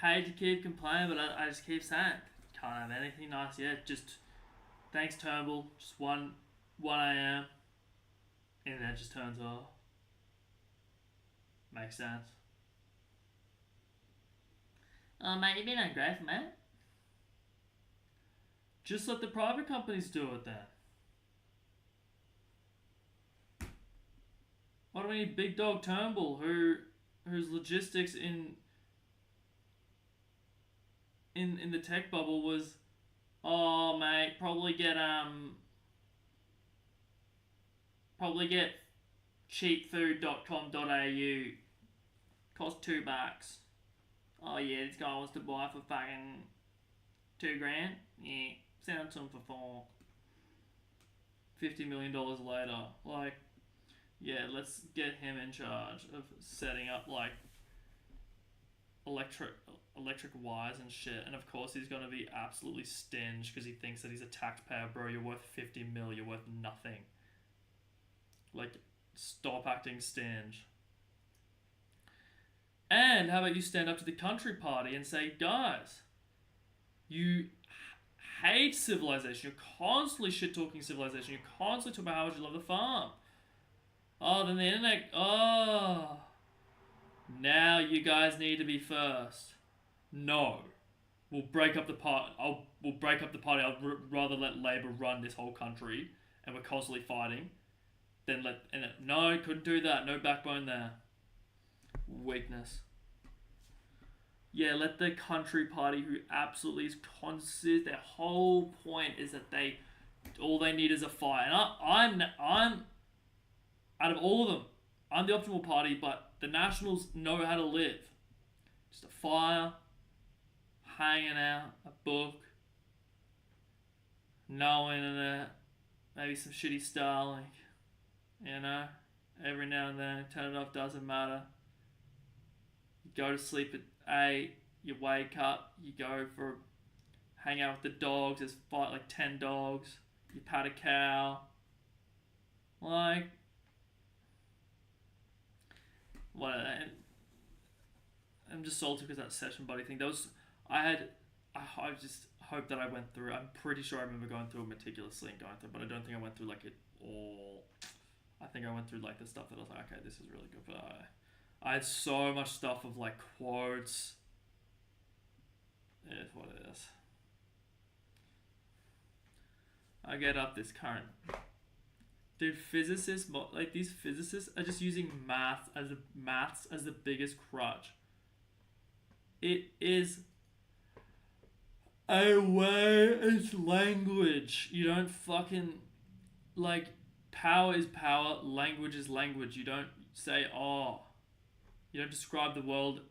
hate to keep complaining, but I just keep saying, can't have anything nice yet. Just thanks Turnbull, just 1 a.m. Internet just turns off. Makes sense. Oh mate, you been on Grif, mate? Just let the private companies do it then. Why do we need Big Dog Turnbull, whose logistics in the tech bubble was, oh mate, probably get cheapfood.com.au, cost $2. Oh yeah, this guy wants to buy for fucking $2 grand. Yeah, send it to him for $50 million later. Like, yeah, let's get him in charge of setting up like electric wires and shit. And of course he's gonna be absolutely stinged because he thinks that he's a taxpayer. Bro, you're worth 50 mil, you're worth nothing. Like, stop acting stinge. And how about you stand up to the country party and say, guys, you hate civilization, you're constantly shit talking civilization, you're constantly talking about how much you love the farm. Oh, then the internet, oh, now you guys need to be first. No, we'll break up the party. We'll break up the party. I'd rather let Labour run this whole country, and we're constantly fighting, than no, couldn't do that. No backbone there. Weakness. Yeah, let the country party, who absolutely is consist. Their whole point is that all they need is a fight. And I'm out of all of them, I'm the optimal party, but the Nationals know how to live. Just a fire, hanging out, a book, no internet, maybe some shitty Starlink, every now and then, turn it off, doesn't matter. You go to sleep at 8, you wake up, you go for hang out with the dogs, there's like 10 dogs, you pat a cow, like, what? I'm just salty because that session buddy thing. I just hope that I went through. I'm pretty sure I remember going through it meticulously and going through, but I don't think I went through like it all. I think I went through like the stuff that I was like, okay, this is really good. But I had so much stuff of like quotes. It is what it is. I get up this current. Dude, physicists, like these physicists are just using maths as the biggest crutch. It is a way, it's language. You don't fucking, like, power is power, language is language. You don't say, oh, you don't describe the world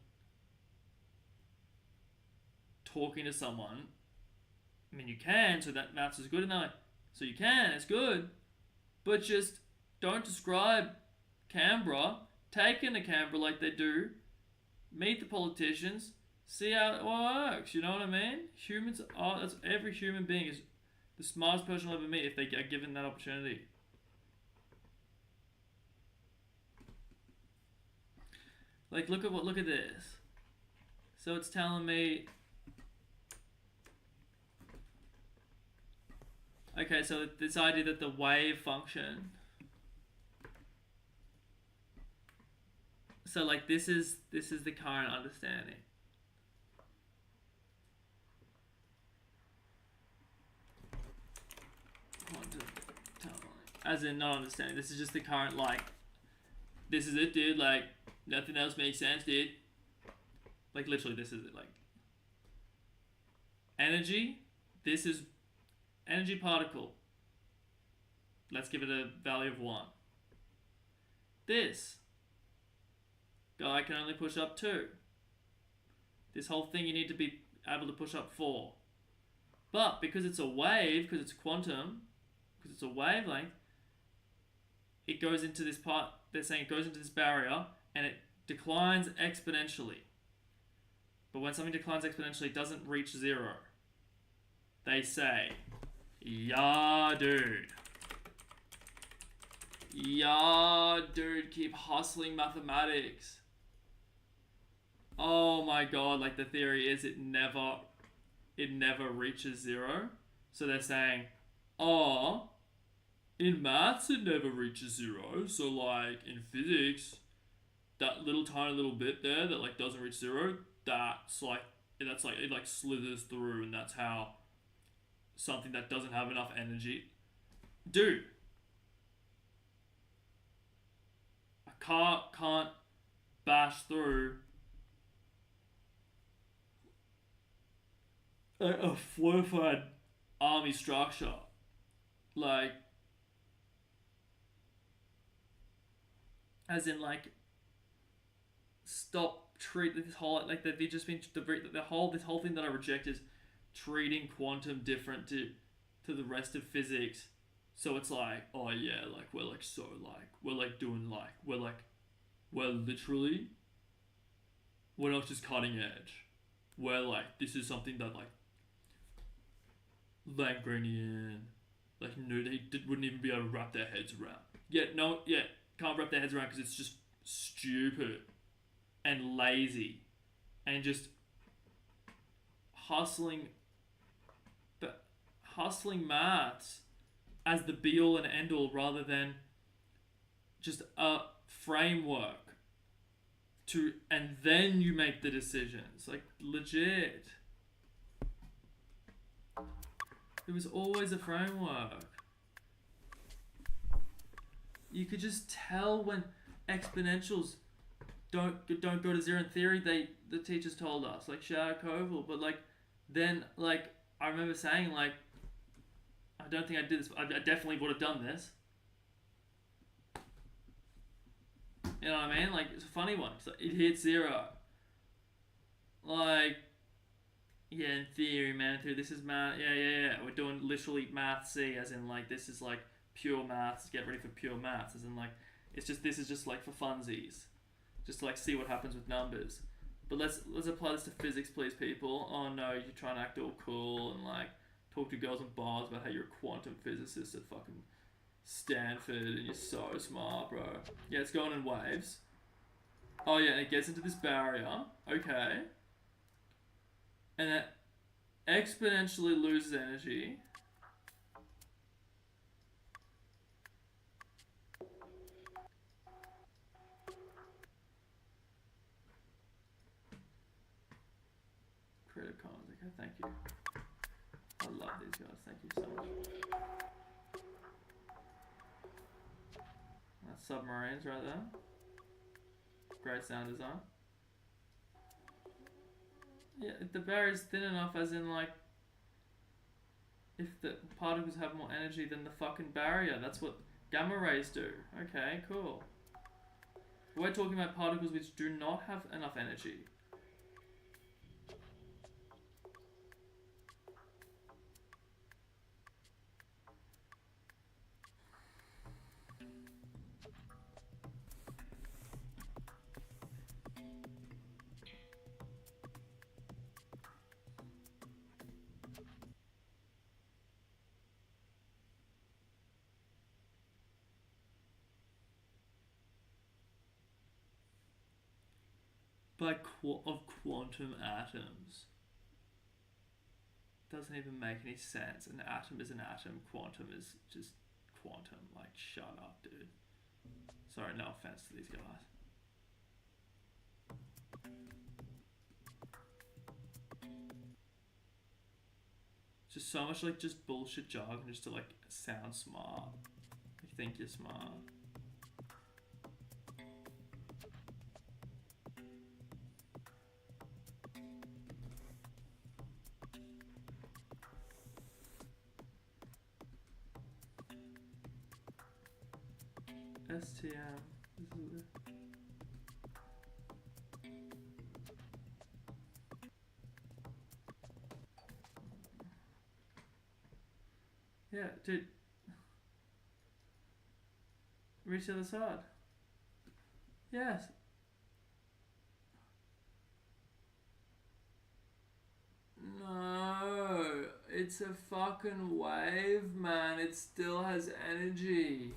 talking to someone. I mean, you can, so that maths is good in that way. So you can, it's good. But just don't describe Canberra. Take into Canberra like they do. Meet the politicians. See how it works. You know what I mean? Humans are, that's every human being is the smartest person I'll ever meet if they are given that opportunity. Like, look at this. So it's telling me, okay, so this idea that the wave function, so like this is the current understanding. As in not understanding. This is just the current, like, this is it, dude. Like, nothing else makes sense, dude. Like, literally, this is it. Like, energy. This is energy particle. Let's give it a value of 1. This guy can only push up 2. This whole thing you need to be able to push up 4. But because it's a wave, because it's quantum, because it's a wavelength, it goes into this part, they're saying it goes into this barrier and it declines exponentially. But when something declines exponentially, it doesn't reach 0. They say, yeah, dude. Yeah, dude, keep hustling mathematics. oh my god, like the theory is it never reaches zero. So they're saying, oh, in maths it never reaches zero. So like in physics, that little tiny little bit there that like doesn't reach zero, that's like it like slithers through, and that's how something that doesn't have enough energy. Dude, a car can't bash through a fortified army structure. Like, as in like, stop treat this whole like they've just been the whole this whole thing that I reject is treating quantum different to the rest of physics. So it's like, oh yeah, like we're like so like we're like doing like we're literally, we're not just cutting edge. We're like, this is something that like Langrennian, like no, they wouldn't even be able to wrap their heads around. Can't wrap their heads around because it's just stupid and lazy and just hustling maths as the be all and end all rather than just a framework to, and then you make the decisions. Like, legit. It was always a framework. You could just tell when exponentials don't go to zero in theory. The teachers told us, like shout out Koval, but like then like I remember saying like I don't think I did this, but I definitely would have done this. You know what I mean? Like it's a funny one. So it hit zero. Like yeah, in theory, man. In theory, this is math. Yeah. We're doing literally math C, as in like this is like pure maths. Get ready for pure maths, as in like it's just this is just like for funsies, just to like see what happens with numbers. But let's apply this to physics, please, people. Oh no, you're trying to act all cool and like talk to girls in bars about how you're a quantum physicist at fucking Stanford and you're so smart, bro. Yeah, it's going in waves. Oh yeah, and it gets into this barrier. Okay. And it exponentially loses energy. Credit cards, okay, thank you. I love these guys, thank you so much. That's submarines right there. Great sound design. Yeah, if the barrier's thin enough, as in like, if the particles have more energy than the fucking barrier, that's what gamma rays do. Okay, cool. We're talking about particles which do not have enough energy. Of quantum atoms. Doesn't even make any sense. An atom is an atom. Quantum is just quantum. Like, shut up, dude. Sorry, no offense to these guys. Just so much like just bullshit jargon just to like sound smart. You think you're smart. STM. Yeah, dude. Reach the other side. Yes. No. It's a fucking wave, man. It still has energy.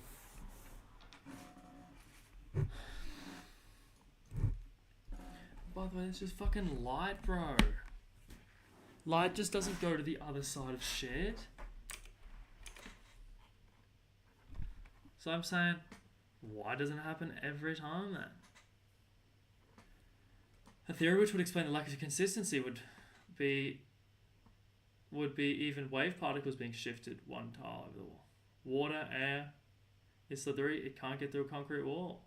by the way, it's just fucking light, bro. Light just doesn't go to the other side of shit. So I'm saying, why doesn't it happen every time then? A theory which would explain the lack of consistency would be even wave particles being shifted one tile over the wall. Water, air, it's slithery, it can't get through a concrete wall.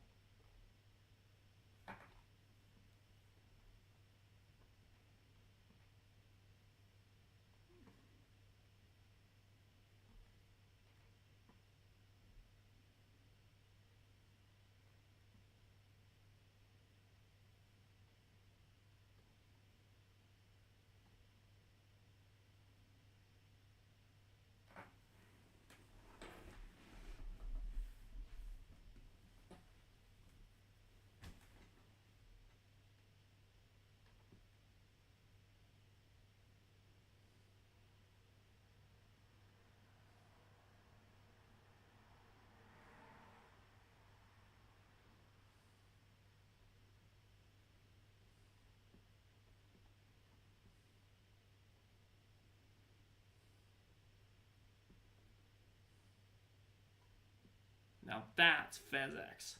Now that's physics.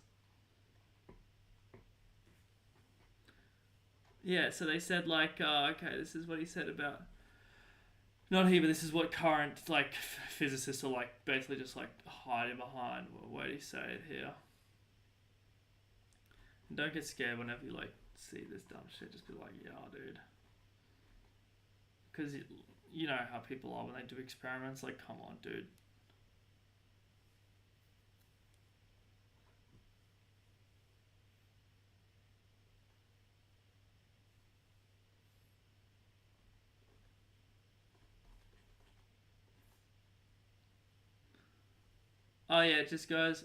Yeah, so they said like, okay, this is what he said about, not he, but this is what current like physicists are like basically just like hiding behind. Well, where do you say it here? And don't get scared whenever you like see this dumb shit. Just be like, yeah, dude. Because you know how people are when they do experiments. Like, come on, dude. Oh yeah, it just goes.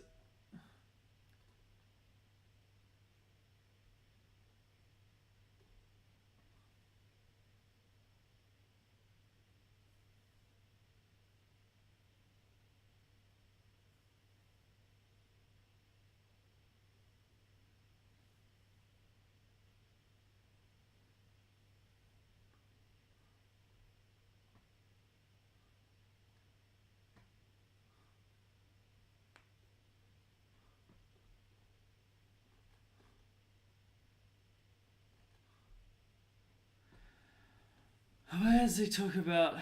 Where does he talk about? I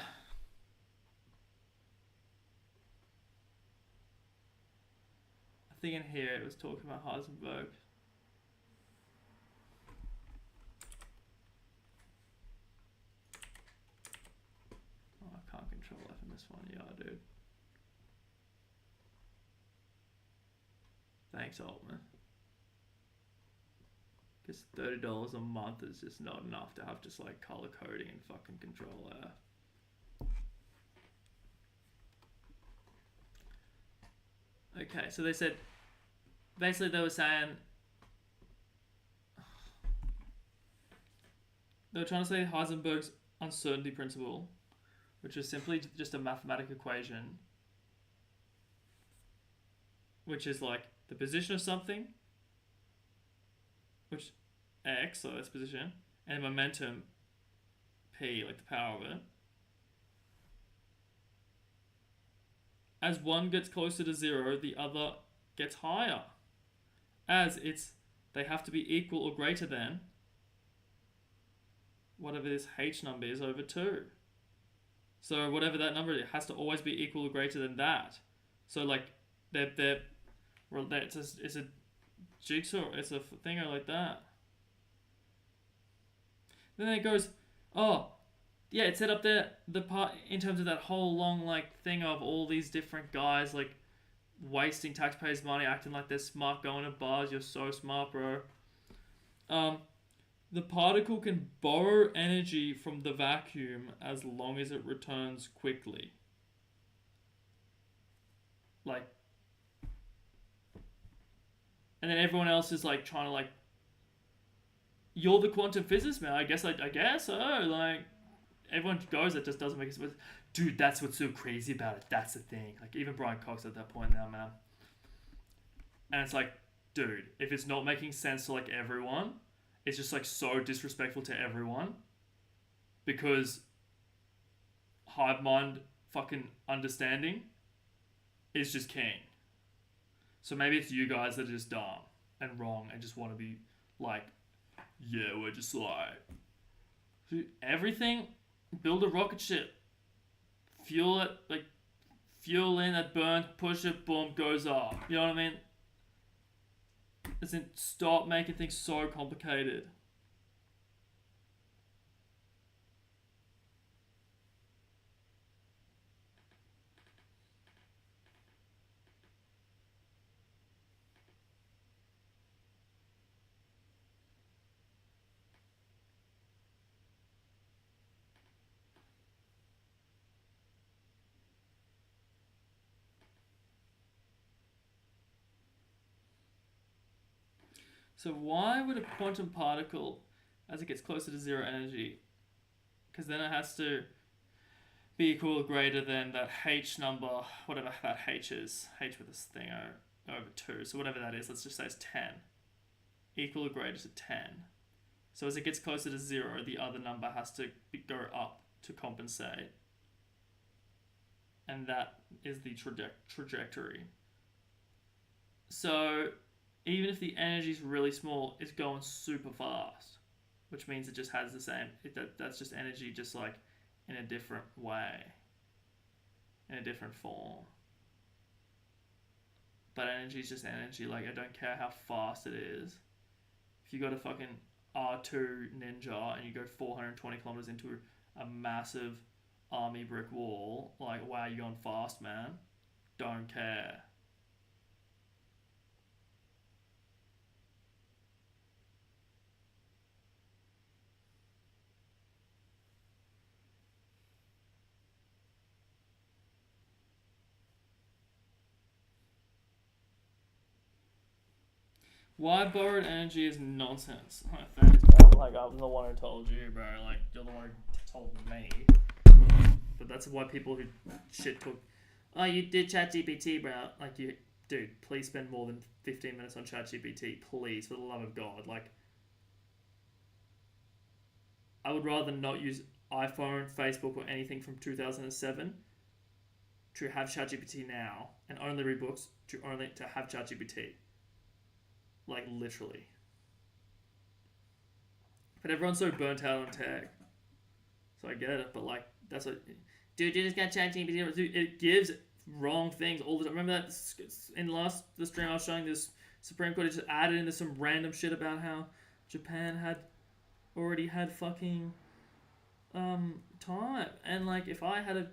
think in here it was talking about Heisenberg. Oh, I can't control F in this one. Yeah, dude. Thanks, Altman. Because $30 a month is just not enough to have just like color coding and fucking control F. Okay, so they said, basically they were saying, they were trying to say Heisenberg's uncertainty principle, which is simply just a mathematical equation, which is like the position of something, which x, so that's position, and momentum p, like the power of it. As one gets closer to zero, the other gets higher. As they have to be equal or greater than whatever this h number is over 2. So whatever that number is, it has to always be equal or greater than that. So like it's a jigsaw, it's a thing like that. Then it goes, oh, yeah, it said up there the part in terms of that whole long like thing of all these different guys like wasting taxpayers' money, acting like they're smart, going to bars. You're so smart, bro. The particle can borrow energy from the vacuum as long as it returns quickly. Like, and then everyone else is like trying to like, you're the quantum physicist, man. I guess so. Like, everyone goes, it just doesn't make sense. Dude, that's what's so crazy about it. That's the thing. Like, even Brian Cox at that point now, man. And it's like, dude, if it's not making sense to like everyone, is just like so disrespectful to everyone because hive mind fucking understanding is just king. So maybe it's you guys that are just dumb and wrong and just want to be like, yeah, we're just like everything. Build a rocket ship, fuel it, like fuel in that burn, push it, boom, goes up. You know what I mean? Doesn't stop making things so complicated. So why would a quantum particle, as it gets closer to zero energy, because then it has to be equal or greater than that h number, whatever that h is, h with this thing over 2, so whatever that is, let's just say it's 10, equal or greater to 10. So as it gets closer to 0, the other number has to go up to compensate. And that is the trajectory. So even if the energy is really small, it's going super fast, which means it just has the same, that's just energy just like in a different way, in a different form. But energy is just energy, like I don't care how fast it is. If you got a fucking R2 Ninja and you go 420 kilometers into a massive army brick wall, like wow, you're going fast, man. Don't care. Why borrowed energy is nonsense. Oh, thanks, bro. Like, I'm the one who told you, bro. Like, you're the one who told me. But that's why people who shit talk. Oh, you did ChatGPT, bro. Like, you, dude, please spend more than 15 minutes on ChatGPT. Please, for the love of God. Like, I would rather not use iPhone, Facebook, or anything from 2007 to have ChatGPT now and only read books to have ChatGPT. Like, literally. But everyone's so burnt out on tech. So I get it, but like, that's what... Dude, you just got ChatGPT. Dude, it gives wrong things all the time. Remember that in the stream I was showing this Supreme Court, it just added into some random shit about how Japan had already had fucking time. And like, if I had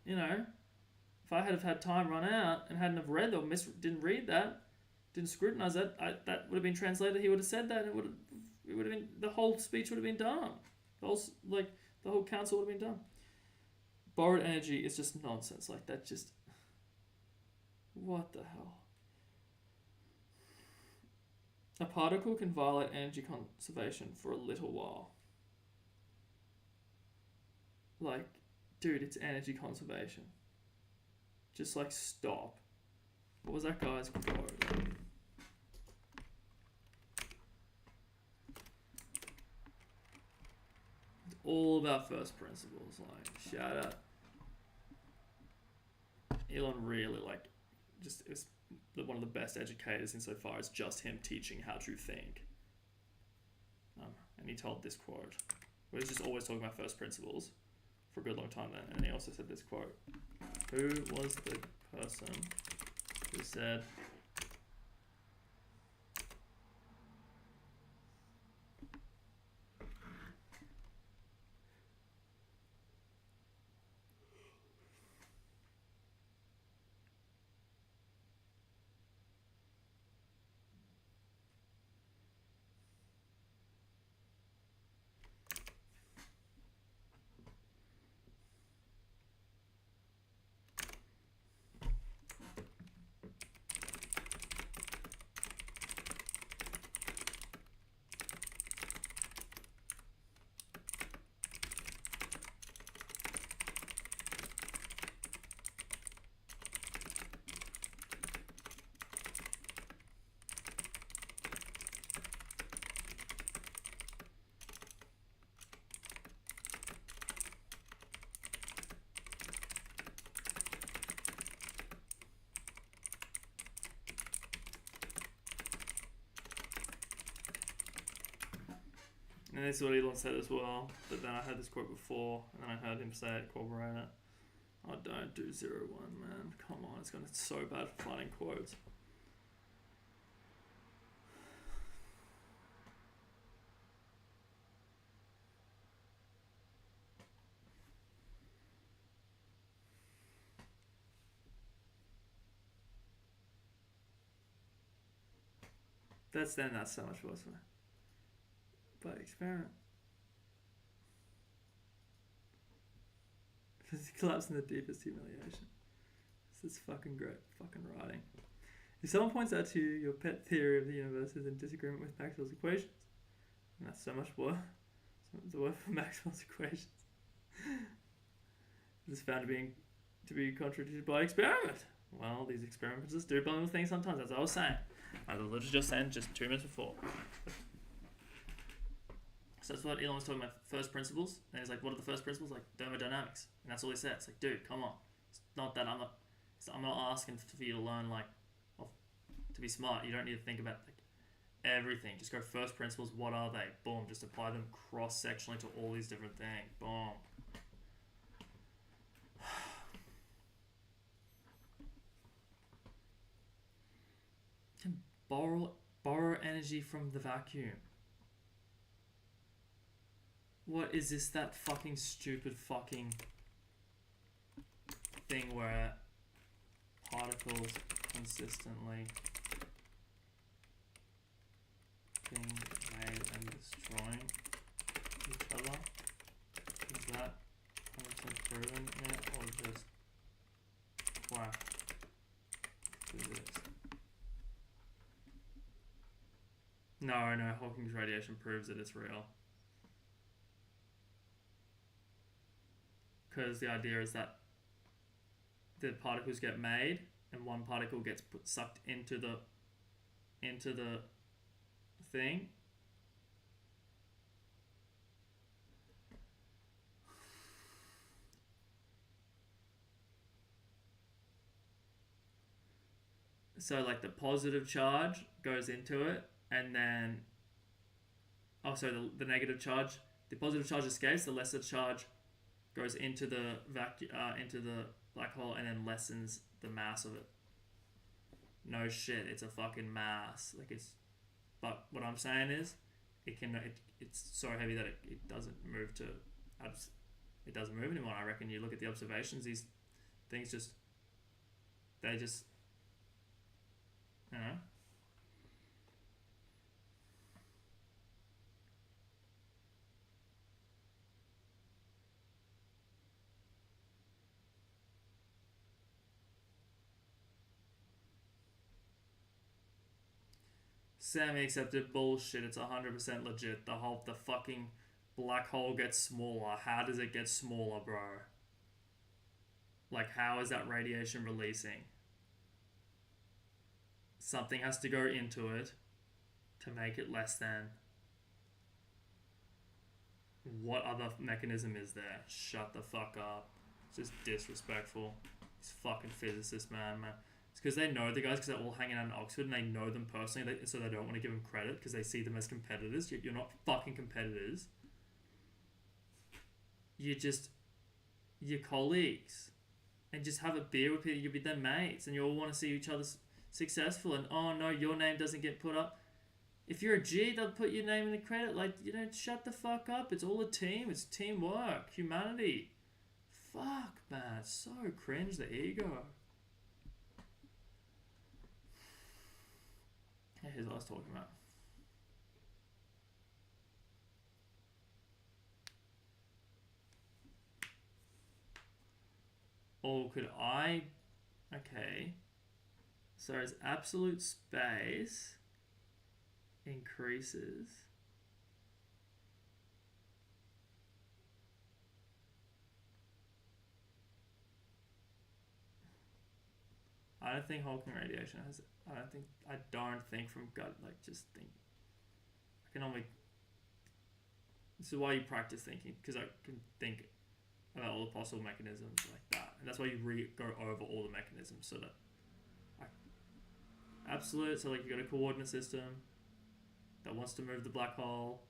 if I had had time run out and hadn't have read or didn't read that, didn't scrutinize that, that would have been translated. He would have said that, and it would have been, the whole speech would have been done. The whole council would have been done. Borrowed energy is just nonsense. Like, that just, what the hell? A particle can violate energy conservation for a little while. Like, dude, it's energy conservation. Just like, stop. What was that guy's quote? It's all about first principles. Like, shout out. Elon really, like, just is one of the best educators insofar as just him teaching how to think. And he told this quote. He was just always talking about first principles for a good long time then. And he also said this quote. Who was the person who said, And this is what Elon said as well, but then I heard this quote before, and then I heard him say it, corroborate it. Oh, don't do 0-1, man. Come on, it's so bad for finding quotes. That's so much worse for me. But experiment. Collapse in the deepest humiliation. This is fucking great fucking writing. If someone points out to you your pet theory of the universe is in disagreement with Maxwell's equations, and that's so much worse. The word for Maxwell's equations is found to be contradicted by experiment. Well, these experimenters do believe things sometimes, as I was saying. I was literally just saying just 2 minutes before. So that's what Elon was talking about, first principles. And he's like, what are the first principles? Like thermodynamics. And that's all he said. It's like, dude, come on. It's not that I'm not asking for you to learn, like, to be smart. You don't need to think about like everything. Just go first principles. What are they? Boom. Just apply them cross-sectionally to all these different things. Boom. Can borrow energy from the vacuum. What is this? That fucking stupid fucking thing where particles consistently being made and destroying each other? Is that 100% proven yet, or just whack to this? No, Hawking's radiation proves that it's real. Because the idea is that the particles get made and one particle gets sucked into the thing. So like the positive charge goes into it, and then the negative charge, the positive charge escapes, the lesser charge goes into the into the black hole and then lessens the mass of it. No shit, it's a fucking mass. Like it's, but what I'm saying is, it's so heavy that it doesn't move it doesn't move anymore. I reckon you look at the observations, these things they just, you know. Semi-accepted bullshit. It's 100% legit. The fucking black hole gets smaller. How does it get smaller, bro? Like, how is that radiation releasing? Something has to go into it to make it less than. What other mechanism is there? Shut the fuck up. It's just disrespectful. These fucking physicists, man. It's because they know the guys, because they're all hanging out in Oxford and they know them personally, so they don't want to give them credit because they see them as competitors. You're not fucking competitors. You're colleagues. And just have a beer with people. You'll be their mates and you all want to see each other successful. And oh no, your name doesn't get put up. If you're a G, they'll put your name in the credit. Like, shut the fuck up. It's all a team. It's teamwork. Humanity. Fuck, man. It's so cringe, the ego. Here's what I was talking about. Or could I... Okay. So as absolute space increases... I don't think Hawking radiation has... I don't think from gut, like, just think. I can only... This is why you practice thinking, because I can think about all the possible mechanisms like that. And that's why you go over all the mechanisms, so that... Absolute, so like you got a coordinate system that wants to move the black hole.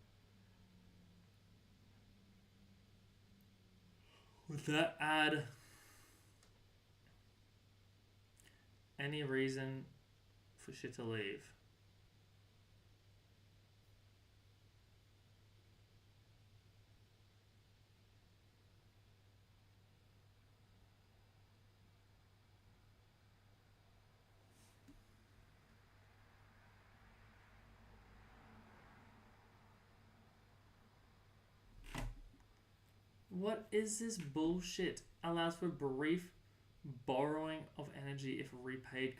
Would that add any reason for shit to leave? What is this bullshit? Allows for brief borrowing of energy if repaid.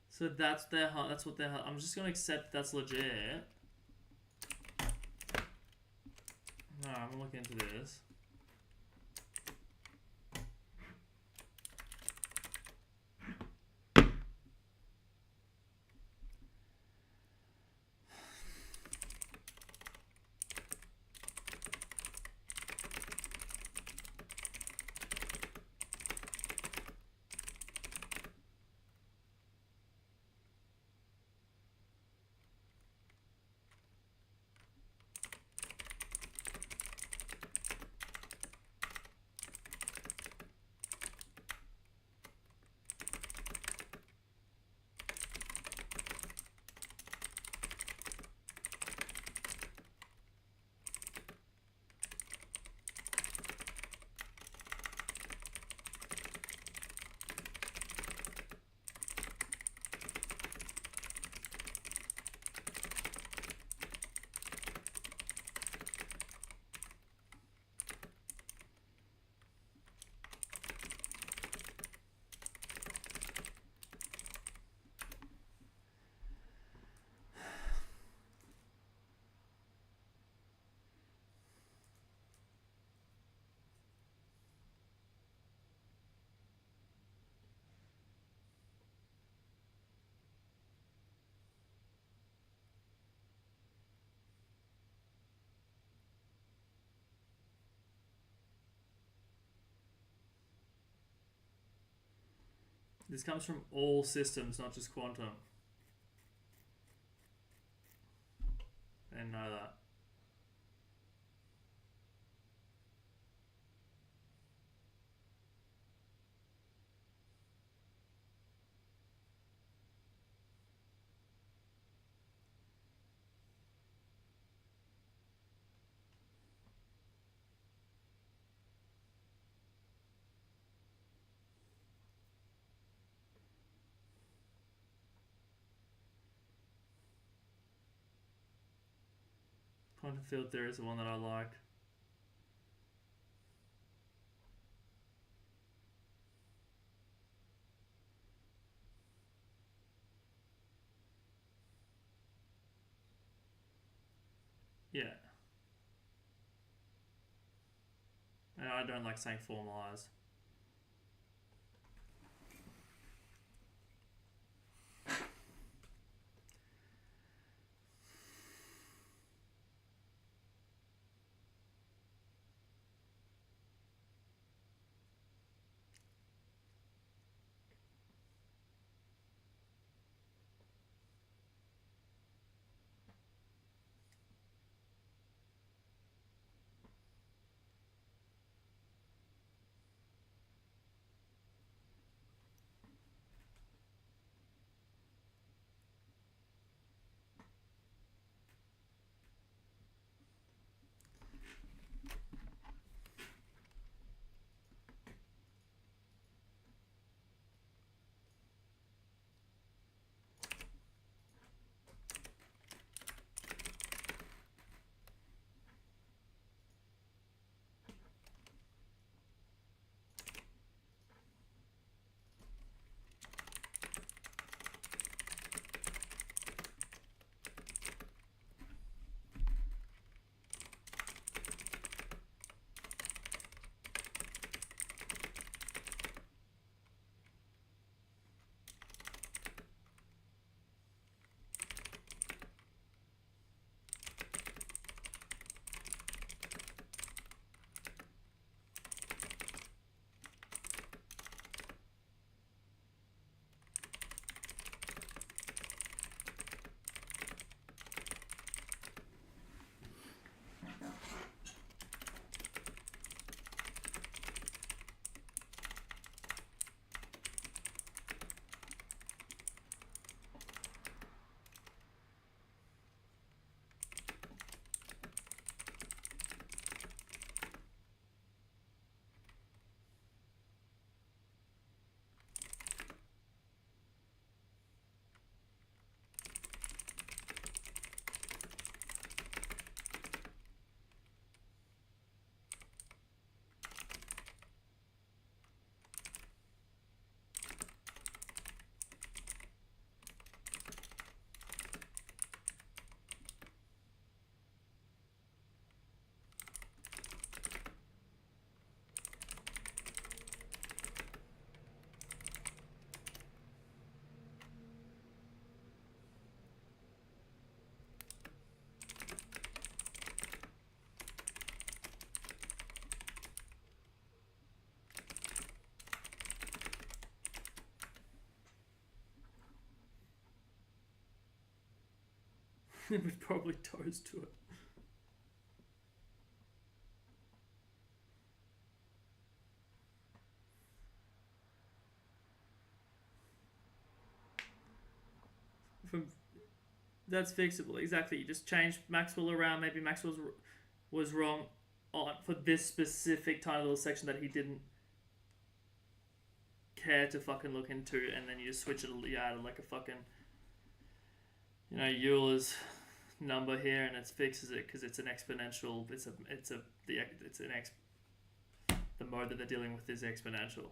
So that's their. That's what they're. I'm just gonna accept that's legit. No, I'm gonna look into this. This comes from all systems, not just quantum. I didn't know that. Quantum field theory is the one that I like. Yeah. And I don't like saying formalized. It would probably toast to it. That's fixable, exactly. You just change Maxwell around. Maybe Maxwell was wrong for this specific tiny little section that he didn't care to fucking look into, and then you just switch it. You add like a fucking, Euler's number here, and it fixes it because it's an exponential. The mode that they're dealing with is exponential.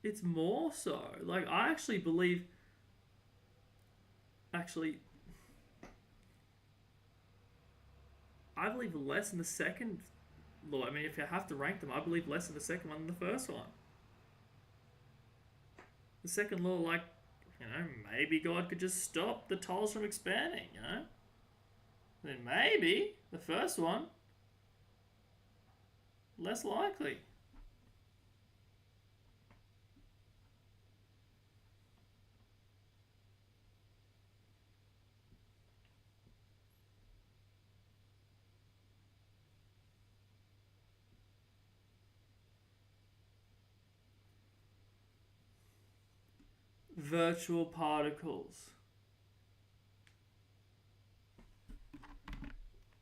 It's more so. Like, I actually believe. I believe less in the second law. I mean, if you have to rank them, I believe less in the second one than the first one. The second law, like, maybe God could just stop the tiles from expanding, Then maybe the first one, less likely. Virtual particles.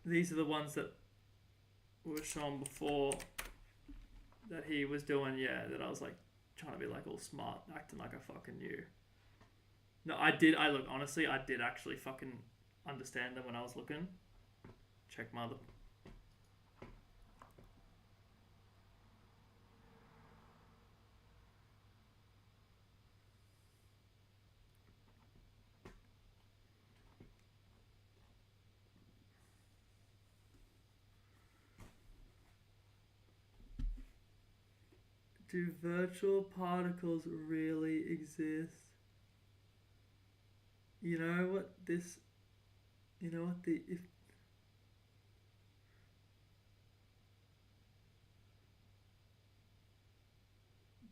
These are the ones that were shown before that he was doing, that I was like trying to be like all smart, acting like I fucking knew. No, honestly, I did actually fucking understand them when I was looking. Check my other. Do virtual particles really exist?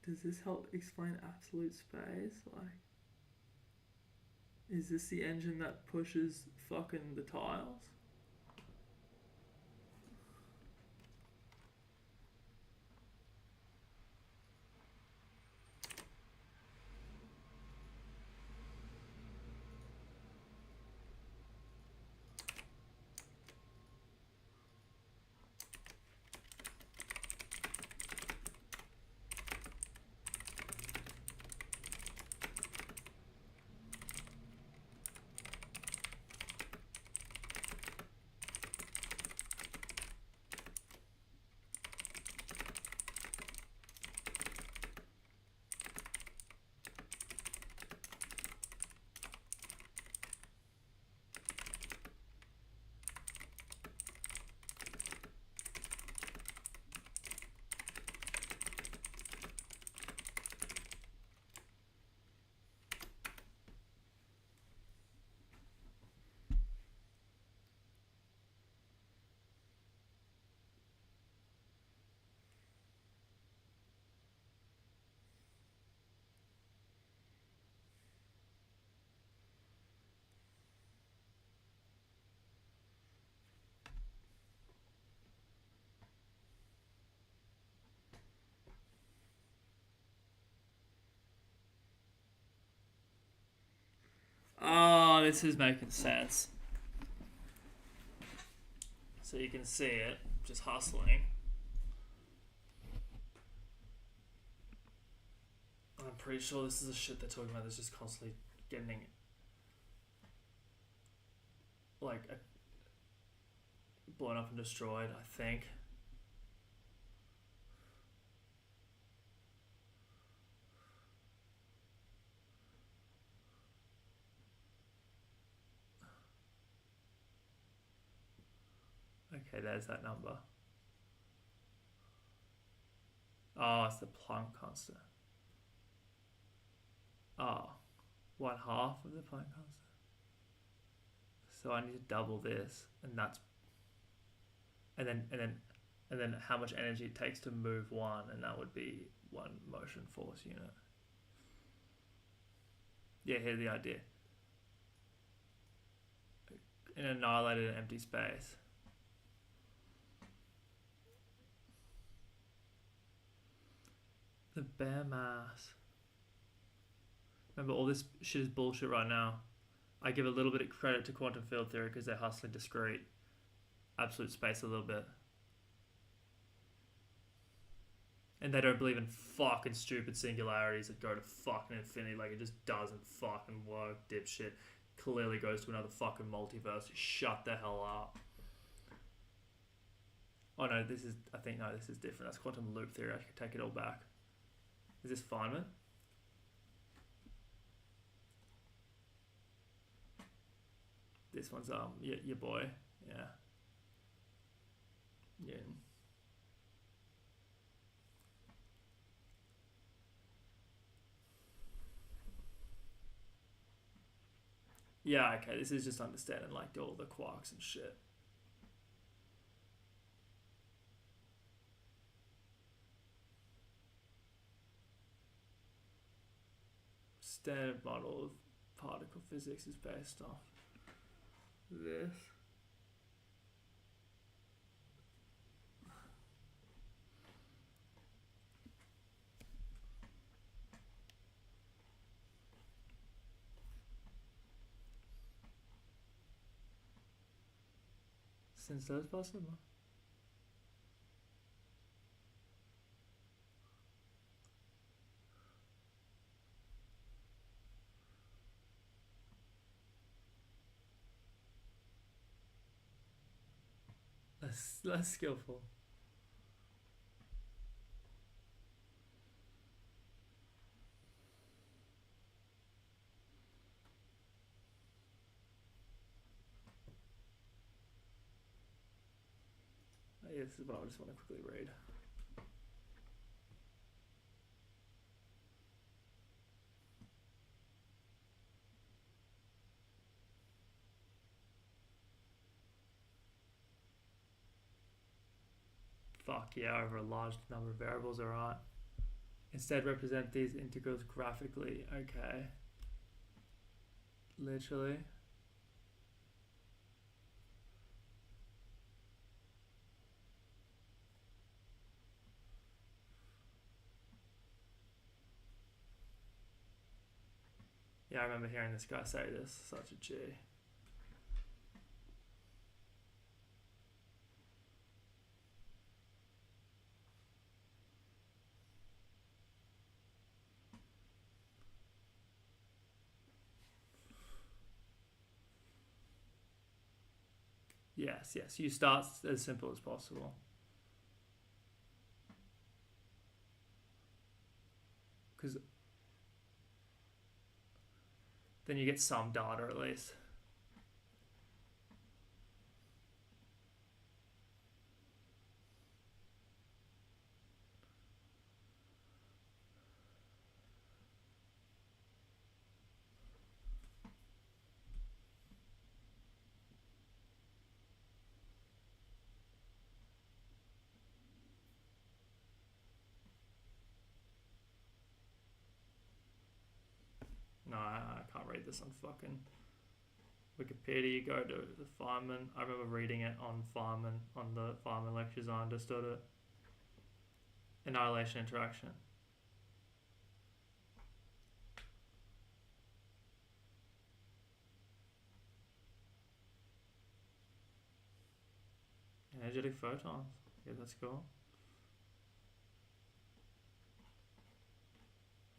Does this help explain absolute space? Like, is this the engine that pushes fucking the tiles? Oh, this is making sense. So you can see it, just hustling. I'm pretty sure this is the shit they're talking about that's just constantly getting blown up and destroyed, I think. Okay, there's that number. Oh, it's the Planck constant. Oh, 1/2 of the Planck constant. So I need to double this, and that's, and then how much energy it takes to move one, and that would be 1 motion force unit. Yeah, here's the idea. An annihilated empty space. The bare mass. Remember, all this shit is bullshit right now. I give a little bit of credit to quantum field theory because they're hustling discrete absolute space a little bit. And they don't believe in fucking stupid singularities that go to fucking infinity. Like, it just doesn't fucking work, dipshit. Clearly goes to another fucking multiverse. Shut the hell up. Oh no, this is, I think, no, this is different. That's quantum loop theory. I can take it all back. Is this Feynman? This one's, your boy. Yeah. Yeah. Yeah, okay, this is just understanding, like, all the quarks and shit. Standard model of particle physics is based on this. Since those possible. Less skillful. Yeah, this is what I just want to quickly read. Fuck yeah, over a large number of variables, alright. Instead represent these integrals graphically. Okay. Literally. Yeah, I remember hearing this guy say this. Such a G. Yes, yes. You start as simple as possible. Because then you get some data at least. No, I can't read this on fucking Wikipedia. You go to the Feynman. I remember reading it on Feynman, on the Feynman lectures. I understood it. Annihilation interaction. Energetic photons. Yeah, that's cool.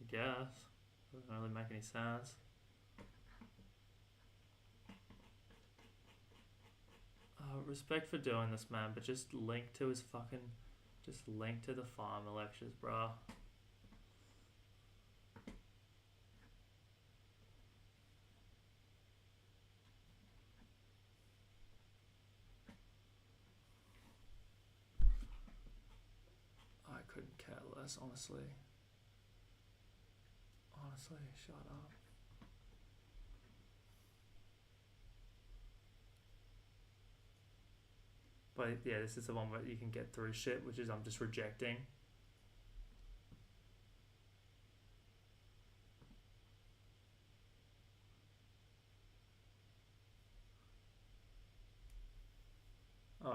I guess. Doesn't really make any sense. Respect for doing this, man, but just link to his fucking... Just link to the Feynman lectures, bruh. I couldn't care less, honestly. Honestly, shut up. But yeah, this is the one where you can get through shit, which is I'm just rejecting.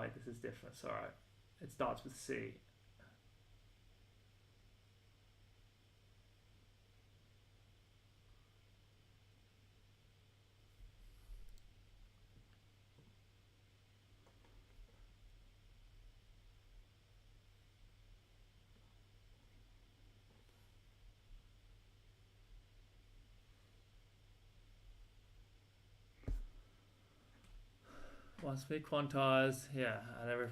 wait, this is different. Sorry, it starts with C. Wants to be quantized, yeah, at every.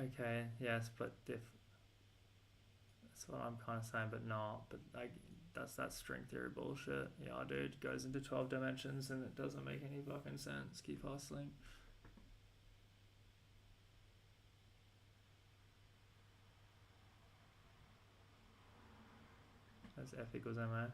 Okay, yes, but that's what I'm kind of saying, but not. But like, that's that string theory bullshit. Yeah, dude, it goes into 12 dimensions and it doesn't make any fucking sense. Keep hustling. That's F equals MA.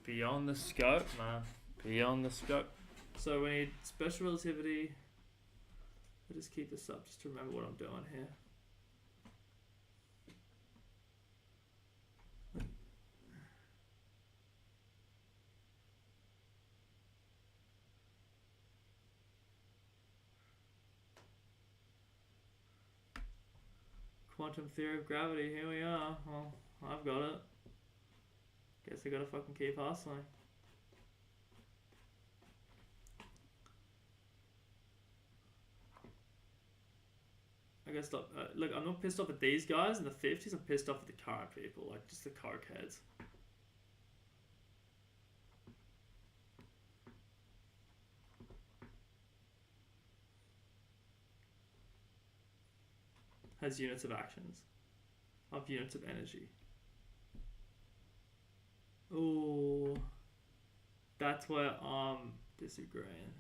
Beyond the scope, man. Beyond the scope. So we need special relativity. I'll just keep this up just to remember what I'm doing here. Quantum theory of gravity, here we are. Well, I've got it. Guess I gotta fucking keep hustling. I guess, look, I'm not pissed off at these guys in the 50s, I'm pissed off at the current people, like just the coke heads. Has units of actions, of units of energy. Oh, that's where I'm disagreeing.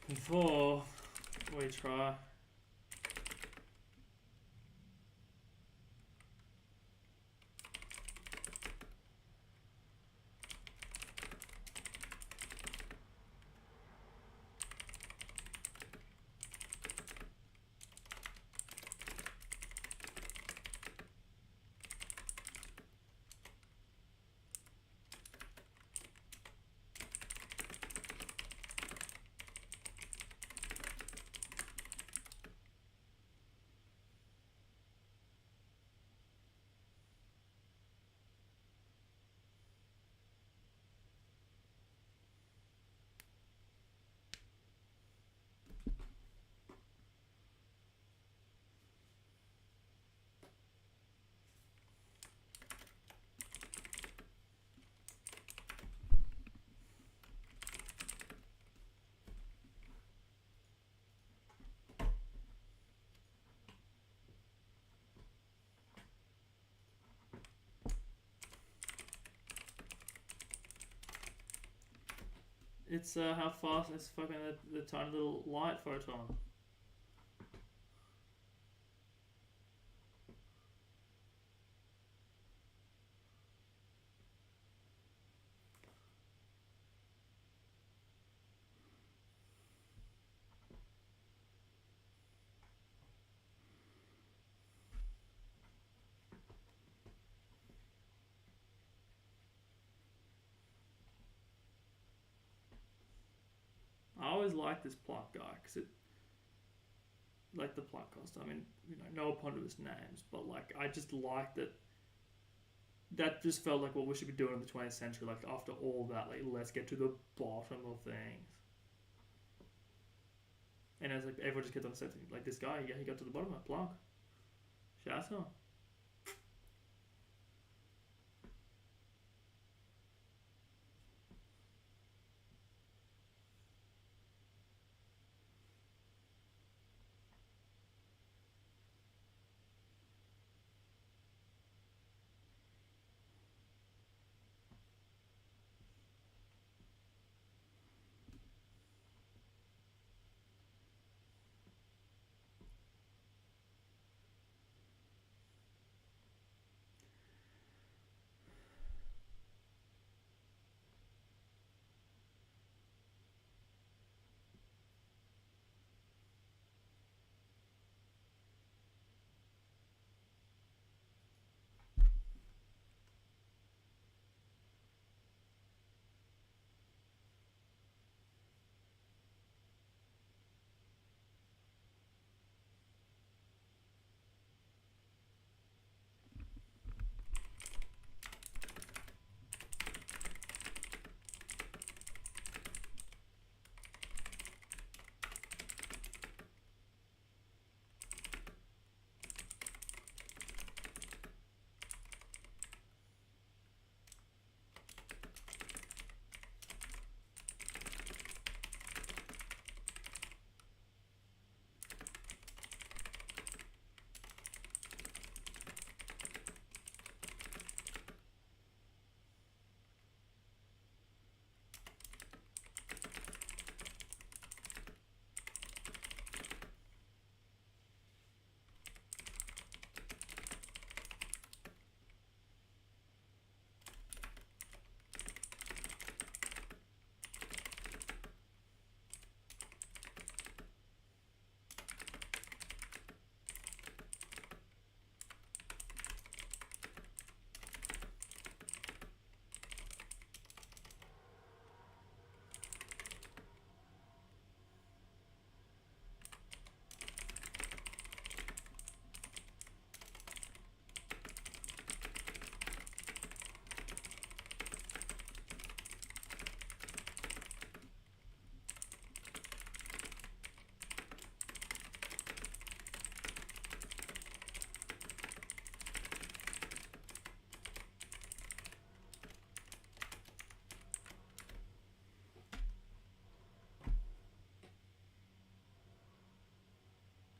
Before we try. It's how fast it's fucking the tiny little light photon. I always like this Planck guy because it, like the Planck constant. I mean, you know, no eponymous names, but like I just like that. That just felt like what we should be doing in the 20th century. Like after all that, like let's get to the bottom of things. And it's like everyone just kept on saying, like this guy, yeah, he got to the bottom of it, Planck. Shout out to him.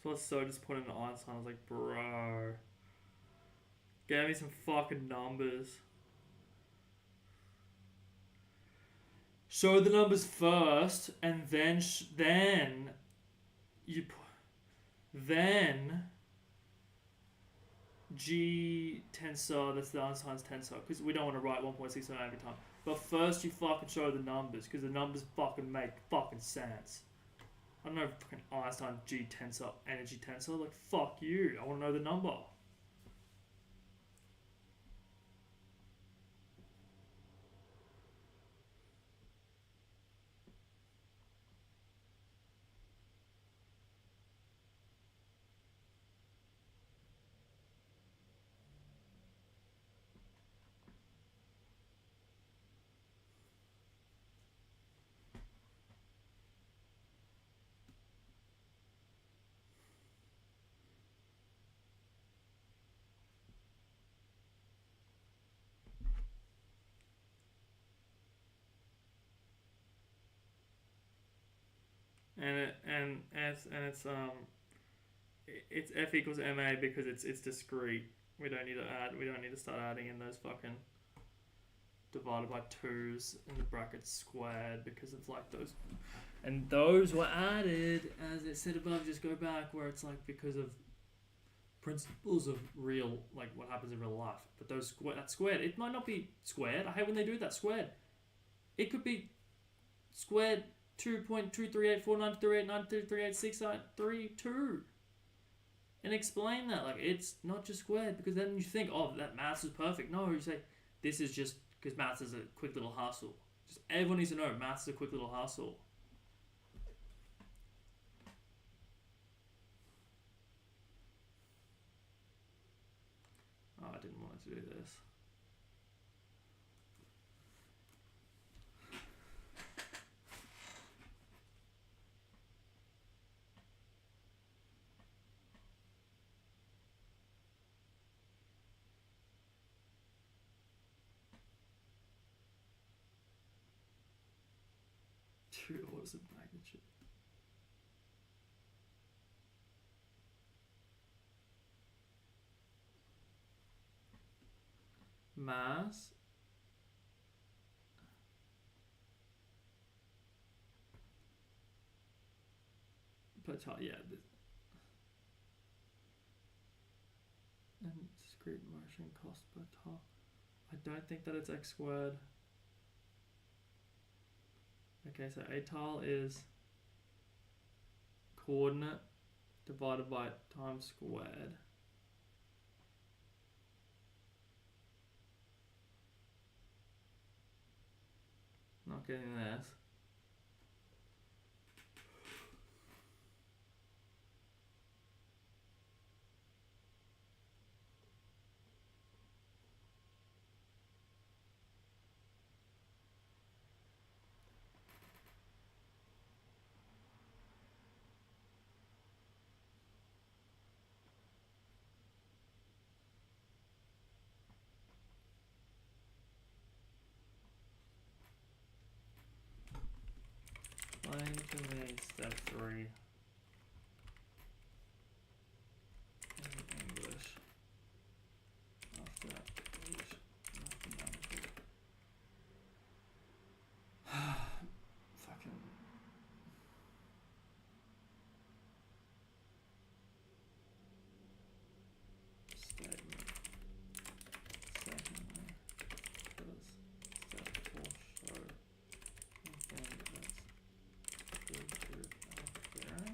So I was so disappointed in Einstein. I was like, bro, give me some fucking numbers. Show the numbers first, and then G tensor, that's the Einstein's tensor, because we don't want to write 1.69 every time. But first you fucking show the numbers, because the numbers fucking make fucking sense. I don't know fucking Einstein G tensor, energy tensor, like fuck you, I want to know the number. And it's F equals ma because it's discrete. We don't need to start adding in those fucking divided by 2's in the brackets squared, because it's like those, and those were added as it said above. Just go back where it's like because of principles of real, like what happens in real life. But those that's squared. It might not be squared. I hate when they do that. Squared. It could be squared 2.238493893386932, and explain that. Like, it's not just squared, because then you think, oh, that maths is perfect. No, you say this is just because maths is a quick little hustle. Just everyone needs to know maths is a quick little hustle. Oh, I didn't want to do this. Two orders of magnitude. Mass per time, yeah. And discrete motion cost per time. I don't think that it's x squared. Okay, so ATAL is coordinate divided by time squared. Not getting this. Explain to me step 3 in English after English mathematical. Fucking statement. Secondly, does step 4 show anything that's good group out there?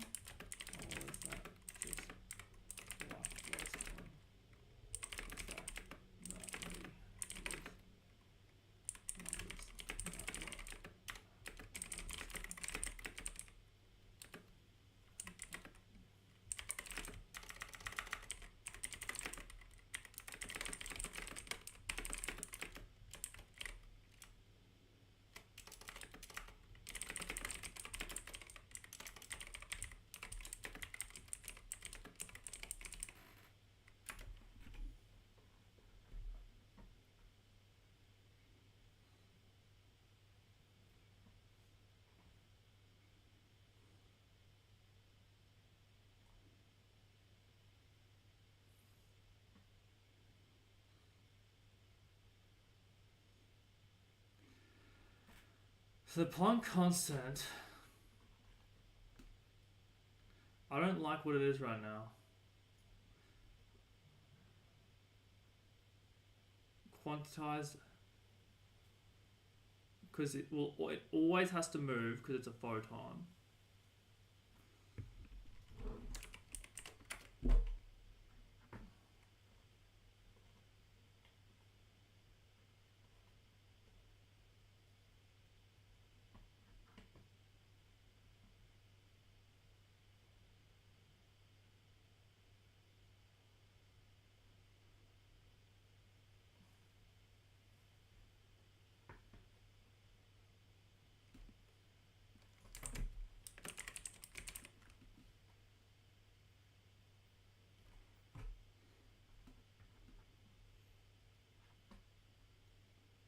So the Planck constant, I don't like what it is right now. Quantized, because it always has to move because it's a photon.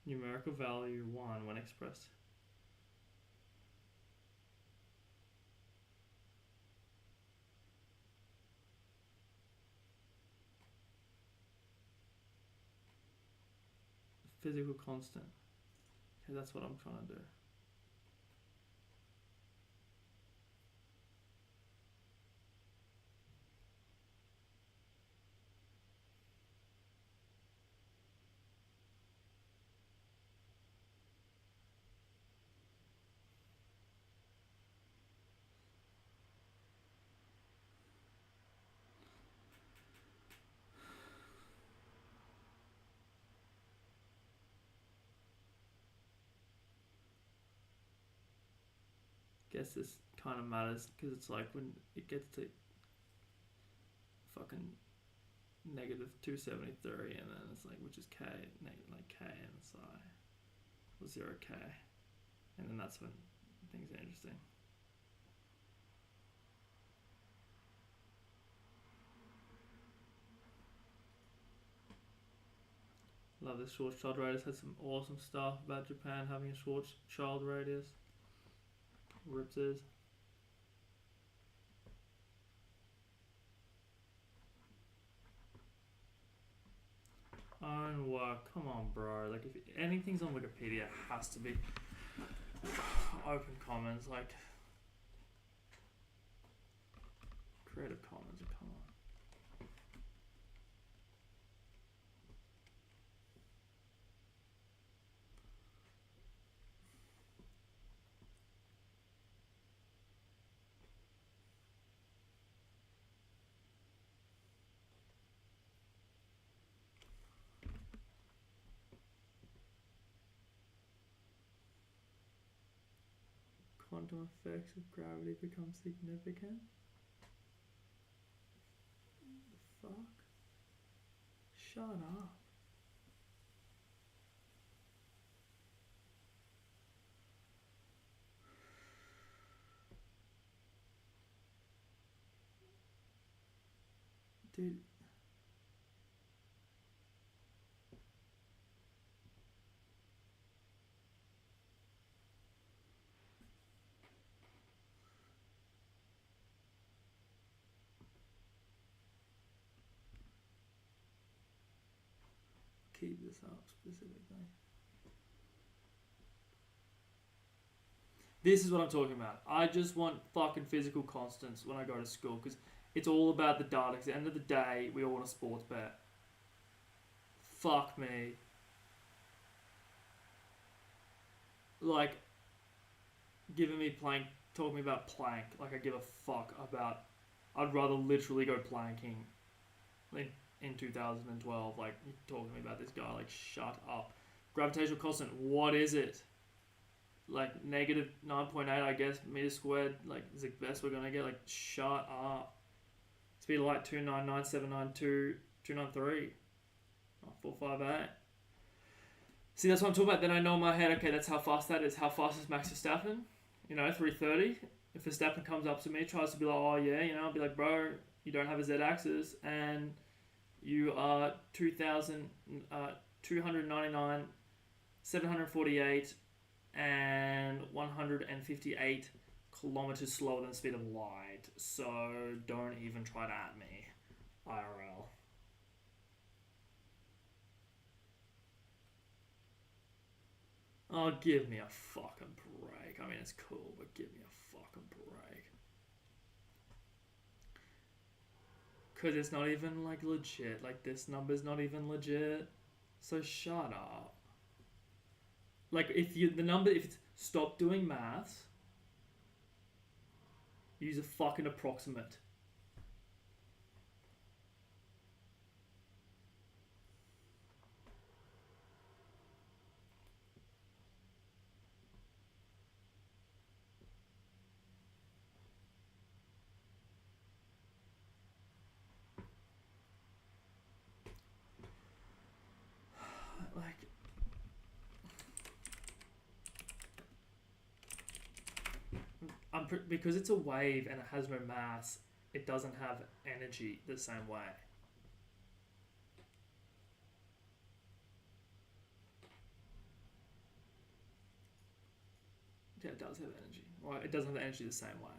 Numerical value 1 when expressed. Physical constant. Okay, that's what I'm trying to do. Guess this kind of matters because it's like when it gets to fucking negative 273 and then it's like, which is k, like k and psi, or 0k, and then that's when things are interesting. Love this Schwarzschild radius. Had some awesome stuff about Japan having a Schwarzschild radius. Rips is. Own work. Come on, bro. Like, if anything's on Wikipedia, it has to be open commons. Like, Creative Commons. Come on. Quantum effects of gravity become significant? The fuck? Shut up. Dude. Keep this up specifically. This is what I'm talking about. I just want fucking physical constants when I go to school because it's all about the data. At the end of the day, we all want a sports bet. Fuck me. Like, giving me Planck, talking about Planck, like I give a fuck about. I'd rather literally go planking in 2012. Like, you're talking to me about this guy, like, shut up. Gravitational constant, what is it? Like, negative 9.8, I guess, meters squared, like, is the best we're gonna get. Like, shut up. Speed of light 299,792, 293, 458. See, that's what I'm talking about. Then I know in my head, okay, that's how fast that is. How fast is Max Verstappen? 330. If Verstappen comes up to me, tries to be like, oh yeah, I'll be like, bro, you don't have a Z-axis, and you are 299, 748, and 158 kilometers slower than the speed of light. So don't even try to at me, IRL. Oh, give me a fucking break. I mean, it's cool, but give me a fucking break. Because it's not even, like, legit. Like, this number's not even legit. So shut up. Like, if it's stop doing maths, use a fucking approximate. Because it's a wave and it has no mass, it doesn't have energy the same way. Yeah, it does have energy. Well, it doesn't have energy the same way.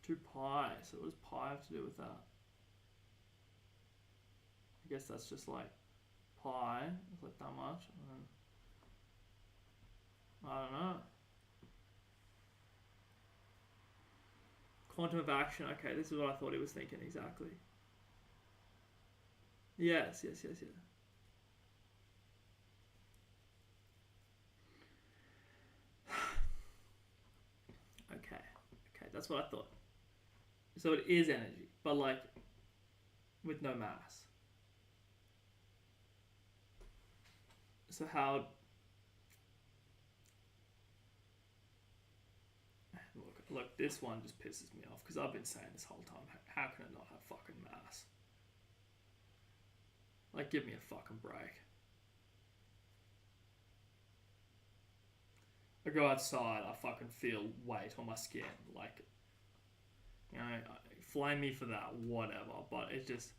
Two pi. So what does pi have to do with that? I guess that's just like pi. It's like that much. And then, I don't know. Quantum of action. Okay, this is what I thought he was thinking exactly. Yes. Okay, that's what I thought. So it is energy, but like with no mass. So how? Look, this one just pisses me off because I've been saying this whole time, how can it not have fucking mass? Like, give me a fucking break. I go outside, I fucking feel weight on my skin. Like, you know, flame me for that, whatever. But it just...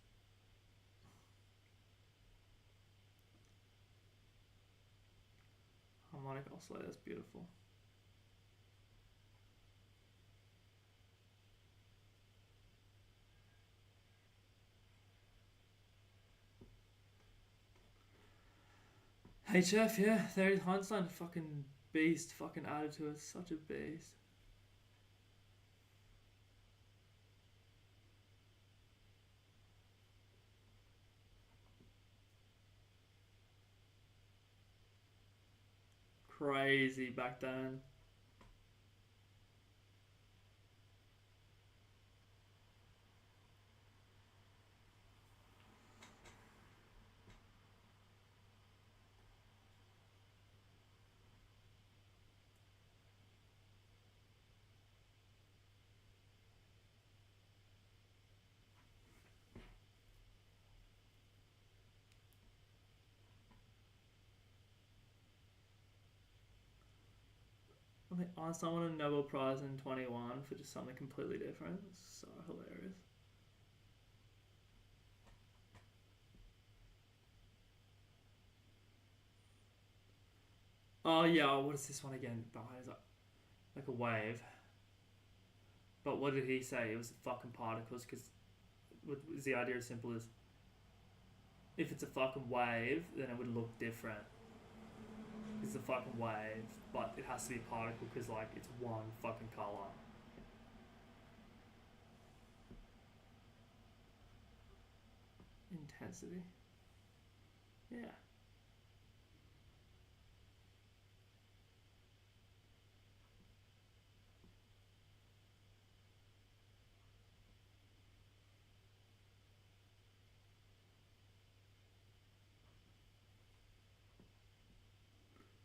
Harmonic oscillator, that's beautiful. HF, yeah, there is Heinstein, fucking beast, fucking added to it, such a beast. Crazy back then. I think Einstein won a Nobel Prize in 21 for just something completely different. It's so hilarious. Oh yeah, what is this one again? Behind like a wave. But what did he say? It was fucking particles because the idea as simple as if it's a fucking wave, then it would look different. It's a fucking wave, but it has to be a particle because like it's one fucking color. Intensity. Yeah.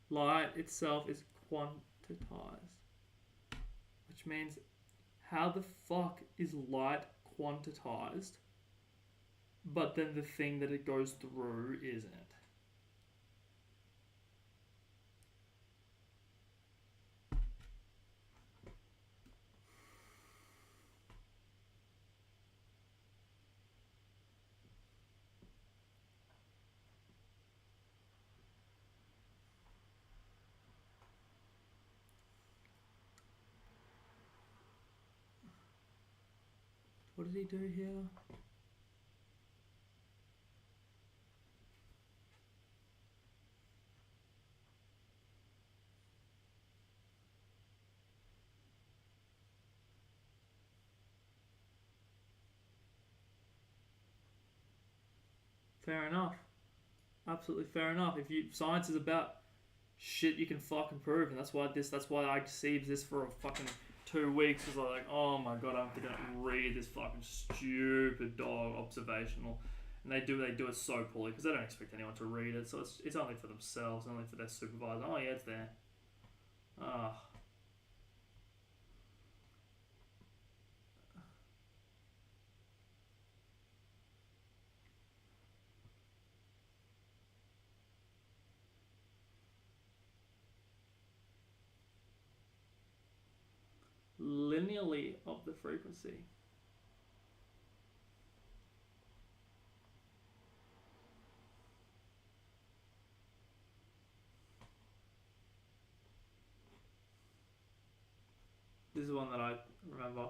Light itself is quantized, which means how the fuck is light quantized, but then the thing that it goes through isn't? What did he do here? Fair enough. Absolutely fair enough. If science is about shit you can fucking prove, and that's why I received this for a fucking 2 weeks, because I'm like, oh my god, I have to go read this fucking stupid dog observational, and they do it so poorly because they don't expect anyone to read it, so it's only for themselves, only for their supervisor. Oh yeah, it's there. Ah. Linearly of the frequency. This is one that I remember.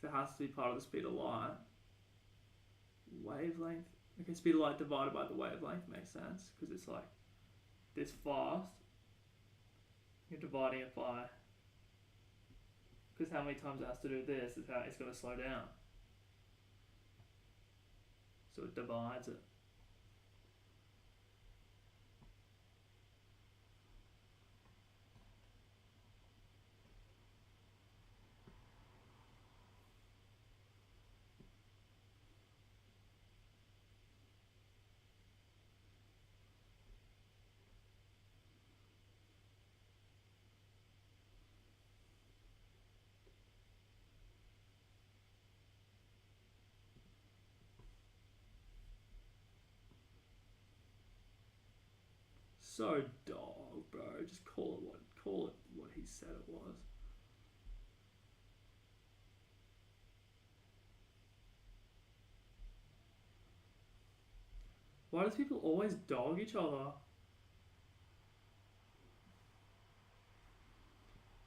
It has to be part of the speed of light. Wavelength. Okay, speed of light divided by the wavelength makes sense, because it's like this fast. You're dividing it by, because how many times it has to do this is how it's going to slow down. So it divides it. So dog, bro. Just call it what he said it was. Why does people always dog each other?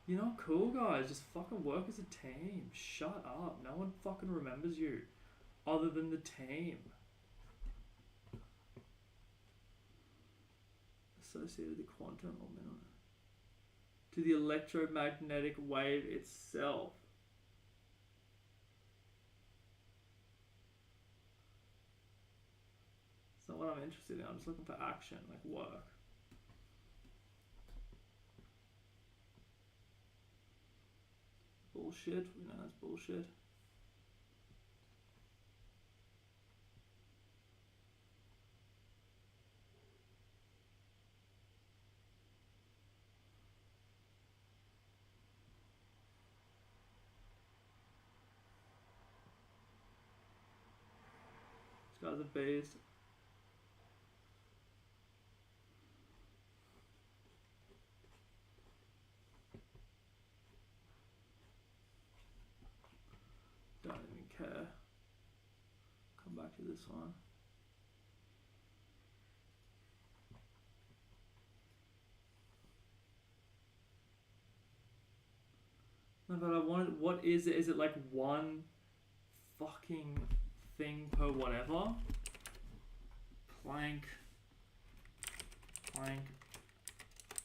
You're not cool, guys. Just fucking work as a team. Shut up. No one fucking remembers you other than the team. Associated with the quantum or minimum to the electromagnetic wave itself. It's not what I'm interested in. I'm just looking for action, like work. Bullshit. We know that's bullshit. This guy's a beast. Don't even care. Come back to this one. No, but I wanted, what is it? Is it like one fucking thing per whatever? Planck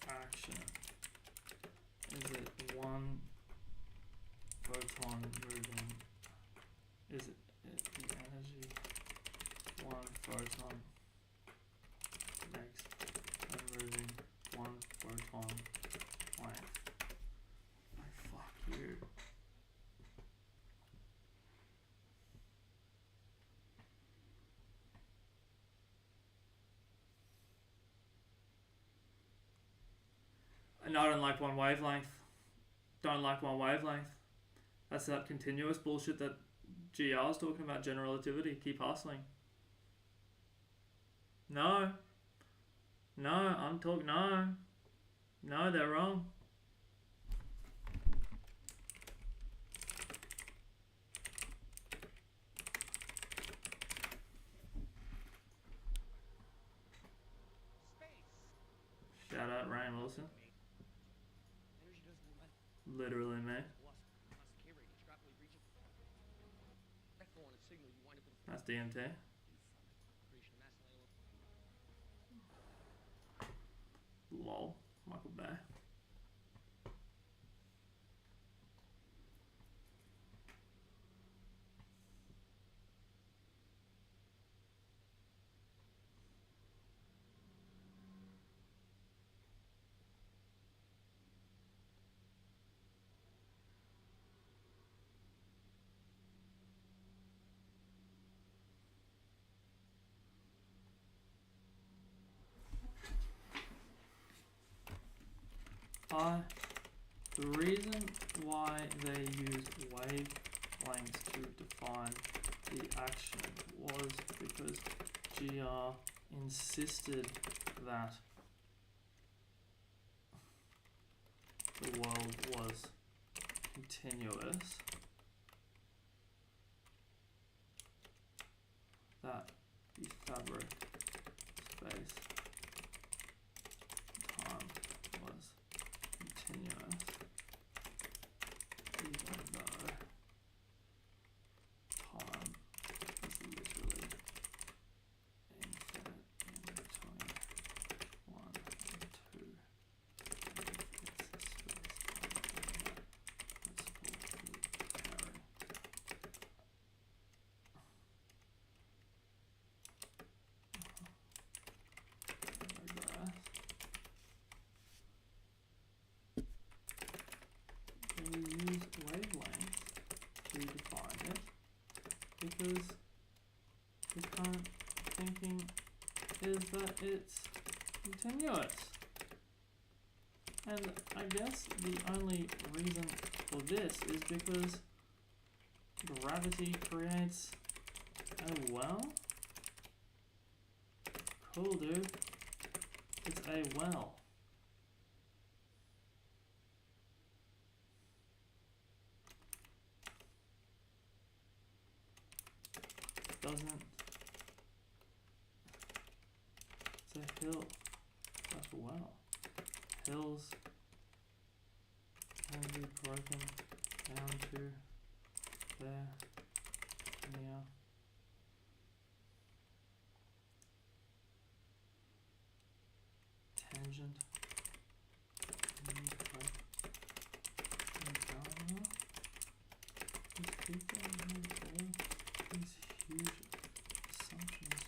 action. Is it one photon moving? Is it the energy one photon makes a moving one photon length? Fuck you. And I don't like one wavelength. Don't like one wavelength. That's that continuous bullshit that GR is talking about, general relativity. Keep hustling. No. No, I'm talking, no. No, they're wrong. Shout out Ryan Wilson. Literally me. That's DMT. Lol. Michael Bay. The reason why they use wavelengths to define the action was because GR insisted that the world was continuous, that the fabric space time was continuous, even though time is literally infinite in between 1 and 2. And it's space principle would carry. We use wavelengths to define it because the current thinking is that it's continuous. And I guess the only reason for this is because gravity creates a well. Cool, dude. It's a well. Doesn't. It's a hill. That's a well. Hills can be broken down to there, near. Tangent. These people have all these huge assumptions.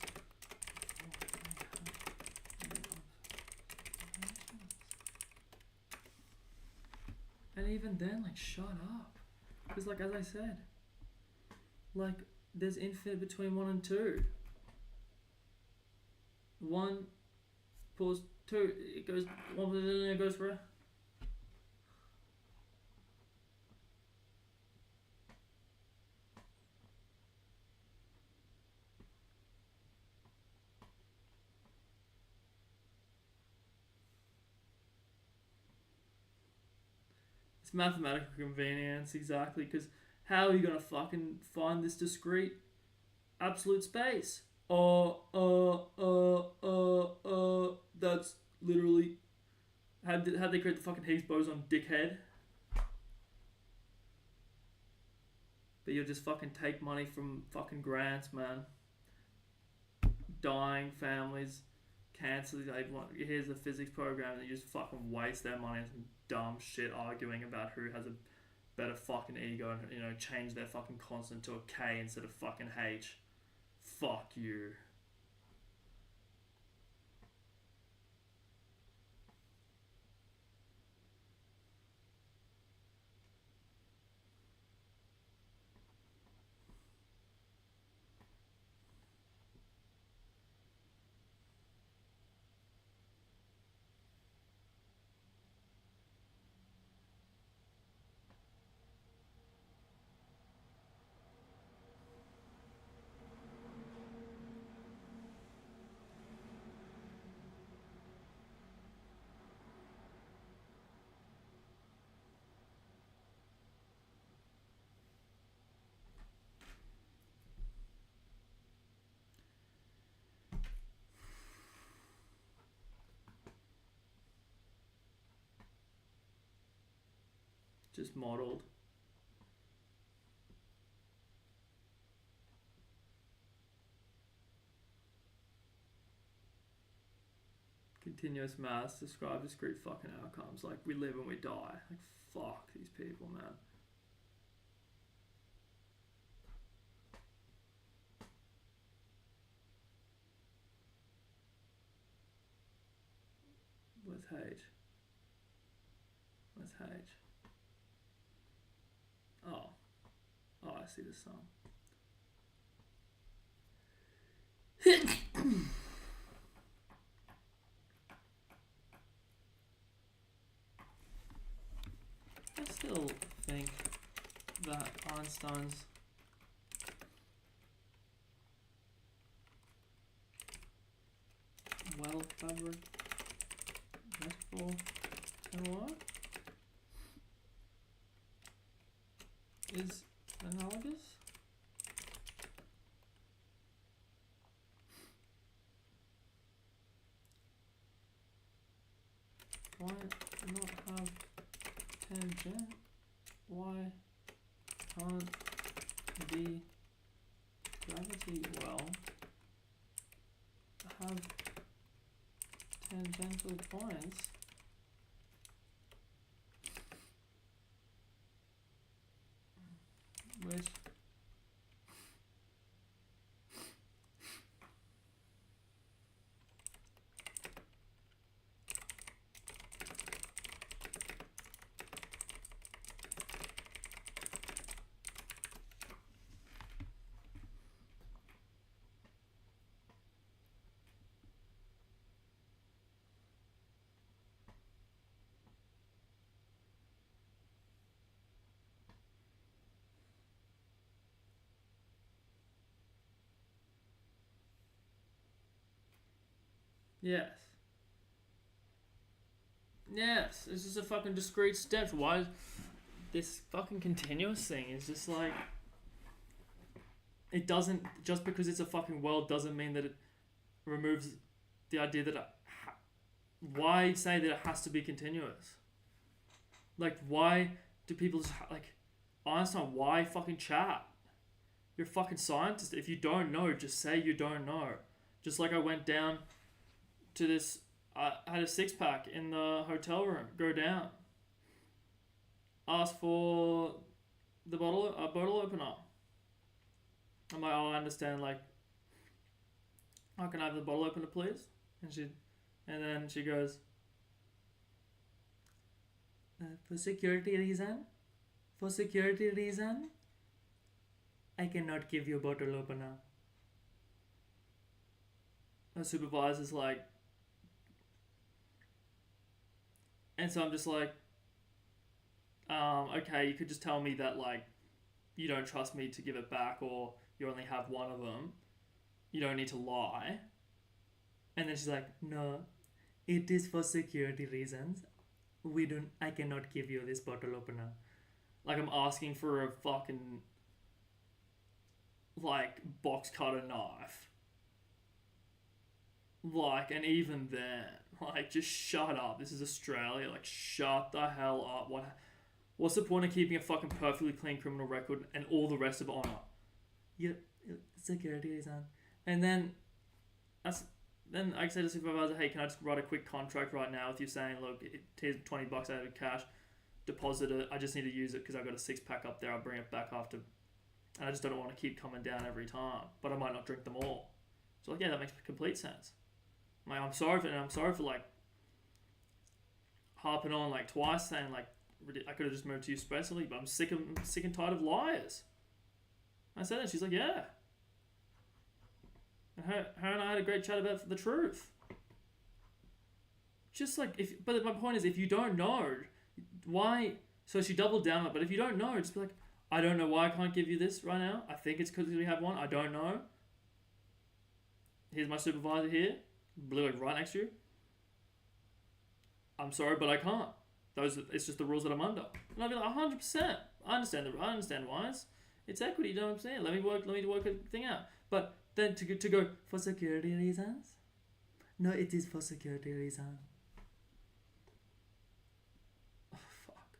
And even then, like, shut up. Because, like, as I said, like, there's infinite between 1 and 2. 1 pulls 2, it goes 1 and it goes for a. It's mathematical convenience, exactly, because how are you going to fucking find this discrete absolute space? That's literally... How'd they create the fucking Higgs boson, dickhead? But you'll just fucking take money from fucking grants, man. Dying families, cancer, here's a physics program, and you just fucking waste their money on some dumb shit arguing about who has a better fucking ego and, you know, change their fucking constant to a K instead of fucking H. Fuck you. just modeled. Continuous maths describe discrete fucking outcomes. Like, we live and we die. Like, fuck these people, man. Where's H? Where's H? Oh. Oh, I see the sum. I still think that Einstein's well fabric metaphor and what is analogous. Why not have tangent? Why can't the gravity well have tangential points which yes. Yes, it's just a fucking discrete step. Why this fucking continuous thing is just like, it doesn't, just because it's a fucking world doesn't mean that it removes the idea that why say that it has to be continuous? Like, why do people just like, Einstein, why fucking chat? You're a fucking scientist. If you don't know, just say you don't know. Just like I went down to this, I had a 6-pack in the hotel room. Go down. Ask for the bottle opener. I'm like, oh, I understand. Like, oh, can I have the bottle opener, please? And then she goes, for security reason, I cannot give you a bottle opener. The supervisor's like, and so I'm just like, okay, you could just tell me that, like, you don't trust me to give it back, or you only have one of them. You don't need to lie. And then she's like, no, it is for security reasons. I cannot give you this bottle opener. Like, I'm asking for a fucking, like, box cutter knife. Like, and even then, like, just shut up. This is Australia. Like, shut the hell up. What's the point of keeping a fucking perfectly clean criminal record and all the rest of it on it? Security reason. And then I say to the supervisor, hey, can I just write a quick contract right now with you saying, look, here's $20 out of cash, deposit it. I just need to use it because I got a 6-pack up there. I'll bring it back after. And I just don't want to keep coming down every time, but I might not drink them all. So like, yeah, that makes complete sense. Like, I'm sorry for like harping on like twice, saying like I could have just moved to you expressly, but I'm sick and tired of liars. I said that. She's like, yeah. And her and I had a great chat about the truth. Just like, but my point is, if you don't know, why? So she doubled down on it. But if you don't know, just be like, I don't know why I can't give you this right now. I think it's because we have one. I don't know. Here's my supervisor here, literally right next to you. I'm sorry, but I can't. It's just the rules that I'm under. And I'll be like, 100%. I understand why. It's equity, you know what I'm saying? Let me work a thing out. But then to go, for security reasons? No, it is for security reasons. Oh, fuck.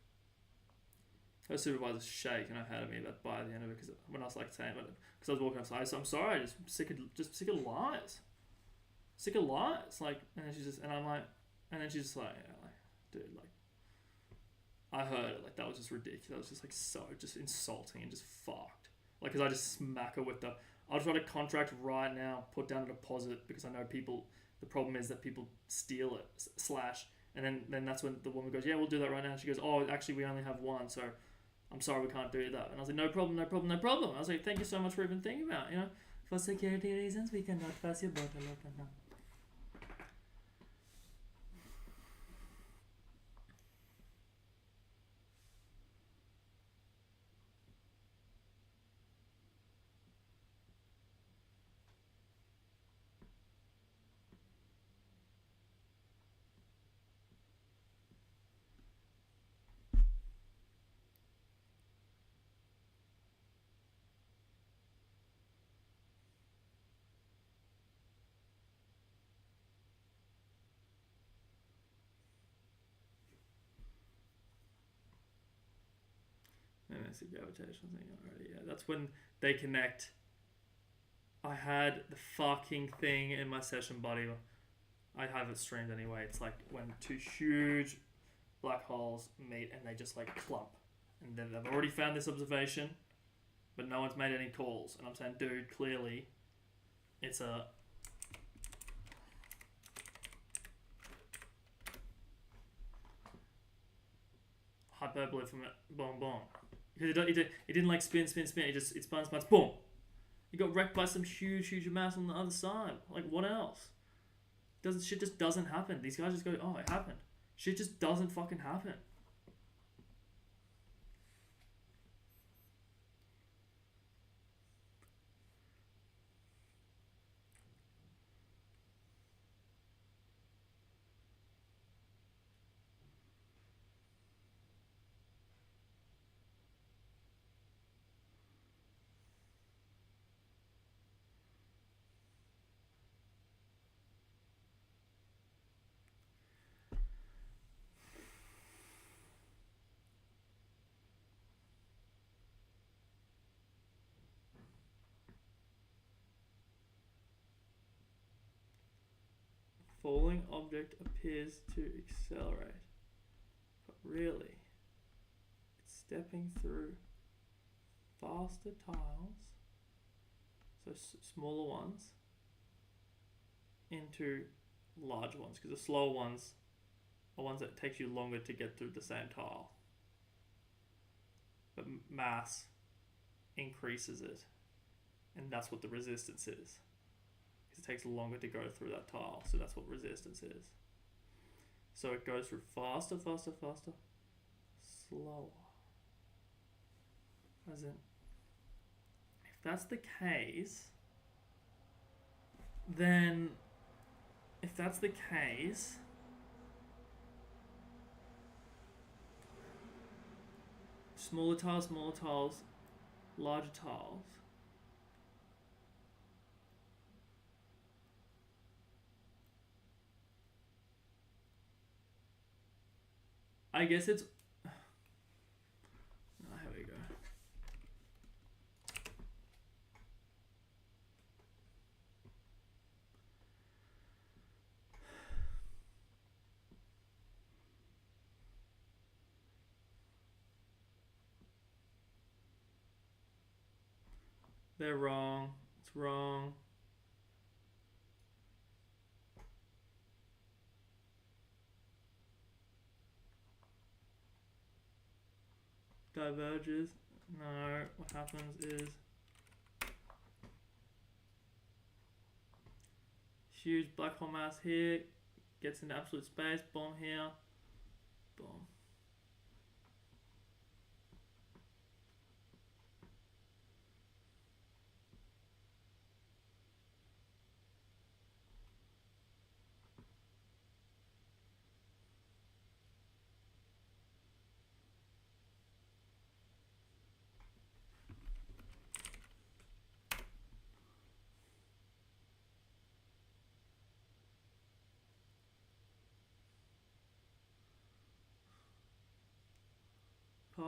her supervisor's shaking her head at me by the end of it, because when I was like saying it, because I was walking outside, so I'm sorry, I'm sick of lies, like, and then she's just, and I'm like, and then she's just like, yeah, like, dude, like, I heard it, like, that was just ridiculous, that was just like so just insulting and just fucked, like, because I just smack her with the, I'll just write a contract right now, put down a deposit, because I know people, the problem is that people steal it, slash, and then that's when the woman goes, yeah, we'll do that right now. She goes, oh, actually, we only have one, so I'm sorry, we can't do that. And I was like, no problem. I was like, thank you so much for even thinking about it, For security reasons, we cannot pass your bottle open now. And it's the gravitational thing already. Yeah, that's when they connect. I had the fucking thing in my session, buddy. I have it streamed anyway. It's like when two huge black holes meet and they just like clump. And then they've already found this observation, but no one's made any calls. And I'm saying, dude, clearly it's a hyperbole from it. Boom, boom. Because it didn't like spin. It spun, boom. You got wrecked by some huge mass on the other side. Like, what else? Shit just doesn't happen. These guys just go, oh, it happened. Shit just doesn't fucking happen. Falling object appears to accelerate, but really, it's stepping through faster tiles, so smaller ones, into larger ones, because the slower ones are ones that takes you longer to get through the same tile. But mass increases it, and that's what the resistance is. It takes longer to go through that tile, so that's what resistance is. So it goes through faster, slower. As in, if that's the case, then smaller tiles, larger tiles. I guess it's... Oh, here we go. They're wrong. It's wrong. Diverges. No, what happens is huge black hole mass here gets into absolute space, bomb here, boom.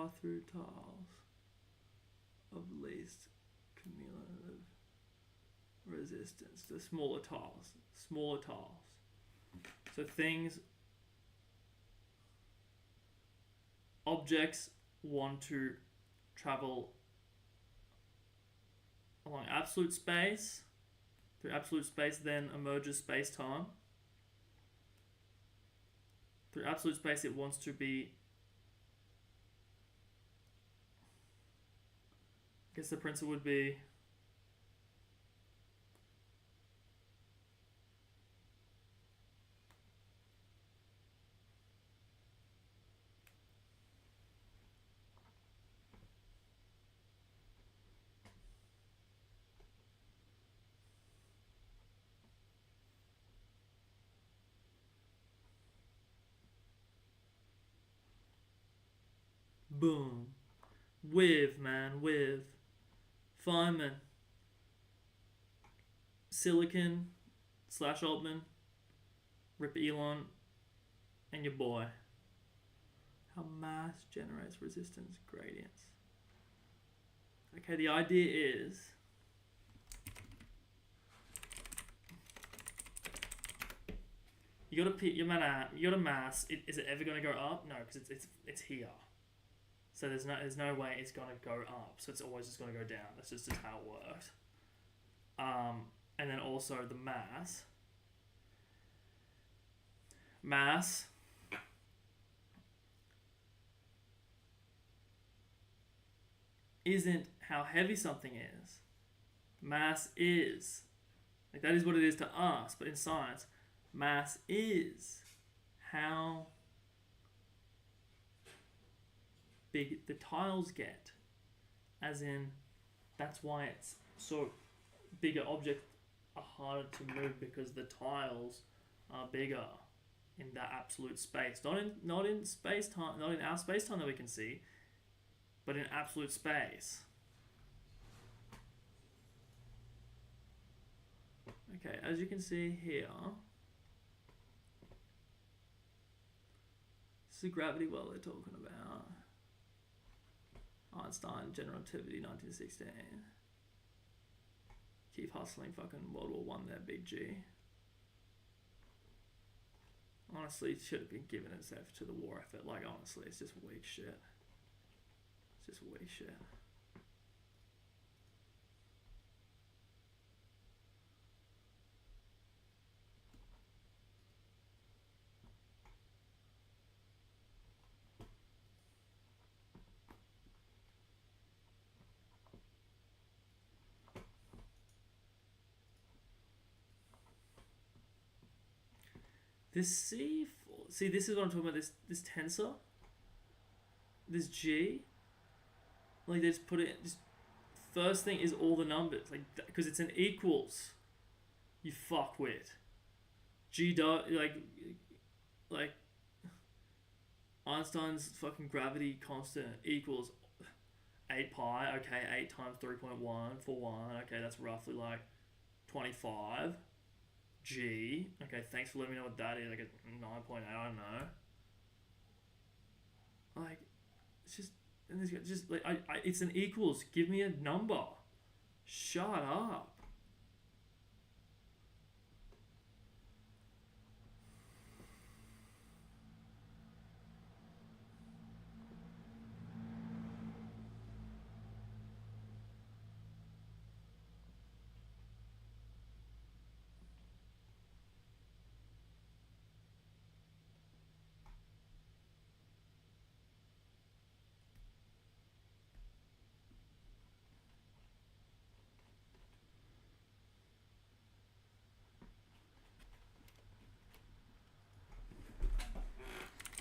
are through tiles of least cumulative resistance, the smaller tiles. So things, objects want to travel along absolute space, through absolute space, then emerges space-time. Through absolute space, it wants to be, I guess the principle would be, boom, with Feynman, Silicon / Altman, Rip Elon, and your boy. How mass generates resistance gradients. Okay, the idea is you gotta pick your mass. Is it ever gonna go up? No, because it's here. So there's no way it's gonna go up. So it's always just gonna go down. That's just how it works. And then also the mass. Mass isn't how heavy something is. Mass is. Like, that is what it is to us, but in science, mass is how big the tiles get. As in, that's why it's so bigger objects are harder to move, because the tiles are bigger in that absolute space. Not in space time, not in our space time that we can see, but in absolute space. Okay, as you can see here, this is the gravity well they're talking about. Einstein, general relativity, 1916. Keep hustling, fucking World War I there, big G. Honestly, it should have been given itself to the war effort. Like, honestly, it's just weak shit. It's just weak shit. This C4, see, this is what I'm talking about, this tensor, this G, like they just put it, just first thing is all the numbers, like, because it's an equals, you fuck with. G dot, like Einstein's fucking gravity constant equals 8 pi, okay, 8 times 3.1 for 1, okay, that's roughly like 25. G, okay, thanks for letting me know what that is, like a 9.8, I don't know. Like, it's just, and this just like, it's an equals, give me a number. Shut up.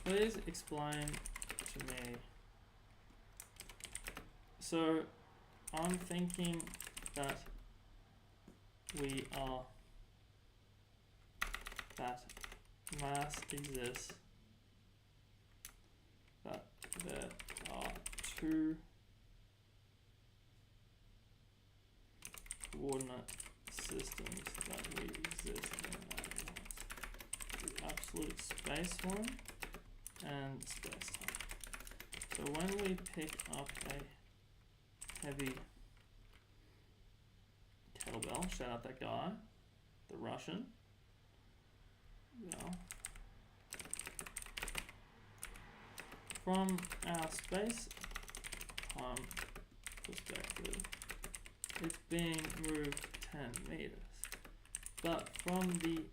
Please explain to me. So, I'm thinking that that mass exists, that there are two coordinate systems that we exist in the absolute space one and space time. So when we pick up a heavy kettlebell, shout out that guy, the Russian, from our space time perspective, it's being moved 10 meters. But from the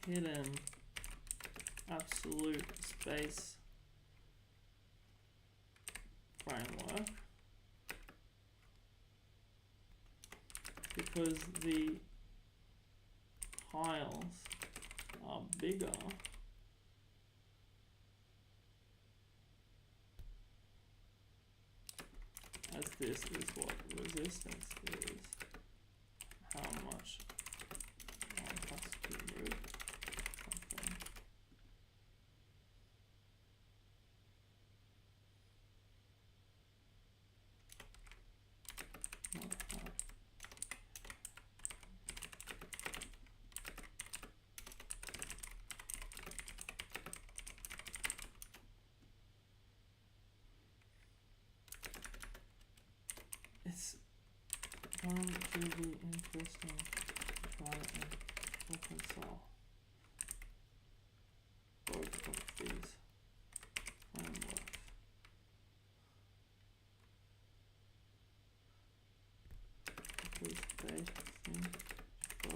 hidden absolute space framework, because the piles are bigger, as this is what resistance is, how much one has to move something. It's going to be interesting to try and reconcile both of these frameworks. Because they seem to go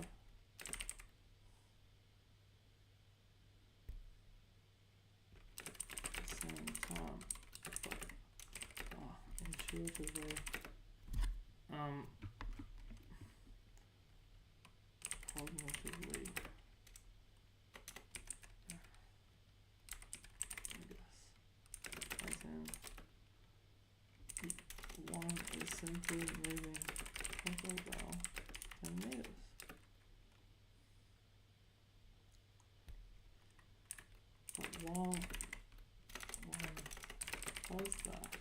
at the same time, but intuitively cognitively, I guess, as in one is simply moving kettlebell 10 meters. But while one does that,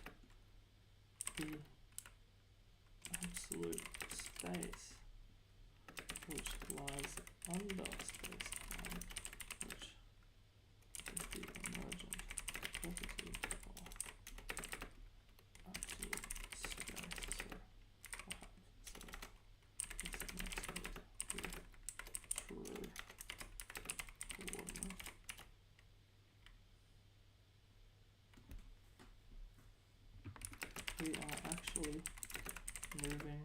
the absolute space which lies under space-time, which is the emergent property of absolute space. So this makes it the true coordinate. We are actually moving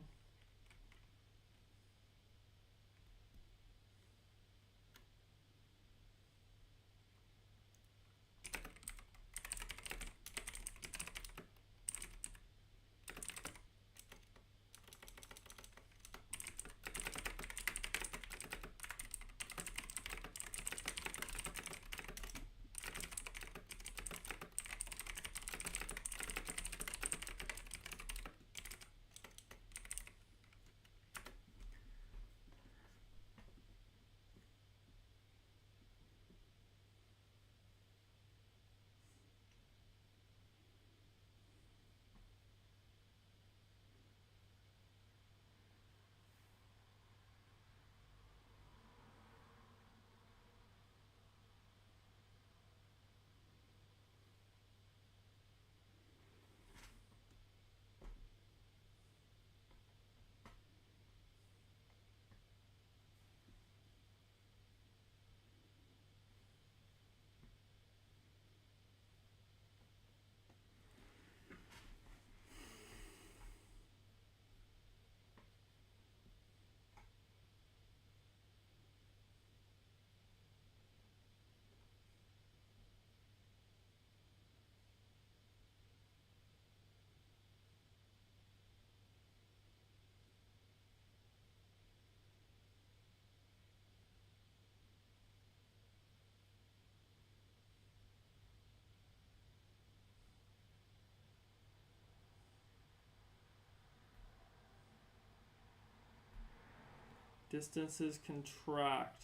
distances contract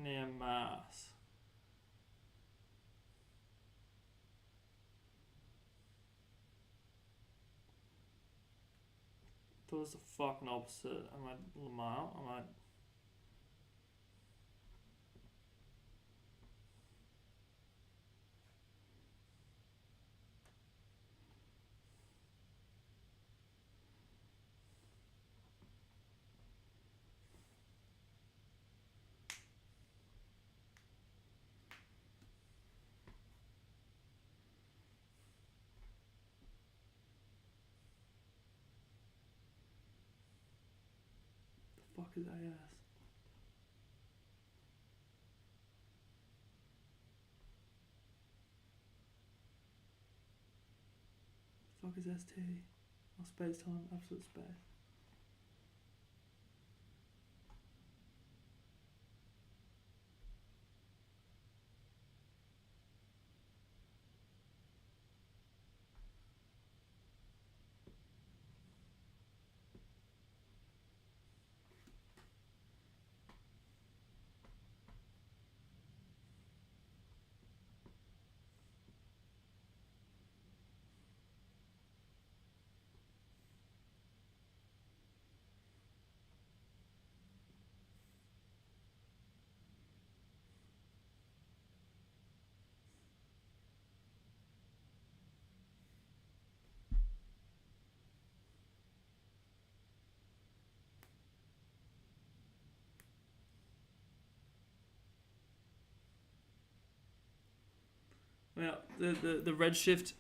near mass. That was the fucking opposite. Am I Lamar? Am I? fuck is AS? Fuck is ST? Or space time, absolute space. Well, the redshift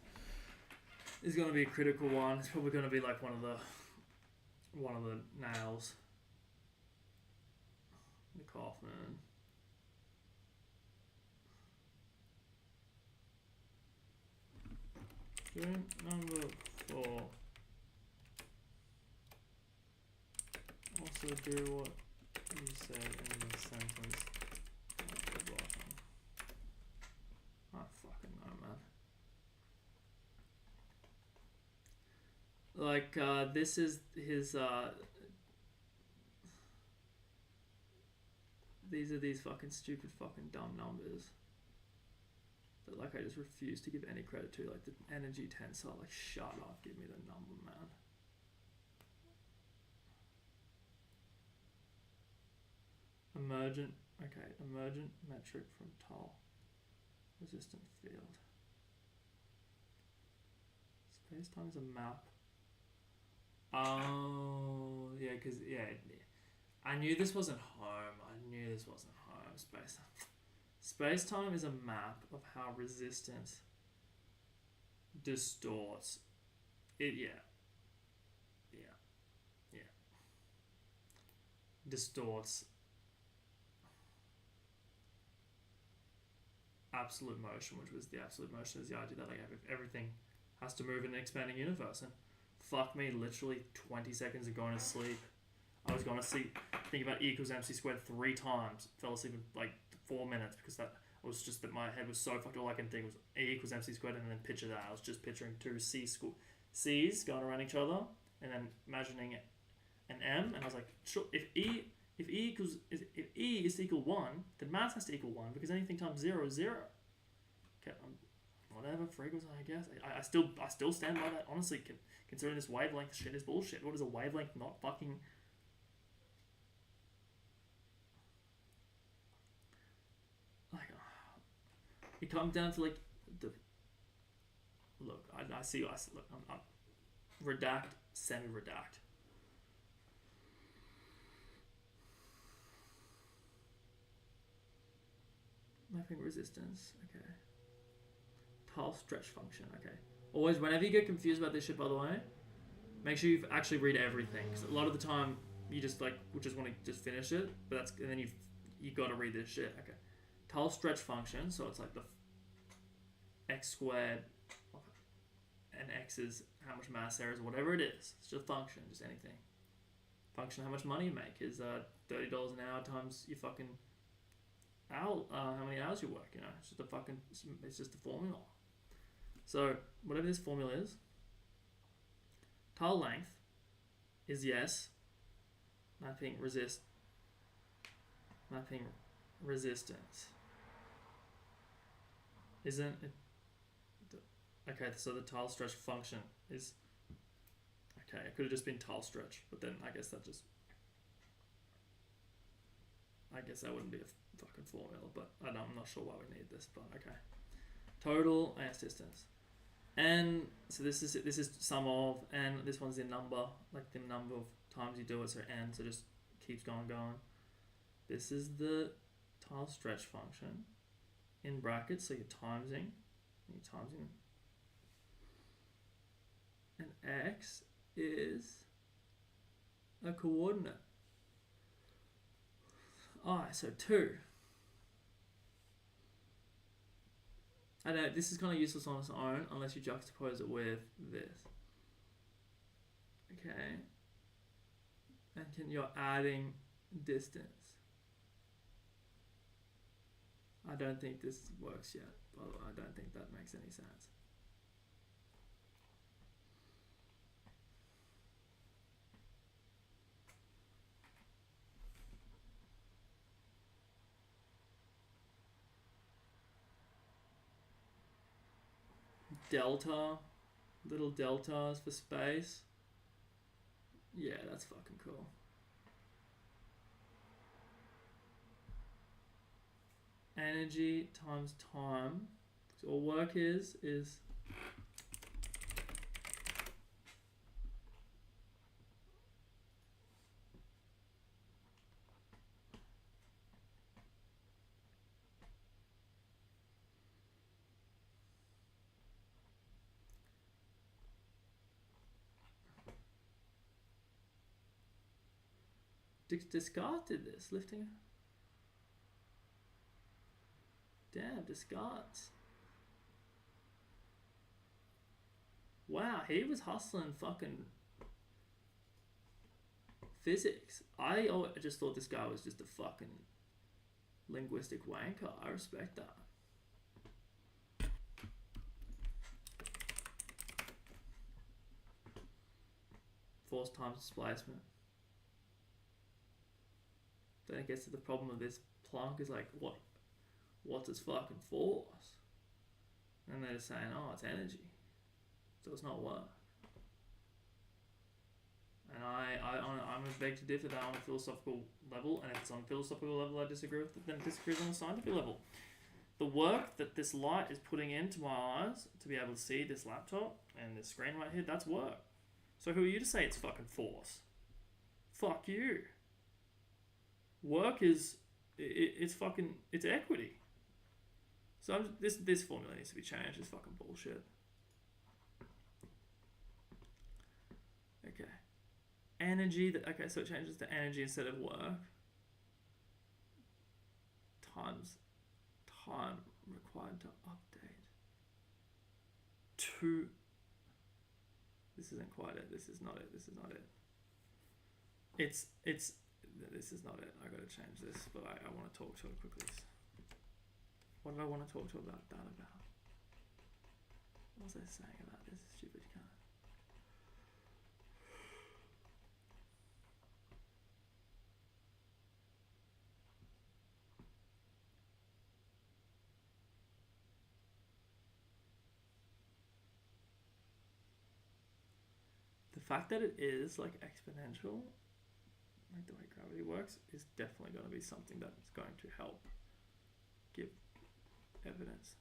is going to be a critical one. It's probably going to be like one of the nails. The Kaufman. Number 4. Also do what you said in the sentence. I fucking know, man. Like, this is his, these are these fucking stupid fucking dumb numbers that, like, I just refuse to give any credit to. Like, the energy tensor, like, shut up, give me the number, man. Emergent metric from Tull. Resistant field. Space-time is a map. Oh, yeah, because, yeah, I knew this wasn't home. Space-time is a map of how resistance distorts it. Distorts absolute motion, which was the absolute motion is the idea that, like, everything has to move in an expanding universe. And fuck me, literally 20 seconds of going to sleep, I was going to sleep, think about E equals MC squared 3 times, fell asleep in like 4 minutes, because that was just that my head was so fucked. All I can think was E equals MC squared, and then picture that. I was just picturing 2 C's going around each other, and then imagining an M, and I was like, sure, if E is to equal 1, then mass has to equal 1, because anything times 0 is 0. Okay, whatever, for equals, I guess. I still stand by that, honestly, considering this wavelength shit is bullshit. What is a wavelength not fucking... Like, it comes down to, like, look, I see, look, I'm redact, semi-redact. Mapping resistance, okay. Tull stretch function, okay. Always, whenever you get confused about this shit, by the way, make sure you actually read everything, because a lot of the time you just like just want to just finish it, but and then you got to read this shit. Okay, Tull stretch function, so it's like the x squared, and x is how much mass there is, whatever it is. It's just a function, just anything. Function how much money you make is $30 an hour times your fucking how many hours you work, you know. It's just a formula. So whatever this formula is, Tull length is yes, mapping resistance, isn't it? Okay, so the Tull stretch function is, okay, it could have just been Tull stretch, but then I guess that wouldn't be a fucking formula, but I'm not sure why we need this, but okay. Total mass distance, and so this is sum of, and this one's the number, like the number of times you do it, so n, so just keeps going. This is the Tull stretch function in brackets, so you're timesing, and x is a coordinate. Alright, so 2. I know this is kind of useless on its own unless you juxtapose it with this. Okay. And you're adding distance. I don't think this works yet. By the way, I don't think that makes any sense. Delta, little deltas for space. Yeah, that's fucking cool. Energy times time. So all work is Descartes did this, lifting. Damn, Descartes. Wow, he was hustling fucking physics. I just thought this guy was just a fucking linguistic wanker. I respect that. Force times displacement. Then it gets to the problem of this. Planck is like, what's its fucking force? And they're saying, oh, it's energy. So it's not work. And I'm a beg to differ that on a philosophical level, and if it's on a philosophical level I disagree with it, then it disagrees on a scientific level. The work that this light is putting into my eyes to be able to see this laptop and this screen right here, that's work. So who are you to say it's fucking force? Fuck you. Work is, it's equity. So this formula needs to be changed. It's fucking bullshit. Okay. Energy, okay, so it changes to energy instead of work. Times time required to update. 2. This isn't quite it. This is not it. This is not it. This is not it. I gotta change this, but I want to talk to it quickly. What did I want to talk to about that about? What was I saying about this stupid cunt? The fact that it is like exponential, like the way gravity works, is definitely going to be something that's going to help give evidence.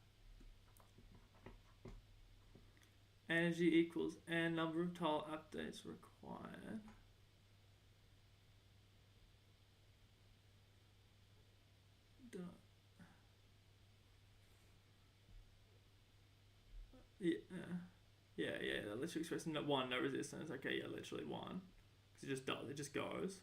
Energy equals n number of tile updates required. Yeah, that literally expresses 1, no resistance. Okay, yeah, literally 1. Because it just does, it just goes.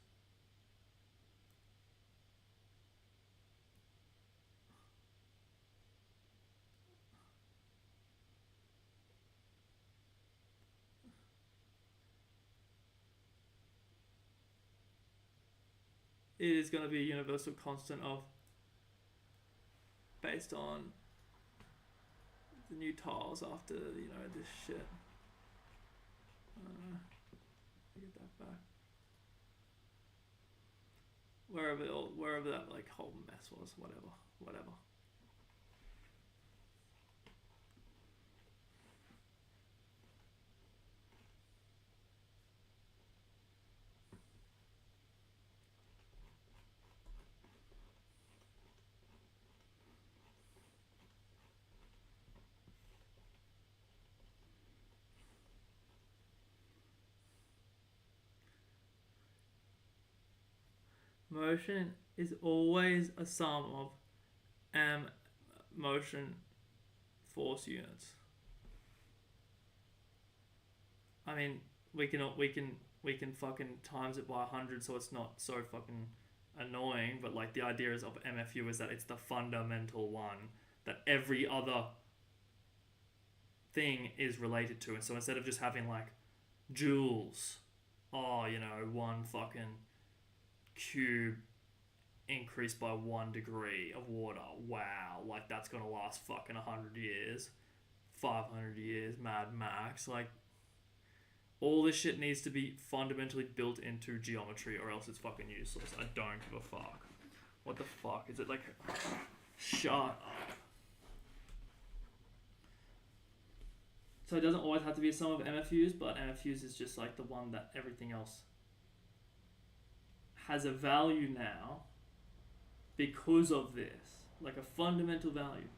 It is going to be a universal constant of, based on the new tiles after, this shit. Get that back. Wherever that like whole mess was, whatever. Motion is always a sum of motion force units. I mean, we can fucking times it by 100 so it's not so fucking annoying, but like the idea is of MFU is that it's the fundamental one that every other thing is related to. And so instead of just having like joules, oh, you know, one fucking cube increased by 1 degree of water, wow, like that's gonna last fucking 100 years, 500 years, Mad Max. Like, all this shit needs to be fundamentally built into geometry, or else it's fucking useless. I don't give a fuck. What the fuck? Is it like... Shut up. So it doesn't always have to be a sum of MFUs, but MFUs is just like the one that everything else has a value now because of this. Like a fundamental value.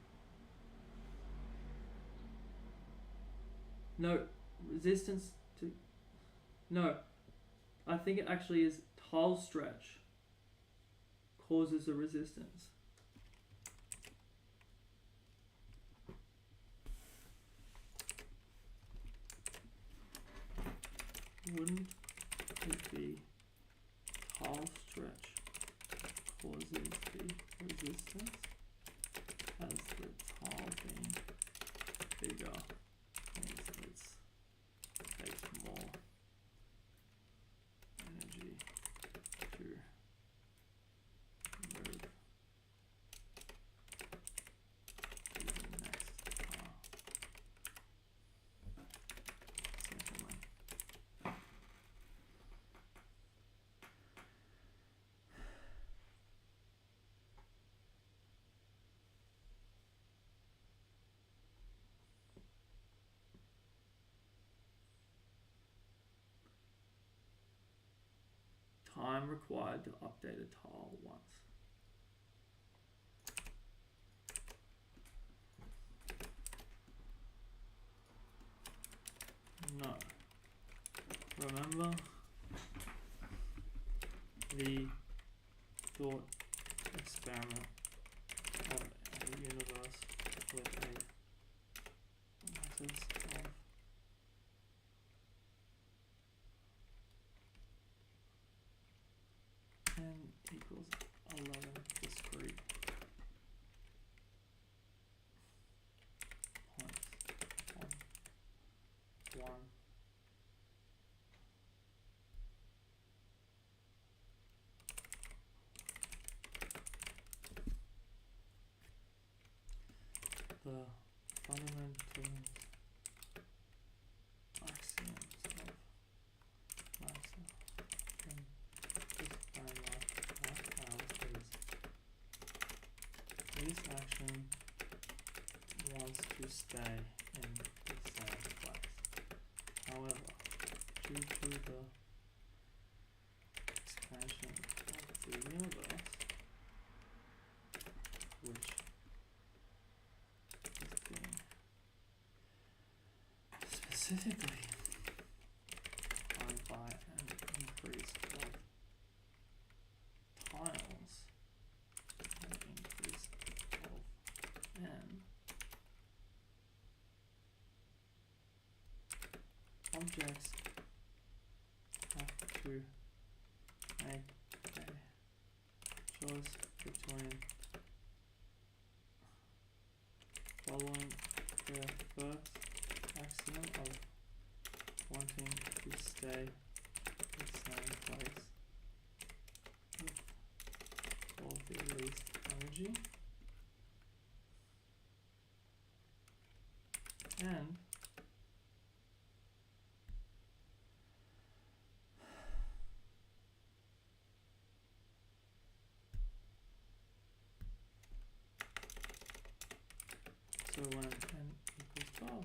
No, resistance to... No, I think it actually is tile stretch causes a resistance. Wouldn't it be tile stretch causes the resistance as the tile being bigger means it takes more energy to move. Time required to update a tile once. No. Remember the thought experiment of a universe with a lattice of n equals 11 discrete points on one the fundamental axioms of Maxwell in this framework is this action wants to stay in the same place. However, due to the expansion of the universe, which is being specifically defined by an increase of tiles, an increase of n, objects have to make a choice between following their first axiom of wanting to stay in the same place with all the least energy, and so when n equals 12,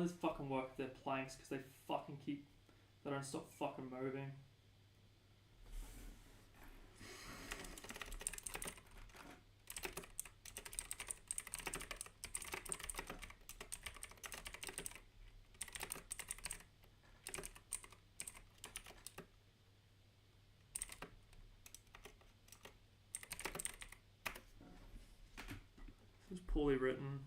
this fucking work with their planks because they don't stop fucking moving. This was poorly written.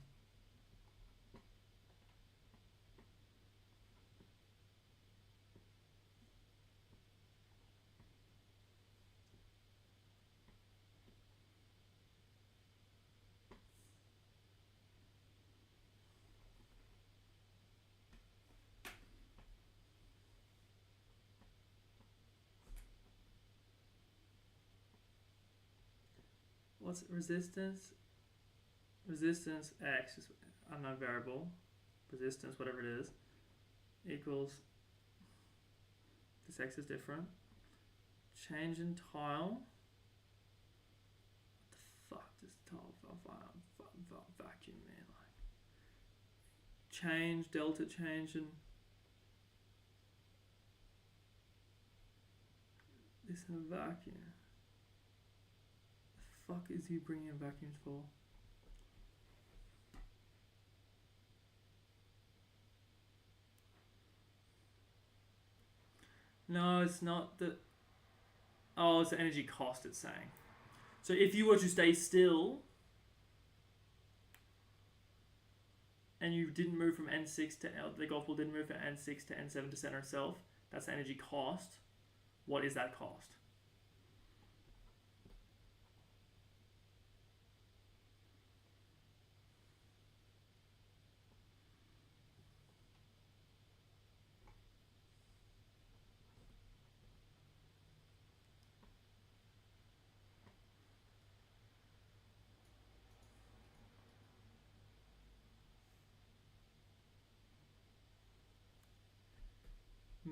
What's resistance? Resistance X is unknown variable. Resistance, whatever it is, equals this X is different. Change in tile. What the fuck does tile vacuum mean? Like change, delta change in this in a vacuum. The fuck is he bringing in vacuums for? No, it's not the... Oh, it's the energy cost it's saying. So if you were to stay still and you didn't move from N6 to L, the golf ball didn't move from N6 to N7 to center itself, that's the energy cost. What is that cost?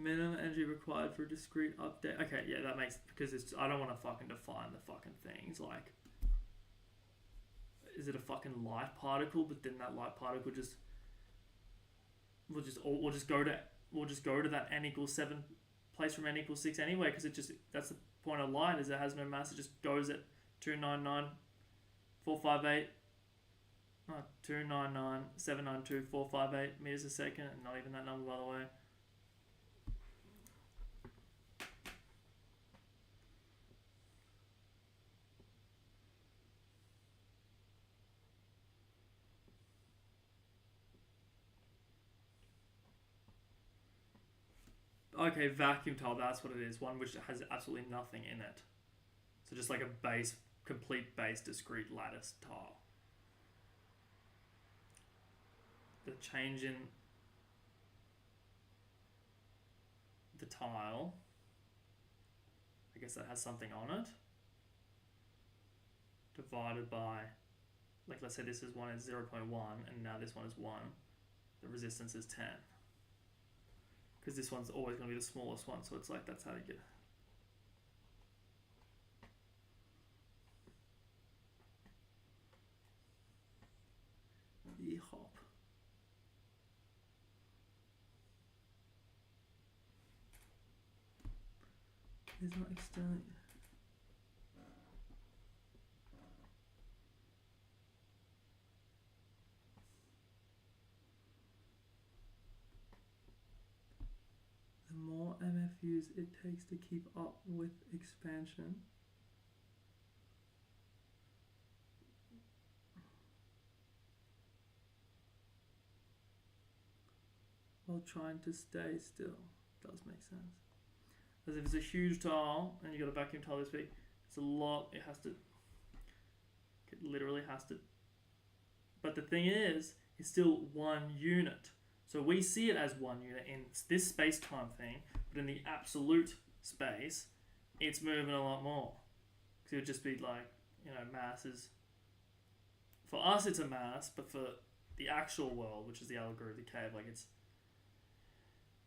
Minimum energy required for a discrete update. Okay, yeah, that makes, because it's, I don't want to fucking define the fucking things. Like, is it a fucking light particle? But then that light particle just we'll just go to that n equals 7 place from n equals 6 anyway, because it just, that's the point of light, is it has no mass. It just goes at 299,792,458 meters a second, and not even that number, by the way. Okay, vacuum tile, that's what it is. One which has absolutely nothing in it. So just like a base, complete base, discrete lattice tile. The change in the tile, I guess that has something on it, divided by, like let's say this is 1 is 0.1 and now this one is 1. The resistance is 10. Because this one's always going to be the smallest one, so it's like that's how you get it. The hop. It's not external. The more MFUs it takes to keep up with expansion, while trying to stay still. Does make sense. As if it's a huge tile and you got a vacuum tile this big, it's a lot. It literally has to. But the thing is, it's still one unit. So we see it as one unit in this space-time thing, but in the absolute space, it's moving a lot more. Because it would just be like, you know, mass is... For us, it's a mass, but for the actual world, which is the allegory of the cave, like it's...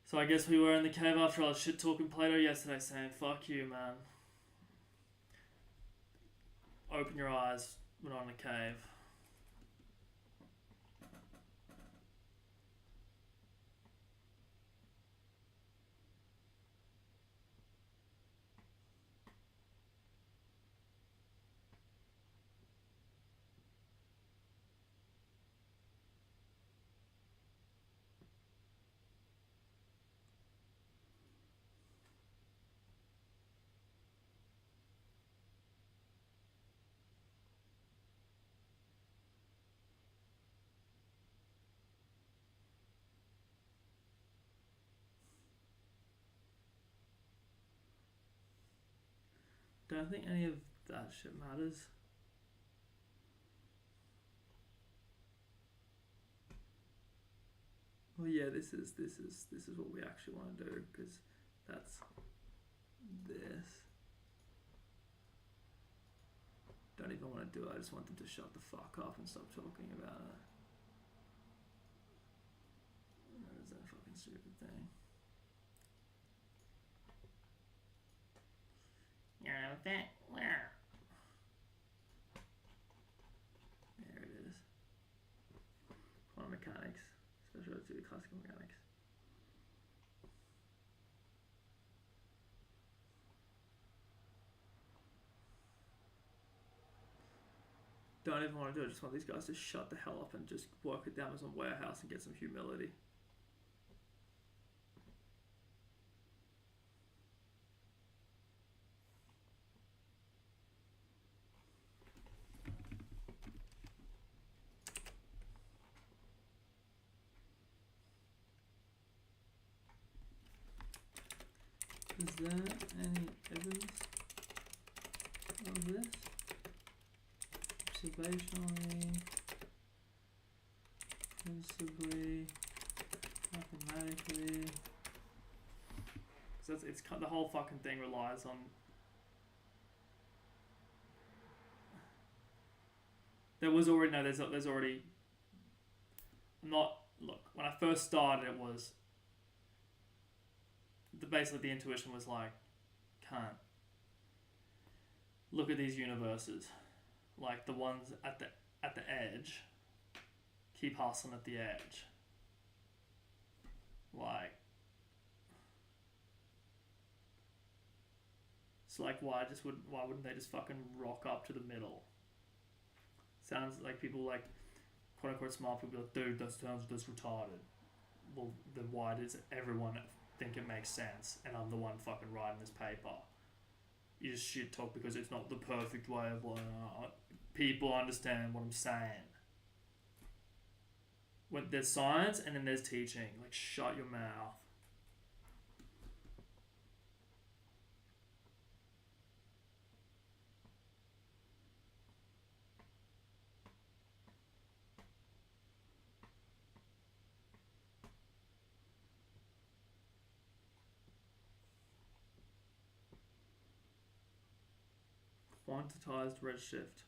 So I guess we were in the cave after I was shit-talking Plato yesterday, saying, fuck you, man. Open your eyes, we're not in a cave. Don't think any of that shit matters. Well, yeah, this is what we actually want to do, because that's this. Don't even want to do it. I just want them to shut the fuck up and stop talking about it. What is that fucking stupid thing? Yeah, that where? There it is. Quantum mechanics, special relativity, classical mechanics. Don't even want to do it. I just want these guys to shut the hell up and just work at the Amazon warehouse and get some humility. Is there any evidence of this? Observationally, principally, mathematically. Because it's the whole fucking thing relies on. There was already there's already. Not look when I first started it was. Basically the intuition was like, can't look at these universes, like the ones at the edge, keep hustling at the edge. Like, it's like why wouldn't they just fucking rock up to the middle? Sounds like people like quote unquote smart people are like, dude, that sounds just retarded. Well, then why does everyone think it makes sense and I'm the one fucking writing this paper? You just shit talk because it's not the perfect way of like, people understand what I'm saying. When there's science and then there's teaching, like shut your mouth. Quantized redshift.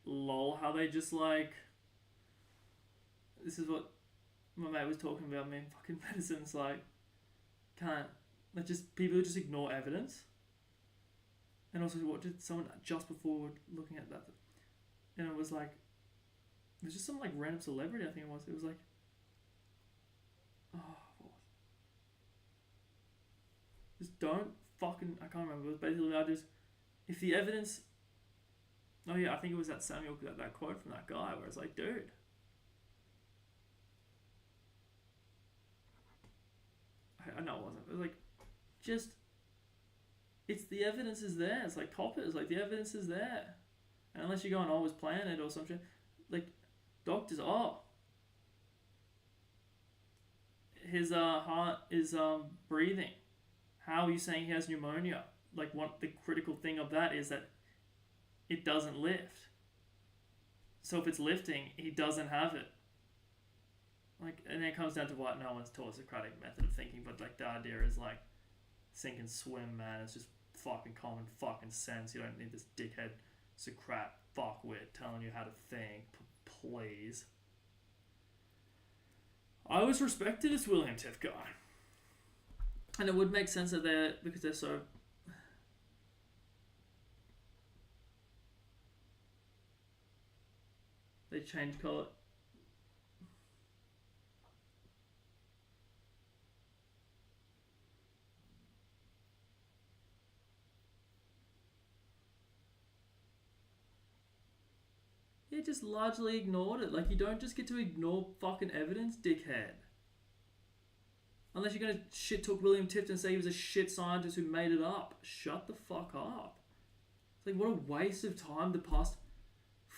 Lol, how they just like. This is what my mate was talking about. Me and fucking medicine's like, can't. Like just people just ignore evidence. And also, what did someone just before looking at that? And it was like, it was just some like random celebrity, I think it was. It was like, oh, what was it? Just don't fucking, I can't remember. It was basically, if the evidence, oh yeah, I think it was that Samuel, that quote from that guy where it's like, dude. I know it wasn't. It was like, just, it's the evidence is there. It's like coppers, like the evidence is there. And unless you go and always plan it or some shit, like doctors, his heart is breathing. How are you saying he has pneumonia? Like what the critical thing of that is that it doesn't lift. So if it's lifting, he doesn't have it. Like, and then it comes down to what no one's taught Socratic method of thinking, but like the idea is like sink and swim, man. It's just fucking common fucking sense. You don't need this dickhead Socrat fuckwit telling you how to think, please. I always respected this William Tiff guy. And it would make sense that because they're so... They changed colour. He just largely ignored it. Like, you don't just get to ignore fucking evidence, dickhead. Unless you're going to shit talk William Tift and say he was a shit scientist who made it up. Shut the fuck up. It's like, what a waste of time to pass.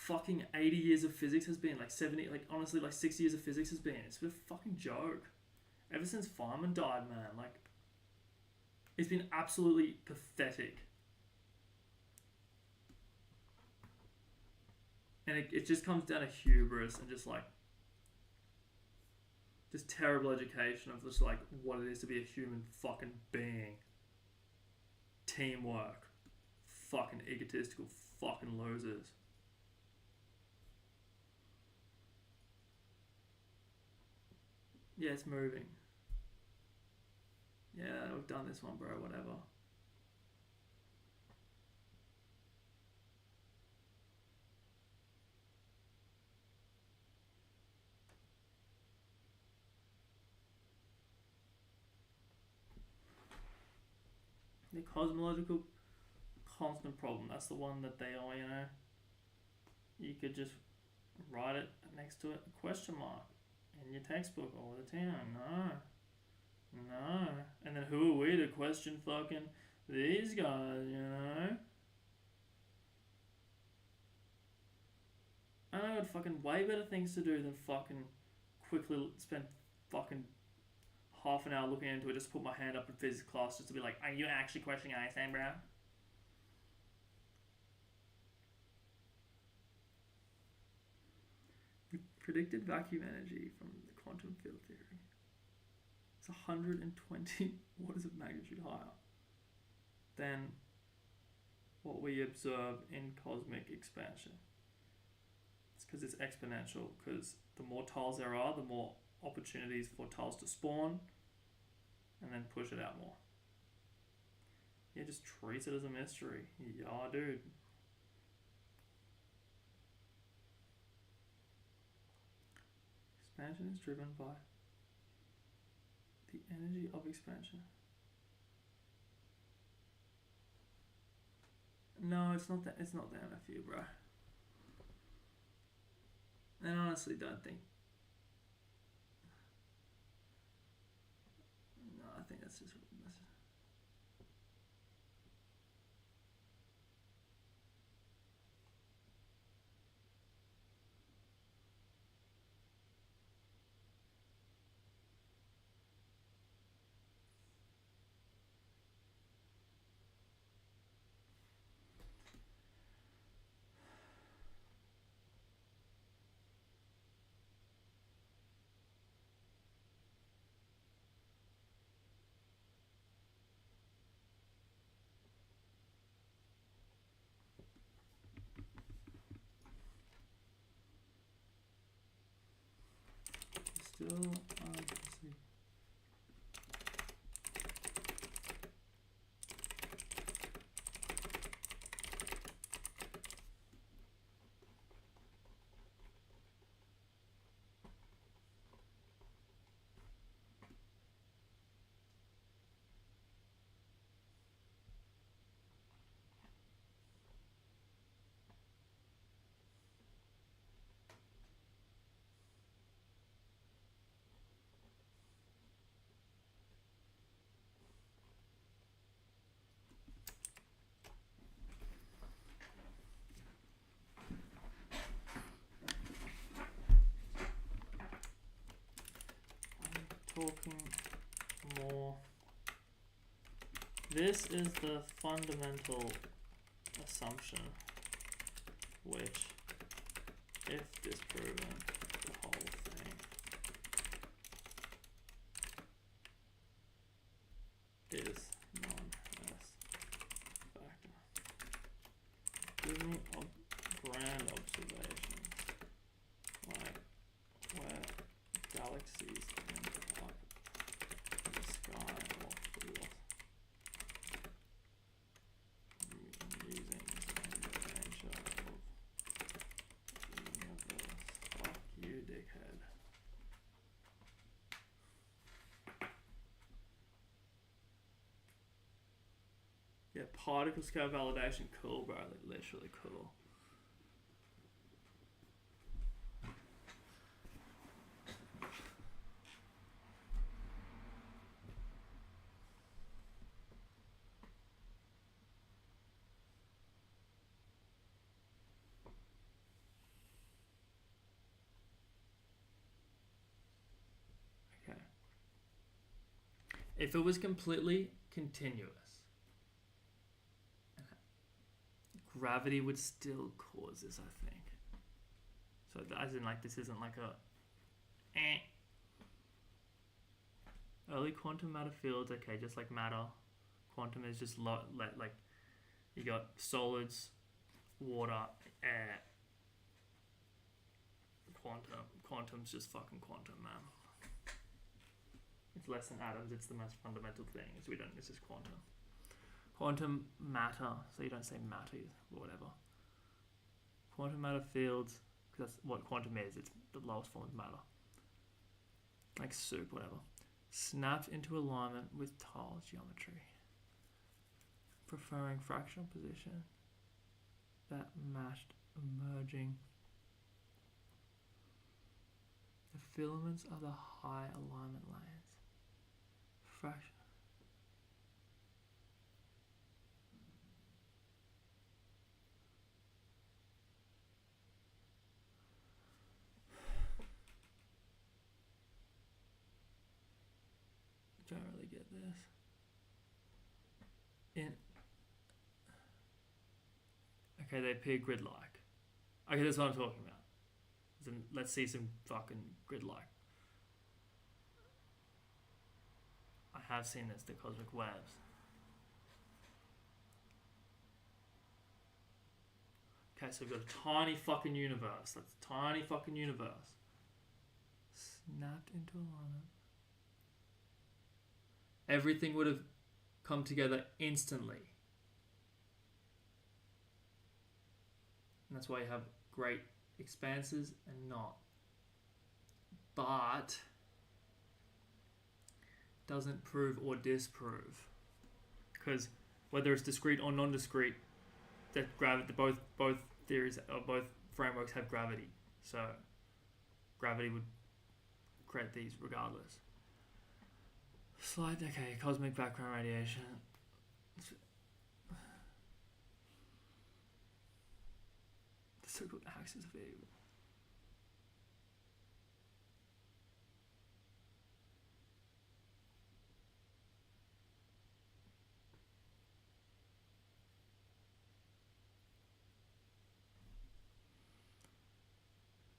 fucking 80 years of physics has been, like 70, like honestly, like 60 years of physics has been. It's been a fucking joke. Ever since Feynman died, man, like, it's been absolutely pathetic. And it just comes down to hubris and just like, just terrible education of just like what it is to be a human fucking being. Teamwork. Fucking egotistical fucking losers. Yeah, it's moving. Yeah, we've done this one, bro, whatever. The cosmological constant problem, that's the one that they all, you know, you could just write it next to it, a question mark, in your textbook all the time. No. And then who are we to question fucking these guys, you know? I got fucking way better things to do than fucking quickly spend fucking half an hour looking into it just to put my hand up in physics class just to be like, are you actually questioning Einstein, bro? We predicted vacuum energy from the quantum field theory. It's 120 orders of magnitude higher than what we observe in cosmic expansion. It's because it's exponential, because the more tiles there are, the more opportunities for tiles to spawn and then push it out more. Yeah, just treat it as a mystery. Yeah, dude. Expansion is driven by the energy of expansion. No, it's not that. It's not the MFU, bro. I honestly don't think. No, I think that's just. Still, let's see. Talking more. This is the fundamental assumption which, if disproven, the whole thing is non-factor. Give me grand observations, like where galaxies end up in the sky or field, using the nature of the universe. Fuck you, dickhead. Yeah, particle scale validation, cool, bro. Like, literally cool. If it was completely continuous, gravity would still cause this, I think. So as in, like, this isn't like a early quantum matter fields, okay, just like matter. Quantum is just like you got solids, water, air. Quantum's just fucking quantum, man. It's less than atoms, it's the most fundamental thing. So this is quantum. Quantum matter, so you don't say matter or whatever. Quantum matter fields, because that's what quantum is, it's the lowest form of matter. Like soup, whatever. Snapped into alignment with tile geometry. Preferring fractional position that matched emerging. The filaments are the high alignment layers. Fraction. Don't really get this. Okay, they appear grid-like. Okay, that's what I'm talking about. Then let's see some fucking grid-like. I have seen this, the cosmic webs. Okay, so we've got a tiny fucking universe. That's a tiny fucking universe. Snapped into alignment. Everything would have come together instantly. And that's why you have great expanses and not. But doesn't prove or disprove. Because whether it's discrete or non-discrete, that both theories or both frameworks have gravity. So gravity would create these regardless. Slide, okay, cosmic background radiation. The so-called axis of evil.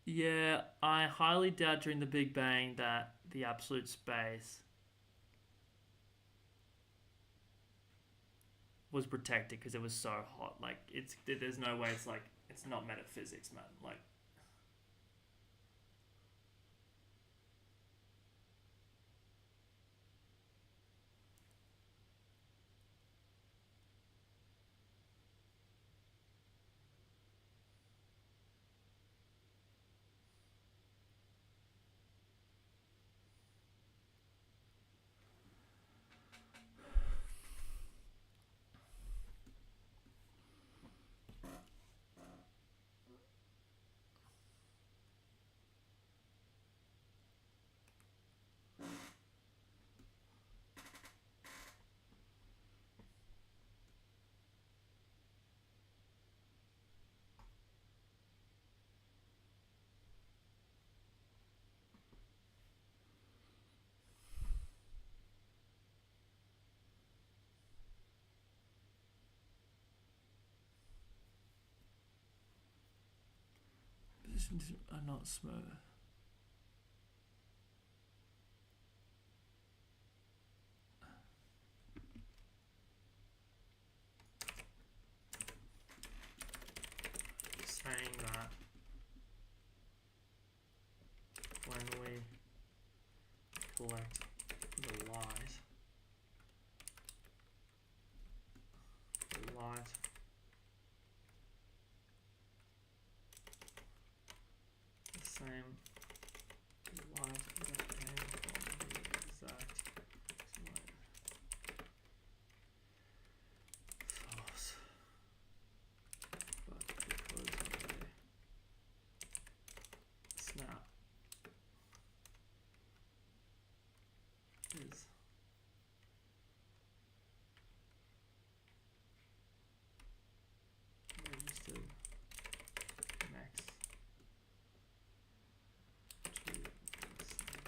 Yeah, I highly doubt during the Big Bang that the absolute space was protected because it was so hot. Like, there's no way it's not metaphysics, man. Like, positions are not smooth. Saying that when we collect the light the same light that came from the exact source, but because of a snap is registered next to the same.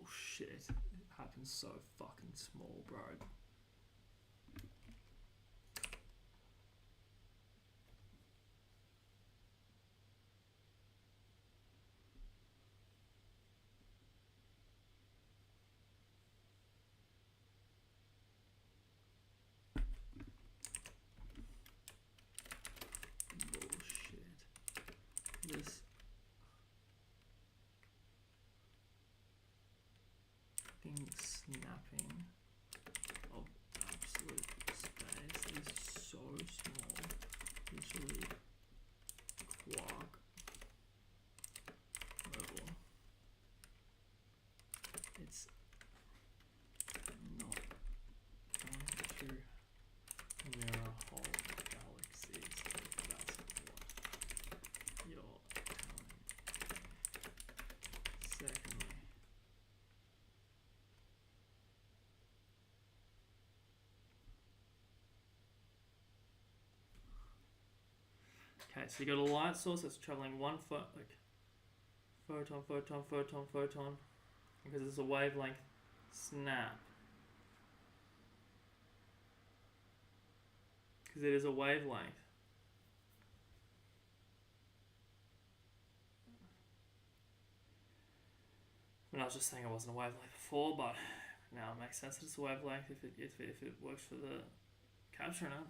Bullshit. It happens so fucking small, bro. This fucking snapping of absolute space is so small. Literally quark level. It's not going to mirror whole galaxies. That's what you're telling me. Secondly, okay, so you got a light source that's traveling one photon, because it's a wavelength snap. Because it is a wavelength. I mean, I was just saying it wasn't a wavelength before, but now it makes sense that it's a wavelength if it works for the capturing it.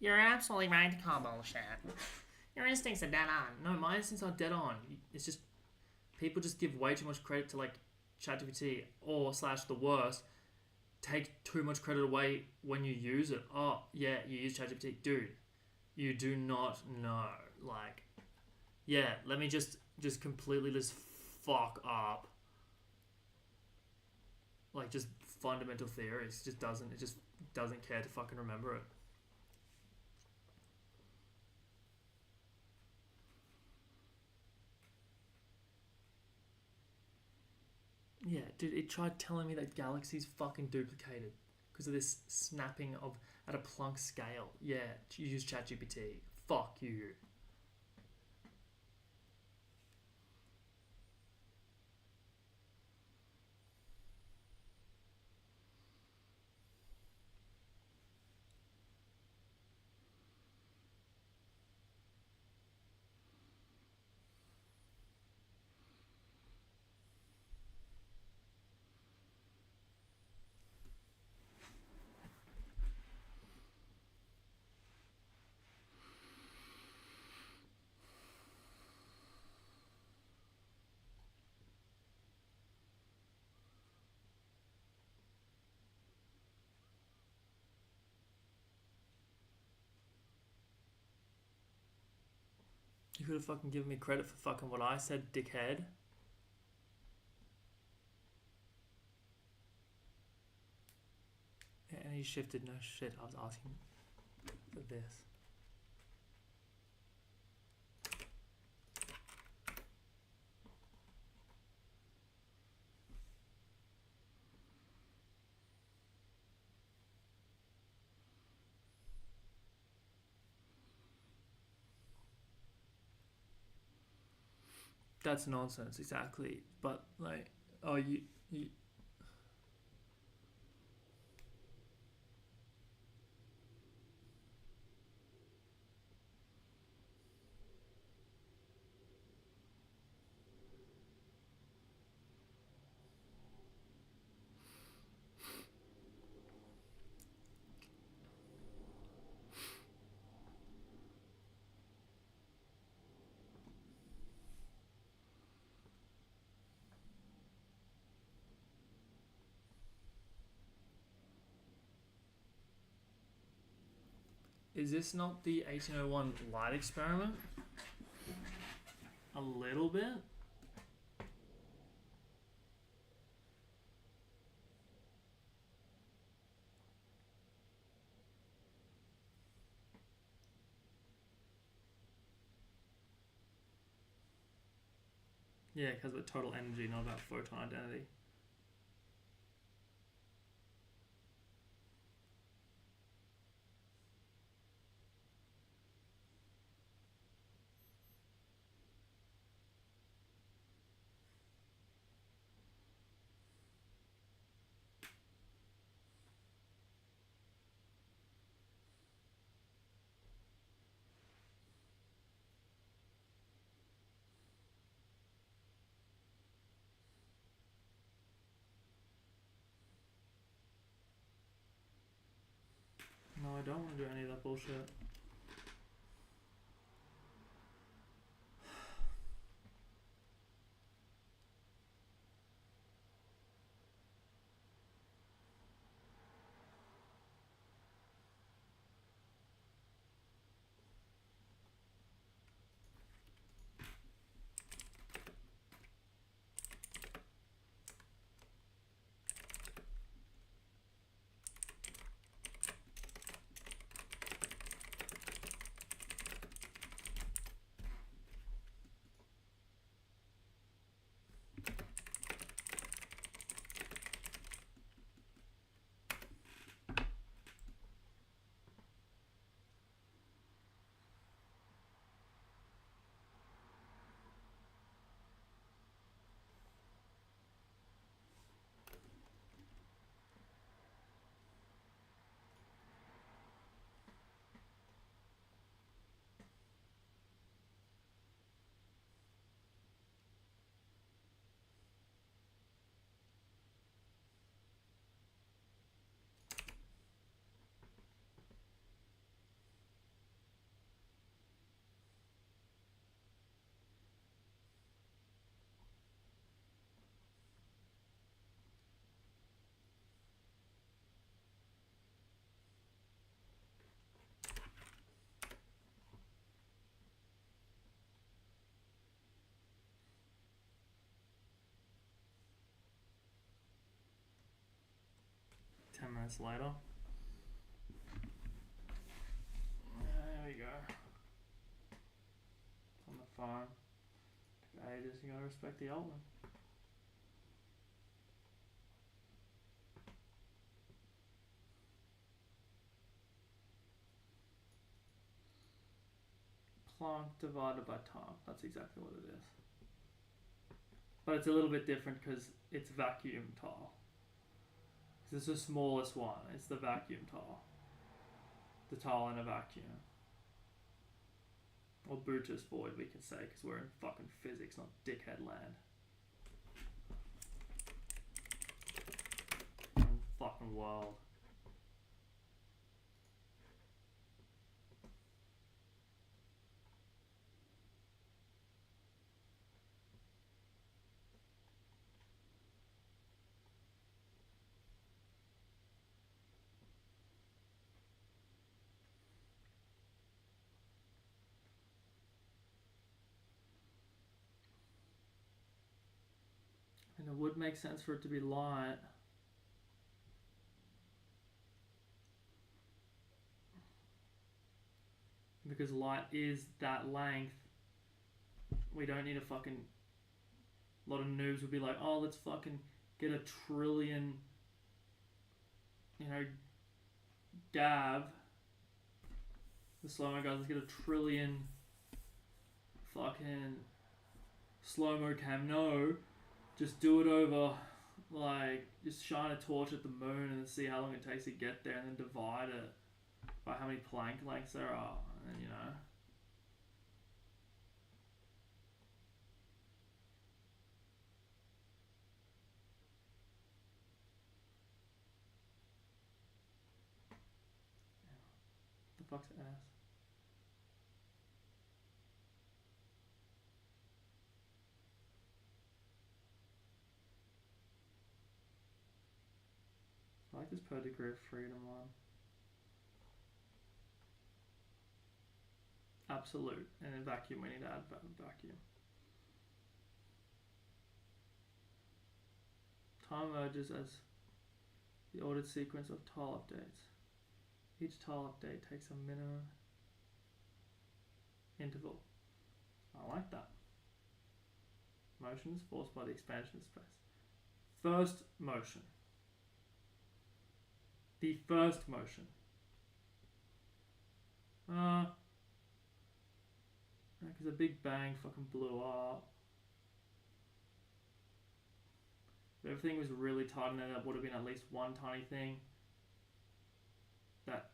You're absolutely right to call bullshit. Your instincts are dead on. No, my instincts are dead on. It's just people just give way too much credit to like ChatGPT or / the worst, take too much credit away when you use it. Oh yeah, you use ChatGPT, dude. You do not know. Like, yeah, let me just completely just fuck up. Like just fundamental theories. It just doesn't care to fucking remember it. Yeah, dude, it tried telling me that galaxies fucking duplicated because of this snapping of at a Planck scale. Yeah, you use ChatGPT. Fuck you. You could have fucking given me credit for fucking what I said, dickhead. Yeah, and he shifted. No shit, I was asking for this. That's nonsense, exactly. But like, oh, you Is this not the 1801 light experiment? A little bit? Yeah, because of total energy, not about photon identity. No, I don't want to do any of that bullshit. Minutes later. There we go. On the phone. Took ages, you gotta respect the old one. Planck divided by time. That's exactly what it is. But it's a little bit different because it's vacuum tile. This is the smallest one. It's the vacuum tile. The tile in a vacuum. Or Brutus void, we can say, because we're in fucking physics, not dickhead land. Fucking world. And it would make sense for it to be light. Because light is that length. We don't need a fucking... A lot of noobs would be like, oh, let's fucking get a trillion... You know... Gav. The slow-mo guys, let's get a trillion... Fucking... Slow-mo cam. No. Just do it over, like, just shine a torch at the moon and see how long it takes to get there and then divide it by how many Planck lengths there are, and then, you know. What the fuck's ass? I like this per degree of freedom one. absolute, and in vacuum we need to add vacuum. Time emerges as the ordered sequence of tile updates. Each tile update takes a minimum interval. I like that. Motion is forced by the expansion of space. First motion. The first motion. Because a big bang fucking blew up. If everything was really tight and then that would have been at least one tiny thing. That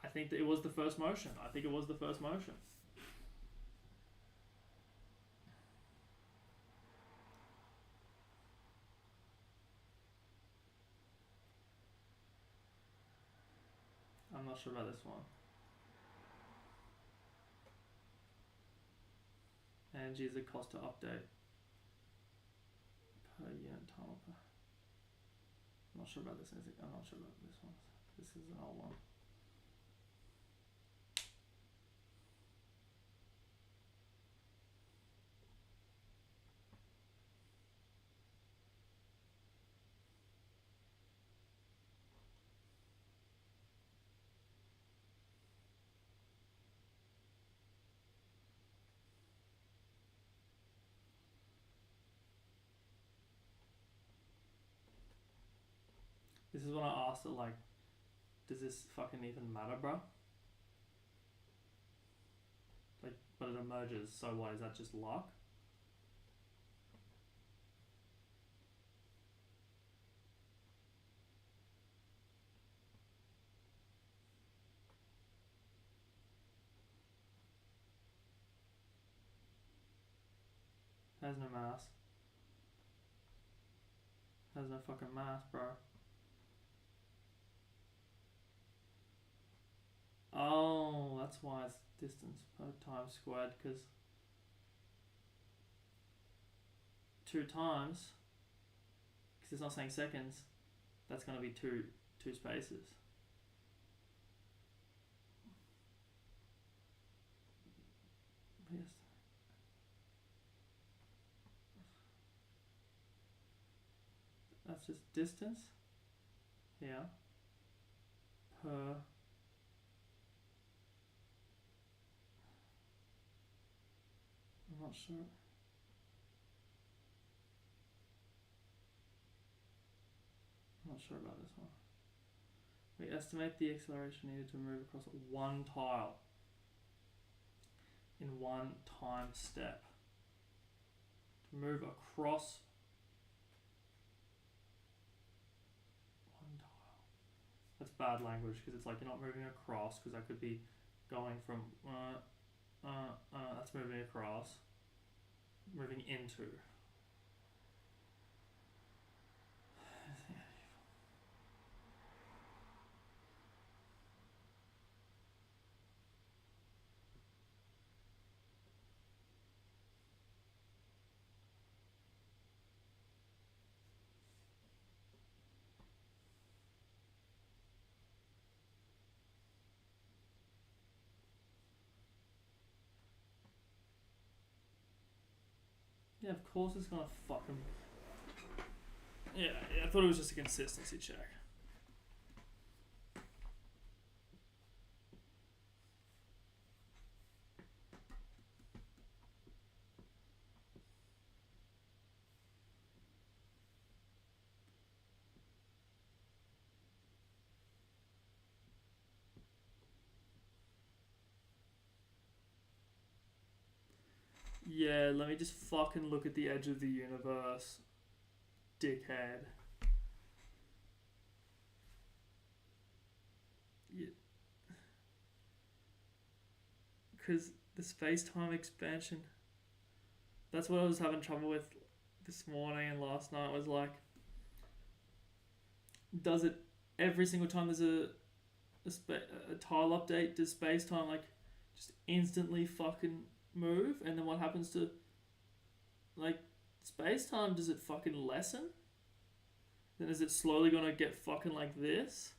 I think that it was the first motion. I think it was the first motion. I'm not sure about this one. Energy is the cost to update per unit time. I'm not sure about this. I'm not sure about this one. This is an old one. This is when I asked it, like, does this fucking even matter, bro? Like, but it emerges, so what, is that just luck? Has no mass. Has no fucking mass, bro. Oh, that's why it's distance per time squared, because 2 times, because it's not saying seconds, that's going to be two spaces. Yes. That's just distance here per I'm not sure. I'm not sure about this one. We estimate the acceleration needed to move across one tile in one time step. To move across one tile. That's bad language because it's like you're not moving across, because that could be going from that's moving across. Moving into. Yeah, of course it's gonna fucking... Yeah, I thought it was just a consistency check. Yeah, let me just fucking look at the edge of the universe, dickhead. Yeah. Because the space-time expansion, that's what I was having trouble with this morning and last night, was like, does it, every single time there's a tile update, does space-time like just instantly fucking move? And then what happens to like space-time? Does it fucking lessen? Then is it slowly gonna get fucking like this?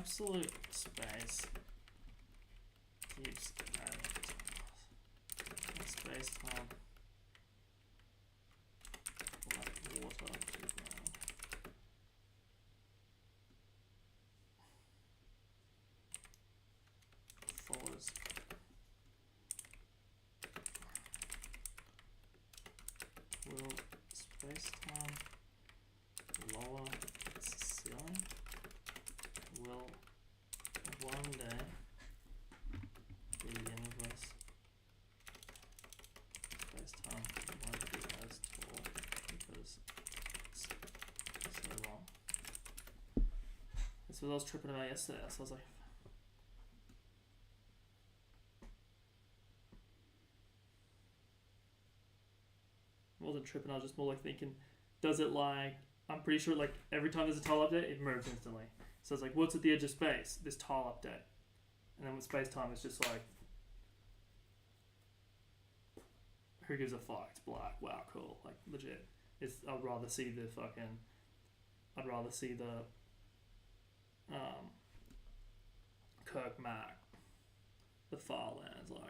absolute space keeps adding and space time like water to ground. Follows will space-time lower its ceiling? Will one day the universe space-time won't be as tall because it's so long? That's what I was tripping about yesterday, so I was like, I wasn't tripping, I was just more like thinking, does it like, I'm pretty sure like every time there's a tile update, it moves instantly. So it's like, what's at the edge of space? This tile update. And then with space time, it's just like, who gives a fuck? It's black. Wow, cool. Like, legit. I'd rather see the Kirk Mac, the far lands, like.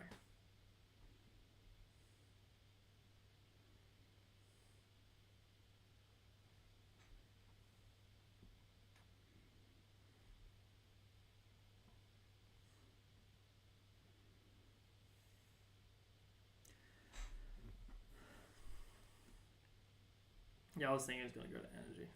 Yeah, I was thinking it was going to go to energy.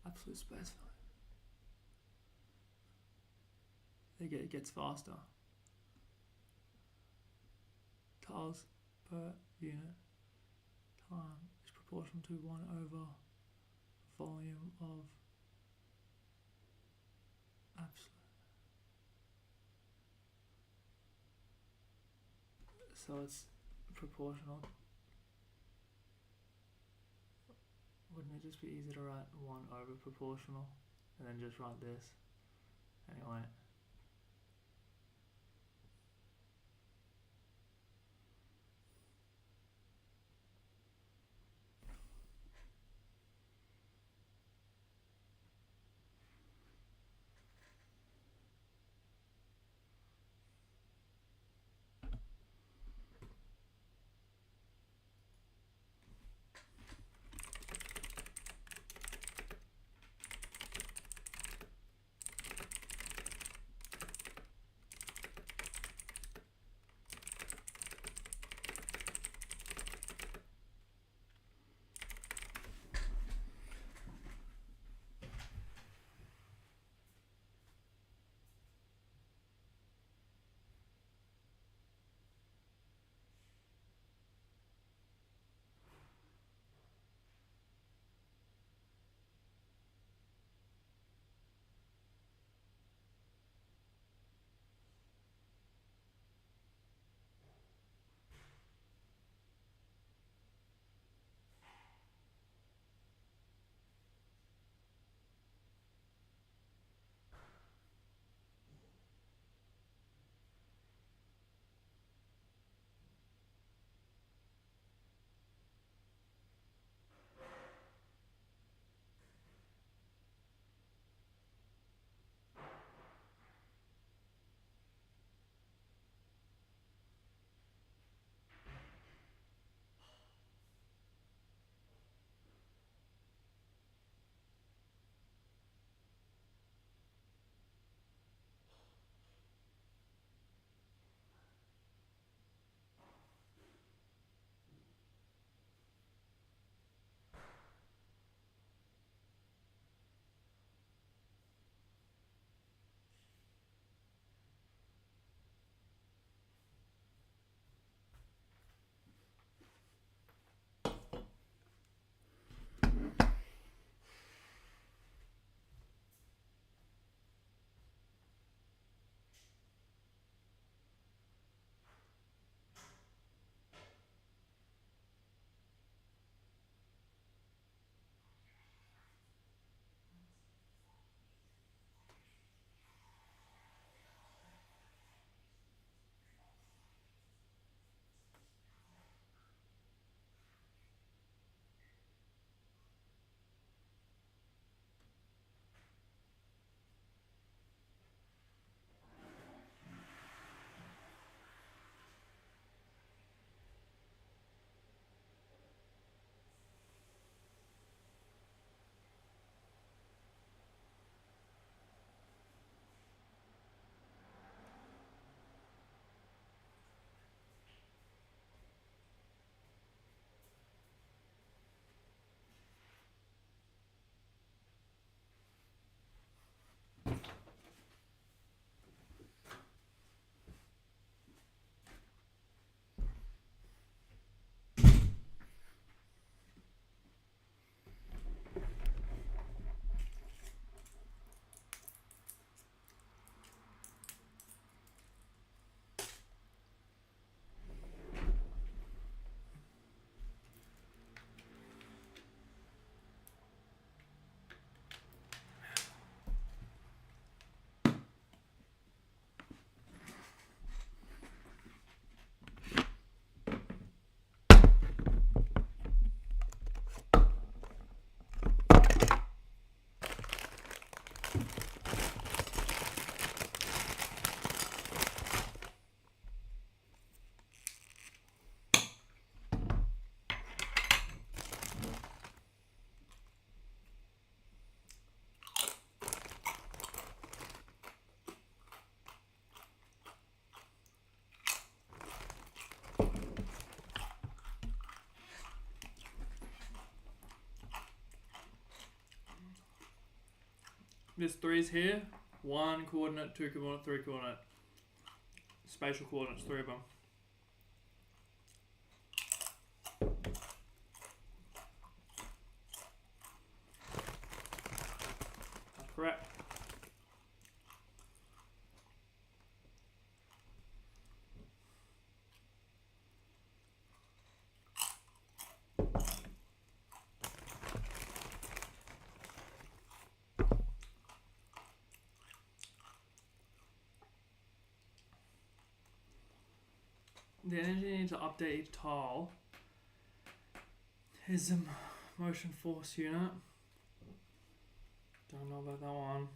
Absolute space flight. It gets faster. Tiles per unit time is proportional to 1 over volume of absolute. So it's proportional. Wouldn't it just be easier to write 1 over proportional and then just write this? Anyway. There's 3's here. 1 coordinate, 2 coordinate, 3 coordinate. Spatial coordinates, 3 of them. That's correct. The energy needed to update each tile is a motion force unit. Don't know about that one.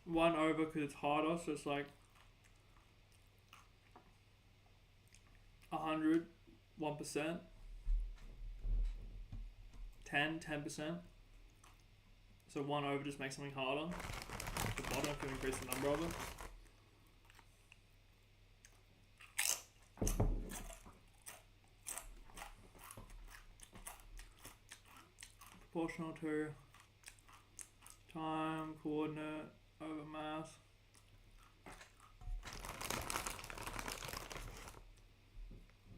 One over because it's harder, so it's like 100, 1%, 10%. So 1 over just makes something harder. The bottom can increase the number of it. Proportional to time, coordinate, over mass.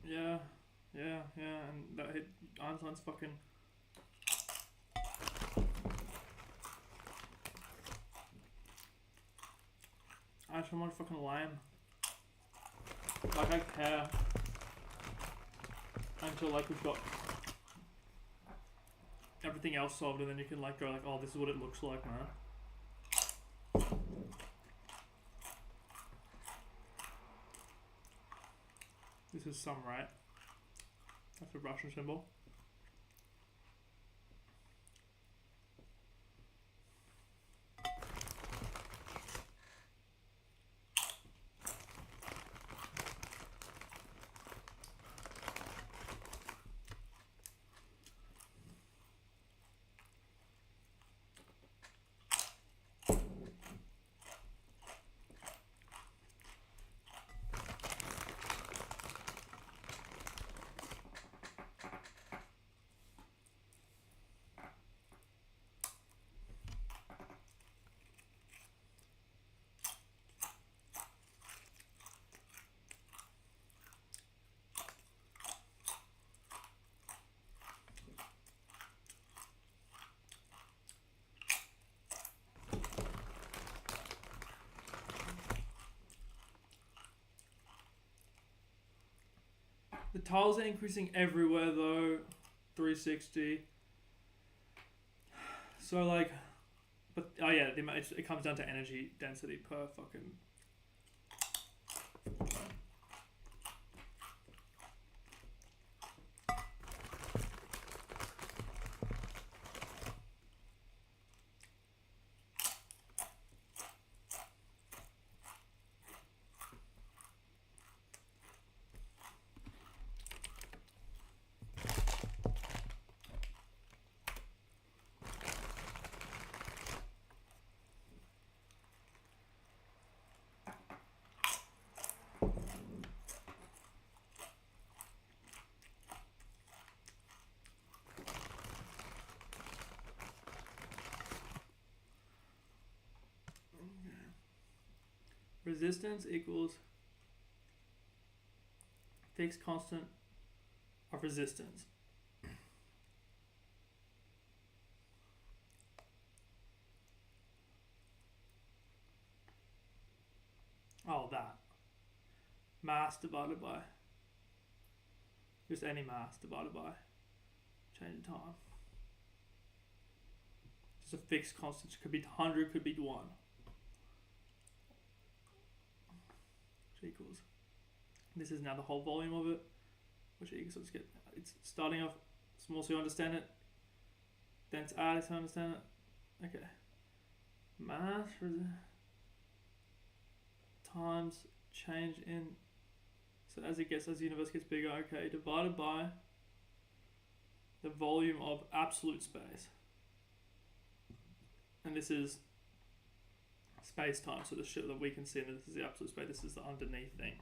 Yeah, and that hit Einstein's fucking. Einstein was fucking lame. Like, I care until like we've got everything else solved, and then you can like go like, oh, this is what it looks like, man. This is some, right? That's a Russian symbol. The tiles are increasing everywhere though, 360. So like, but oh yeah, it comes down to energy density per fucking. Resistance equals fixed constant of resistance. Oh, that. Mass divided by just any mass divided by change in time. Just a fixed constant. It could be 100, could be 1. This is now the whole volume of it, which you can sort of get. It's starting off small so you understand it, then it's added so you understand it. Okay. Mass times change in, so as the universe gets bigger, okay, divided by the volume of absolute space. And this is space-time, so the shit that we can see, and this is the absolute space, this is the underneath thing,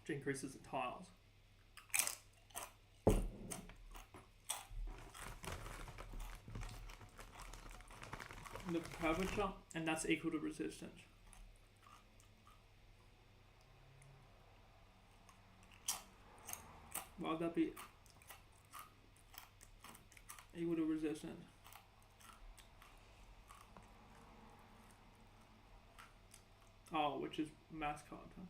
which increases the tiles. The curvature, and that's equal to resistance. Why would that be equal to resistance? Oh, which is mass content.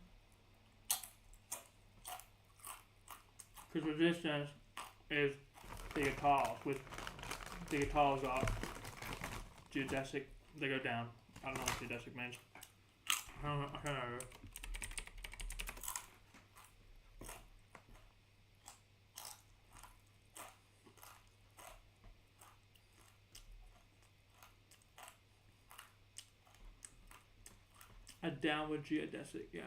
Because resistance is bigger tiles, with bigger tiles are geodesic, they go down. I don't know what geodesic means. I don't know. A downward geodesic, yeah.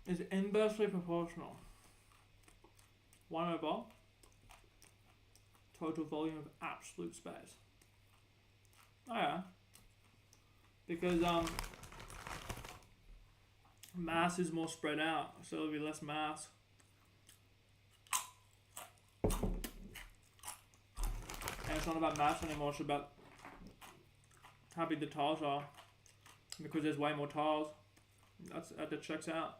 Is inversely proportional. 1 over total volume of absolute space. Oh yeah. Because mass is more spread out, so there'll be less mass. And it's not about mass anymore, it's about how big the tiles are. Because there's way more tiles. That checks out.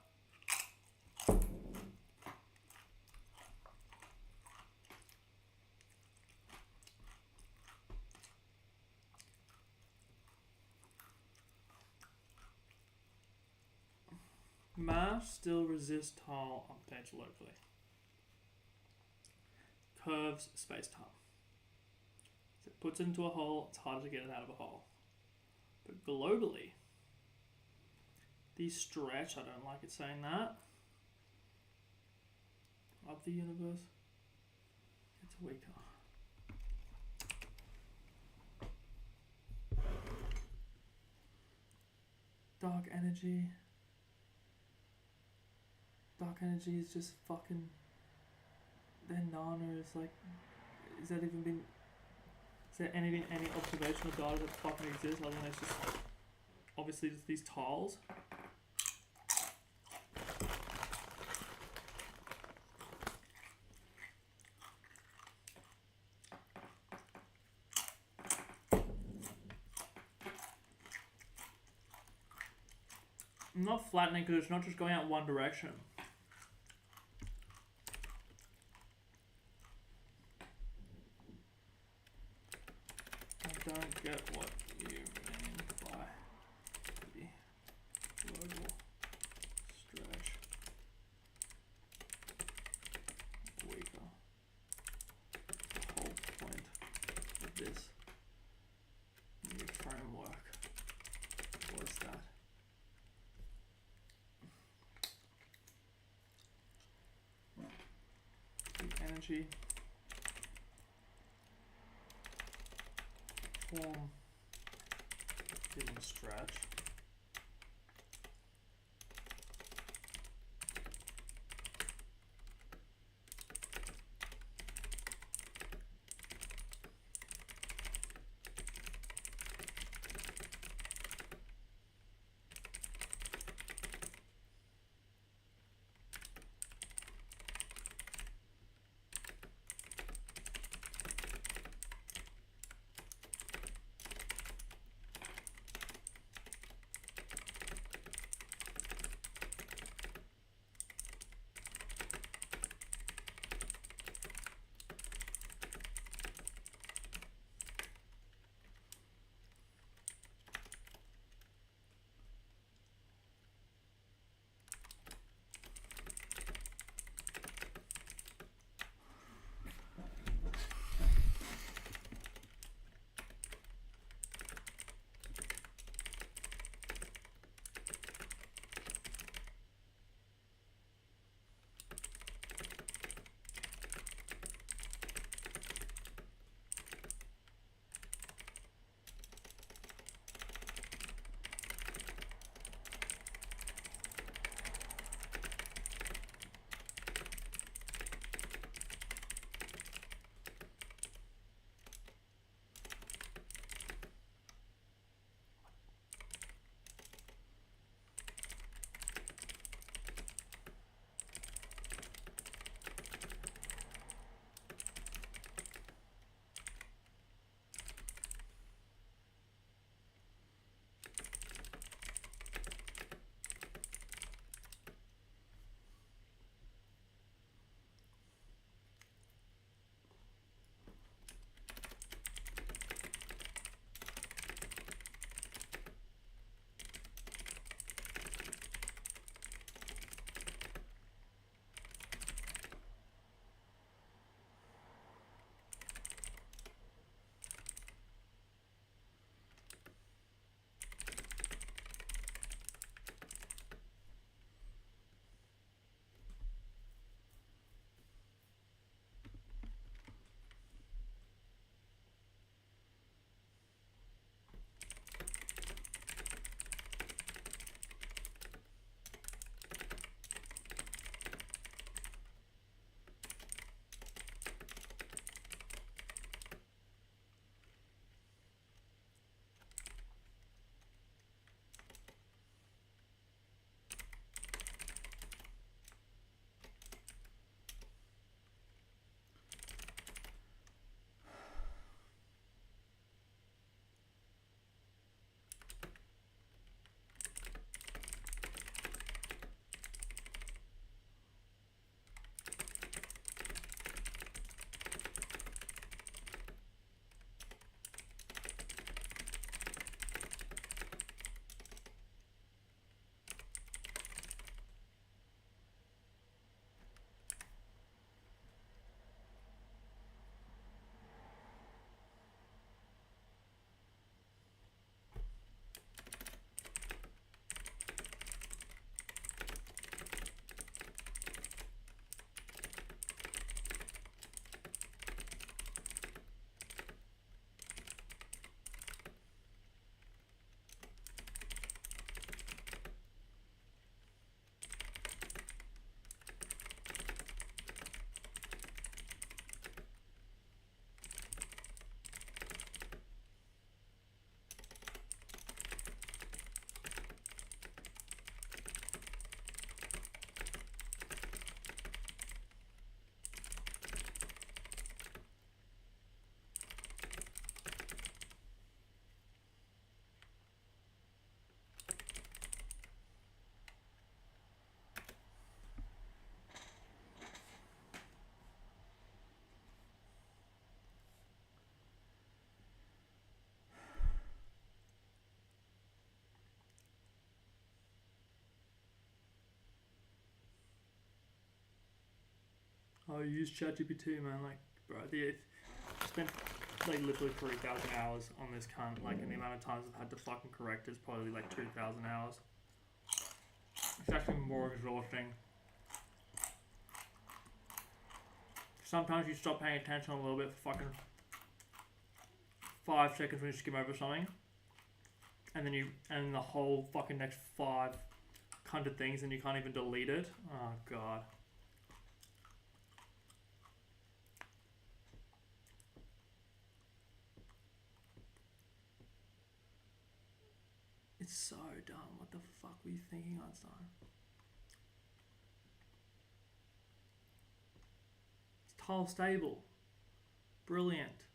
Mass still resists tile updates locally. Curves space-time. So it puts it into a hole, it's harder to get it out of a hole. But globally, these stretch, I don't like it saying that, of the universe, it's weaker. Dark energy. Dark energy is just fucking. Their nana is like. Is there any observational data that fucking exists other than it's just. Obviously, just these tiles. I'm not flattening because it's not just going out one direction. I don't get what you mean by the global stretch weaker. The whole point of this new framework was that the energy form didn't stretch. Oh, you use ChatGPT, man. Like, bro, I spent like literally 3,000 hours on this cunt. Like, and the amount of times I've had to fucking correct is probably like 2,000 hours. It's actually more exhausting. Sometimes you stop paying attention a little bit for fucking 5 seconds when you skim over something, and then the whole fucking next 5 cunted things, and you can't even delete it. Oh god. It's so dumb. What the fuck were you thinking, Einstein? It's tile stable. Brilliant.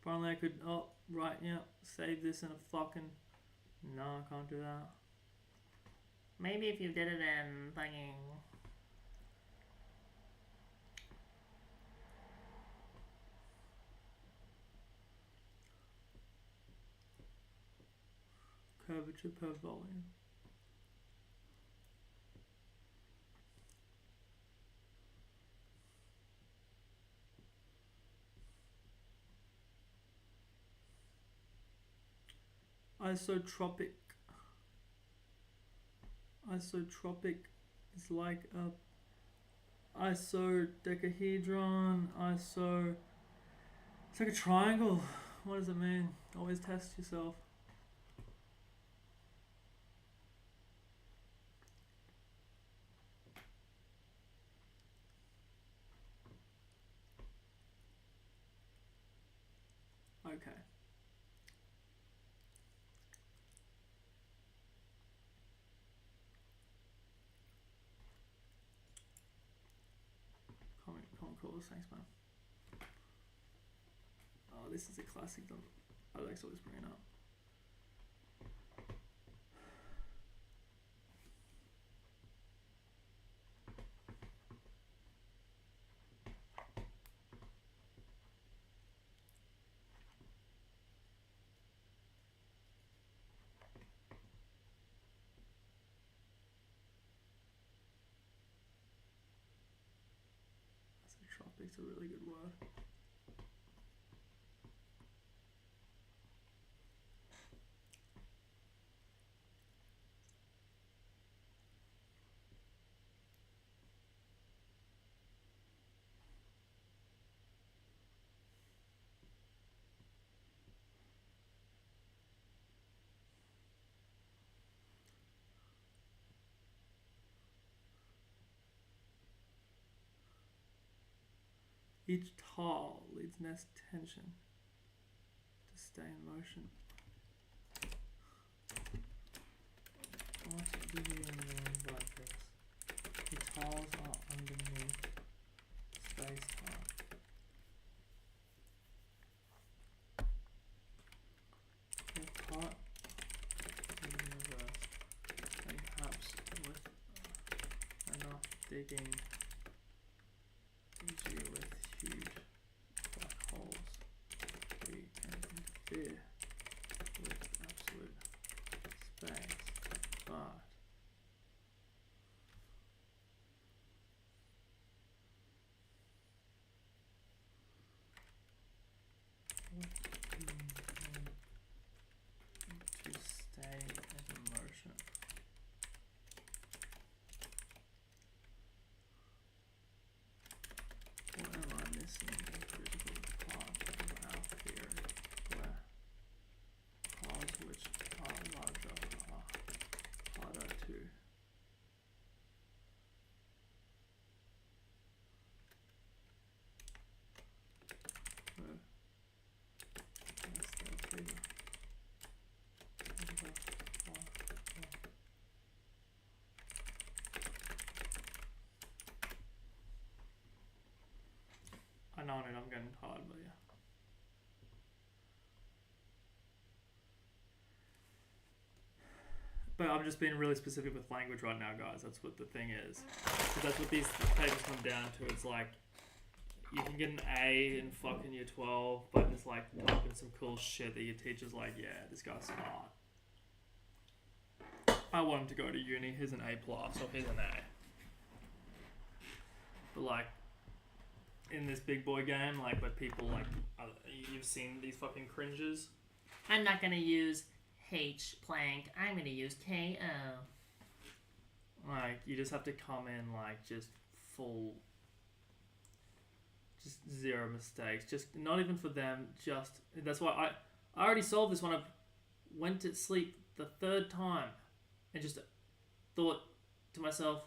Finally I could, oh, right, yeah, save this in a fucking, no, I can't do that. Maybe if you did it in thinking. Curvature per volume. Isotropic. Isotropic is like a isodecahedron. It's like a triangle. What does it mean? Always test yourself. Okay. Common cause, thanks man. Oh, this is a classic that Alex always bringing up. Isotropic's a really good word. Each tile leads nest tension to stay in motion. What do you mean by this? The tiles are underneath space-time. The part of the universe, and perhaps with enough digging, e.g. with huge black holes, we can interfere with absolute space, but what do you mean to stay in motion? What am I missing a critical part of our theory where cars which are larger are harder to move? Yes, they're bigger. I know it, I'm getting tired, but yeah. But I'm just being really specific with language right now, guys. That's what the thing is. So that's what these papers come down to. It's like, you can get an A in fucking year 12, but it's like typing some cool shit that your teacher's like, yeah, this guy's smart. I want him to go to uni, here's an A+, or here's an A. But like, in this big boy game, like where people like you've seen these fucking cringes. I'm not gonna use H plank. I'm gonna use KO. Like you just have to come in like just full, just zero mistakes. Just not even for them. Just that's why I already solved this when I went to sleep the third time, and just thought to myself,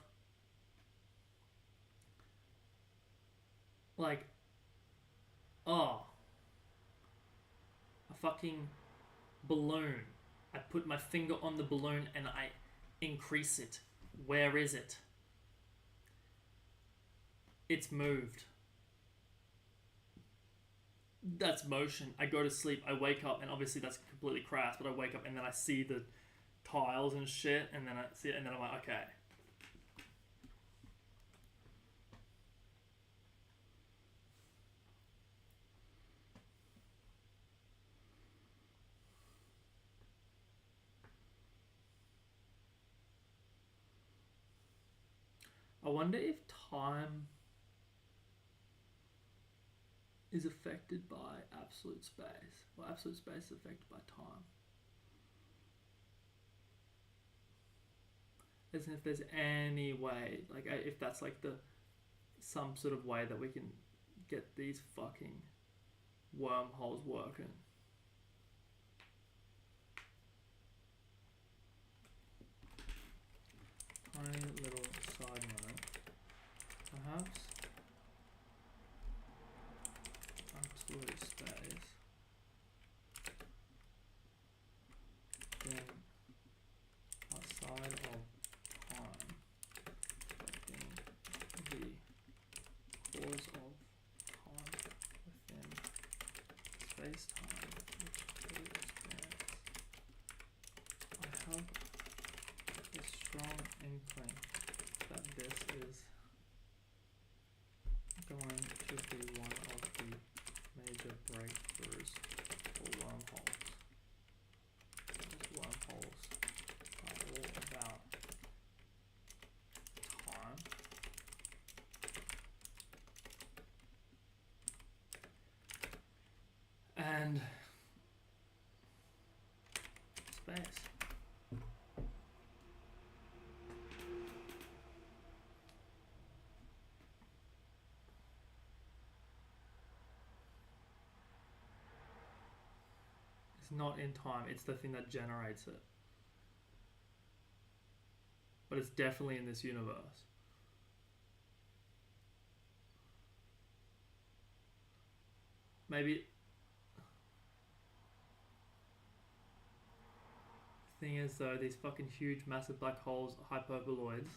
like, oh, a fucking balloon. I put my finger on the balloon and I increase it. Where is it? It's moved. That's motion. I go to sleep, I wake up, and obviously that's completely crass, but I wake up and then I see the tiles and shit, and then I see it, and then I'm like, okay. I wonder if time is affected by absolute space, or absolute space is affected by time. As if there's any way, like if that's like some sort of way that we can get these fucking wormholes working. Tiny little side note, perhaps absolute space then outside of time, but then the cause of time within space-time which we experience. I have a strong inkling that this is going to be one of the major breakthroughs for wormholes. Because wormholes are all about time and space. It's not in time, it's the thing that generates it. But it's definitely in this universe. Maybe the thing is though, these fucking huge massive black holes, hyperboloids,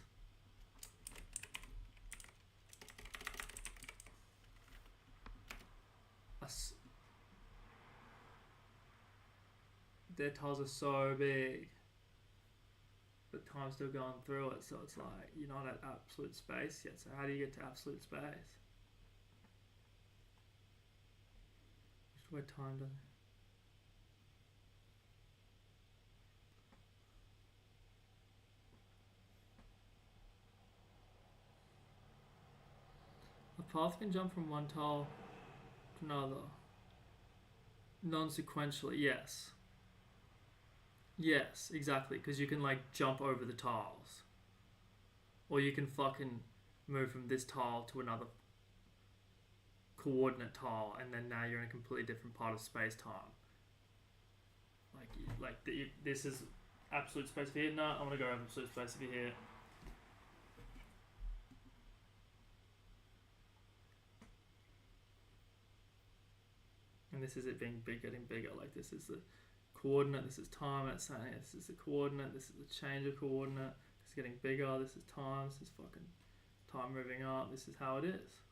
their tiles are so big, but time's still going through it, so it's like you're not at absolute space yet. So how do you get to absolute space? Just where time does. A path can jump from one tile to another non-sequentially, yes. Yes, exactly, because you can like jump over the tiles. Or you can fucking move from this tile to another coordinate tile, and then now you're in a completely different part of space-time. This is absolute space over here. No, I'm going to go absolute space over here. And this is it being big, getting bigger. Like this is the coordinate, this is time, and it's saying this is the coordinate, this is the change of coordinate, this is getting bigger, this is time, this is fucking time moving up, this is how it is.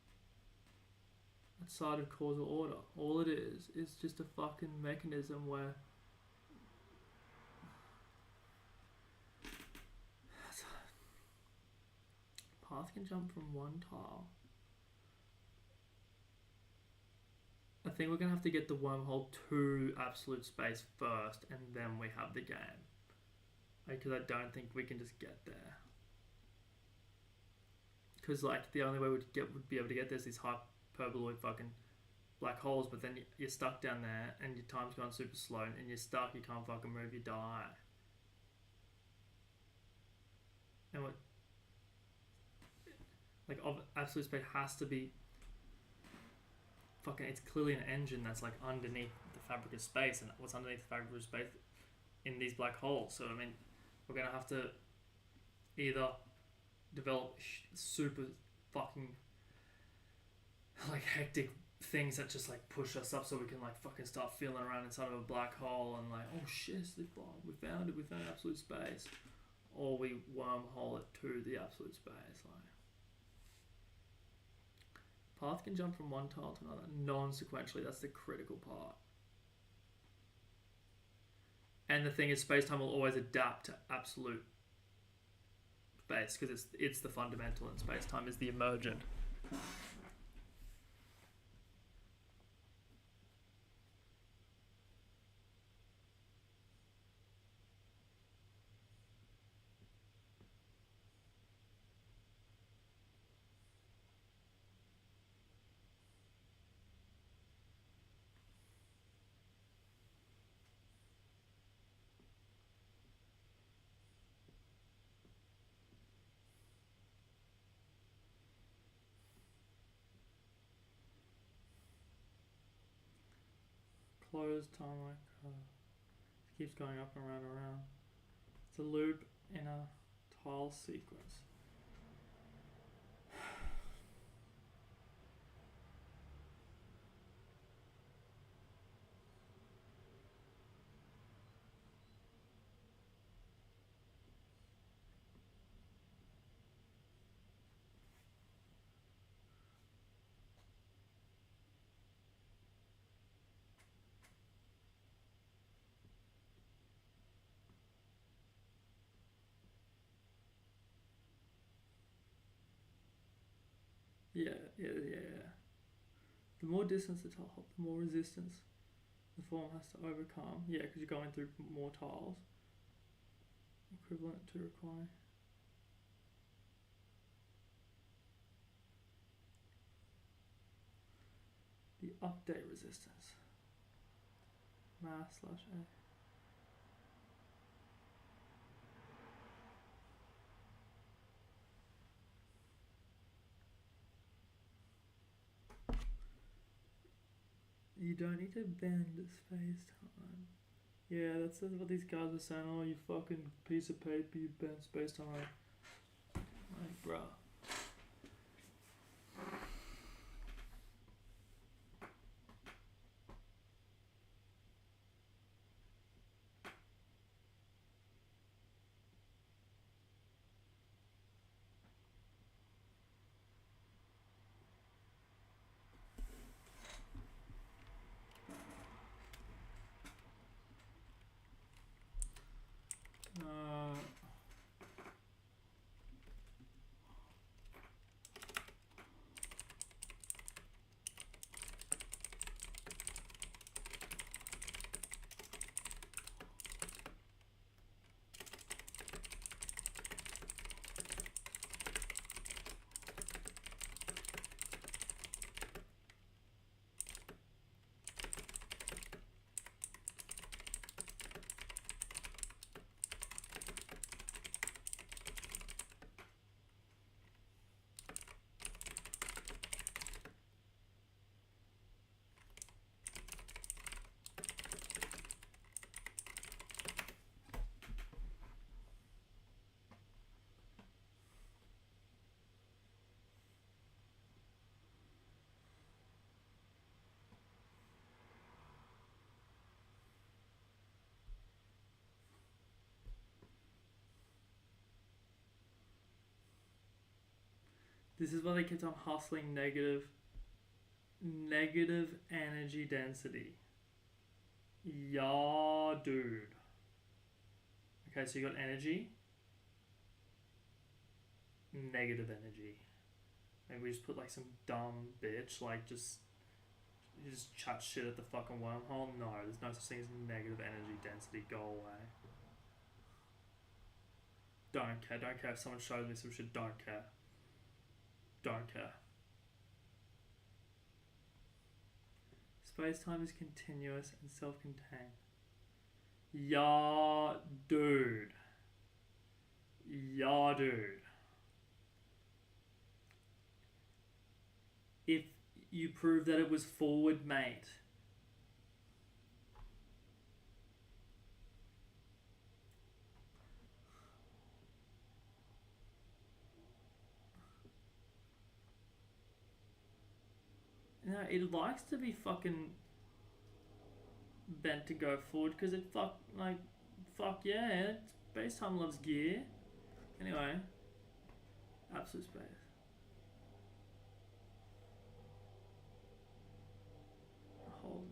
Outside of causal order. All it is just a fucking mechanism where path can jump from one tile. I think we're going to have to get the wormhole to absolute space first, and then we have the game. Because I don't think we can just get there. Because like the only way we'd be able to get this is hyperboloid fucking black holes, but then you're stuck down there and your time's going super slow and you're stuck, you can't fucking move, you die. And what, like, absolute space has to be fucking, it's clearly an engine that's like underneath the fabric of space, and what's underneath the fabric of space in these black holes. So I mean, we're gonna have to either develop super fucking like hectic things that just like push us up so we can like fucking start feeling around inside of a black hole and like, oh shit, we found it, we found absolute space, or we wormhole it to the absolute space. Like, path can jump from one tile to another non-sequentially. That's the critical part. And the thing is, space-time will always adapt to absolute space because it's the fundamental, and space-time is the emergent. Closed time like it keeps going up and around and around. It's a loop in a tile sequence. Yeah. The more distance the tile, the more resistance the form has to overcome. Yeah, because you're going through more tiles. Equivalent to require. The update resistance. Mass / A. You don't need to bend space-time. Yeah, that's what these guys were saying. Oh, you fucking piece of paper, you bend space-time. Like, bruh. This is why they kept on hustling negative energy density. Yeah, dude. Okay, so you got energy, negative energy. Maybe we just put like some dumb bitch, like you just chat shit at the fucking wormhole. No, there's no such thing as negative energy density. Go away. Don't care if someone shows me some shit. Don't care. Space-time is continuous and self-contained. Yeah, dude. Yeah, dude. If you prove that it was forward, mate. No, it likes to be fucking bent to go forward because it fuck yeah, space-time loves gear. Anyway, absolute space. Hold.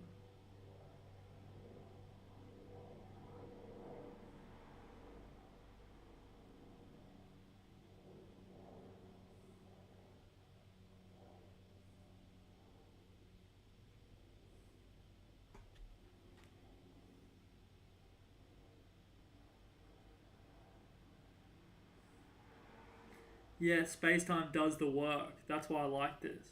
Yeah, space-time does the work. That's why I like this.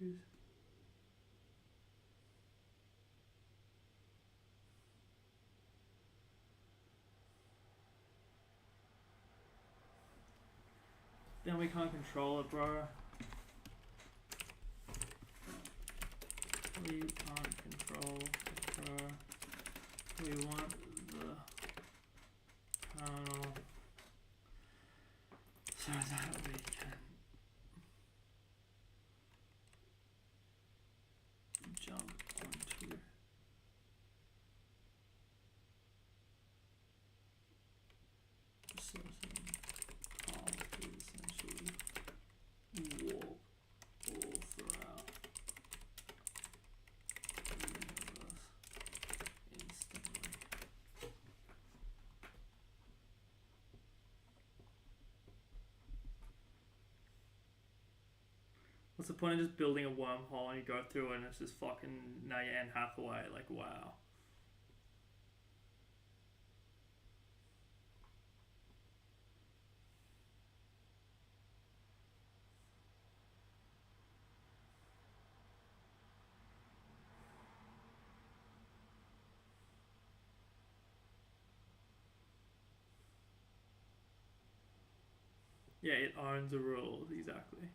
Jeez. Then we can't control it, bro. We can't control it, bro. We want the kernel so that we can jump onto the certain path to essentially walk all throughout the universe instantly. What's the point of just building a wormhole and you go through it and it's just fucking, now you're Anne Hathaway, like, wow. Yeah, it owns the rules, exactly.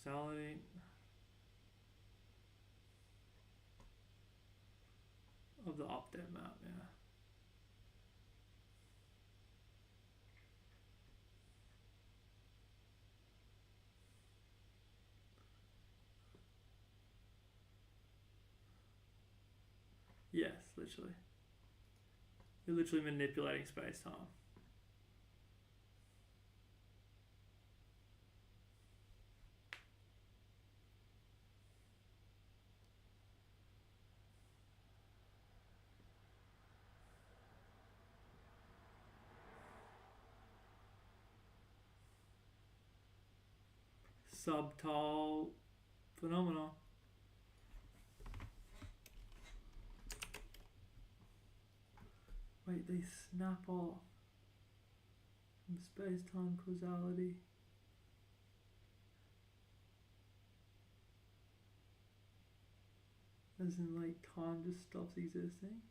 Causality. Of the update map, yeah. Yes, literally. You're literally manipulating space-time. Subtle phenomena. Wait, they snap off from space-time causality. As in, like, time just stops existing.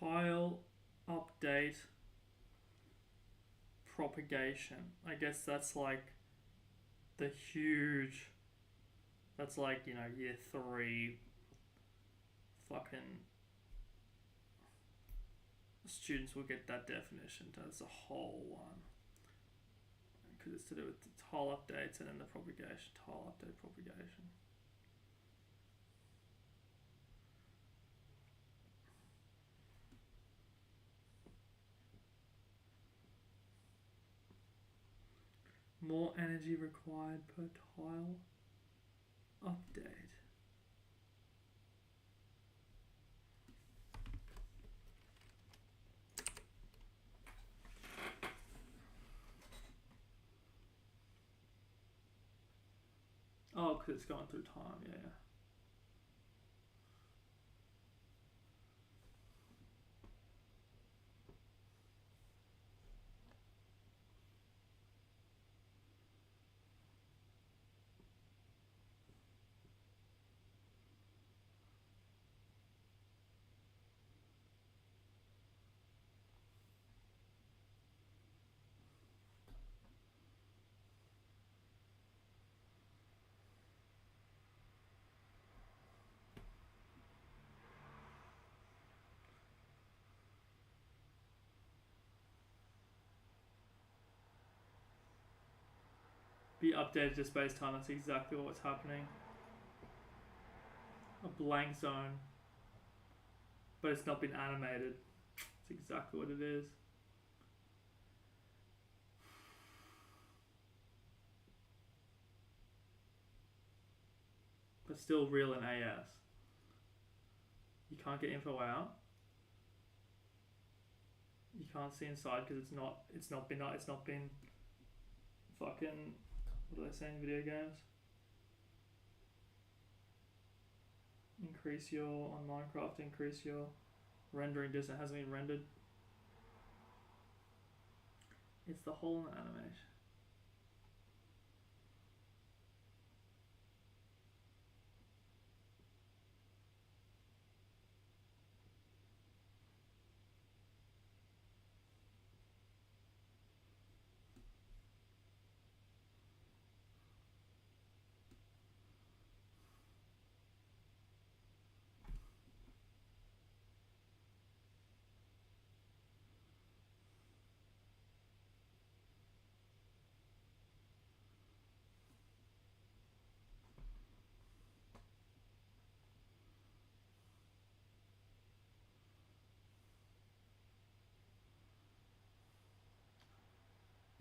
Tile update propagation. I guess that's like the huge, that's like, you know, year 3 fucking students will get that definition. That's a whole one. Because it's to do with the tile updates and then the propagation, tile update propagation. More energy required per tile update. Oh, because it's going through time, yeah. Be updated to space time. That's exactly what's happening. A blank zone, but it's not been animated. That's exactly what it is. But still real in AS. You can't get info out. You can't see inside because it's not been fucking, what do they say in video games? Increase your, on Minecraft, increase your rendering distance. It hasn't been rendered. It's the whole in the animation.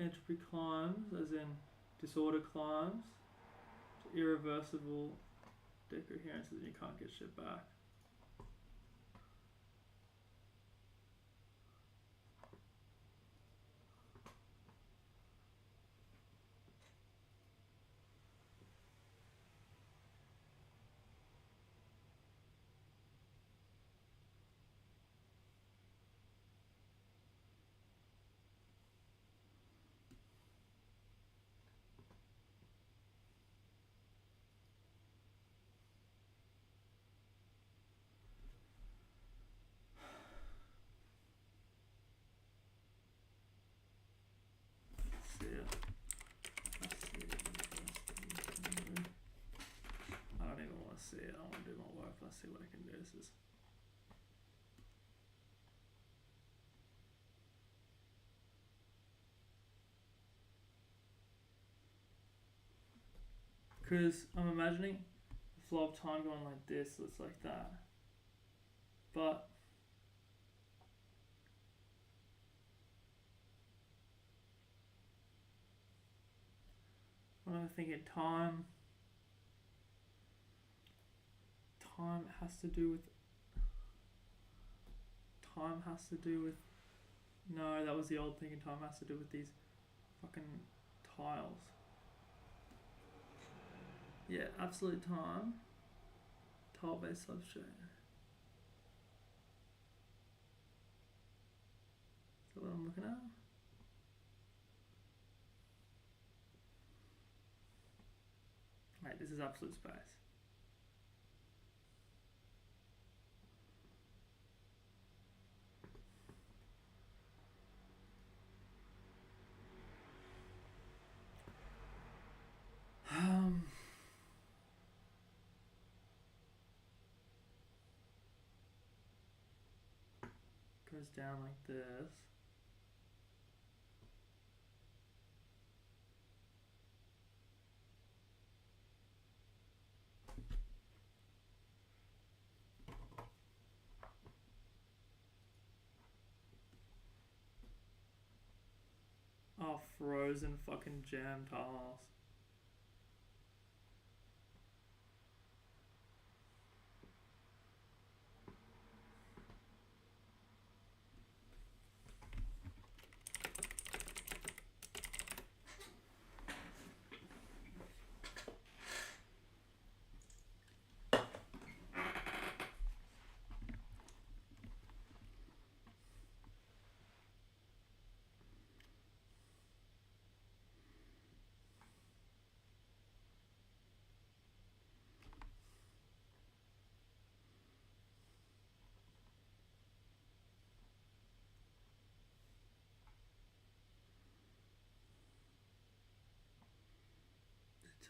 Entropy climbs, as in disorder climbs, to irreversible decoherences, and you can't get shit back. See it. I want to do my work. Let's see what I can do. This is because I'm imagining the flow of time going like this, looks like that. But when I'm thinking time has to do with no, that was the old thinking. Time has to do with these fucking tiles. Yeah, absolute time, tile based substrate. Is that what I'm looking at? Right, this is absolute space. goes down like this. Oh, frozen fucking jam tiles.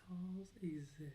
Tiles exist.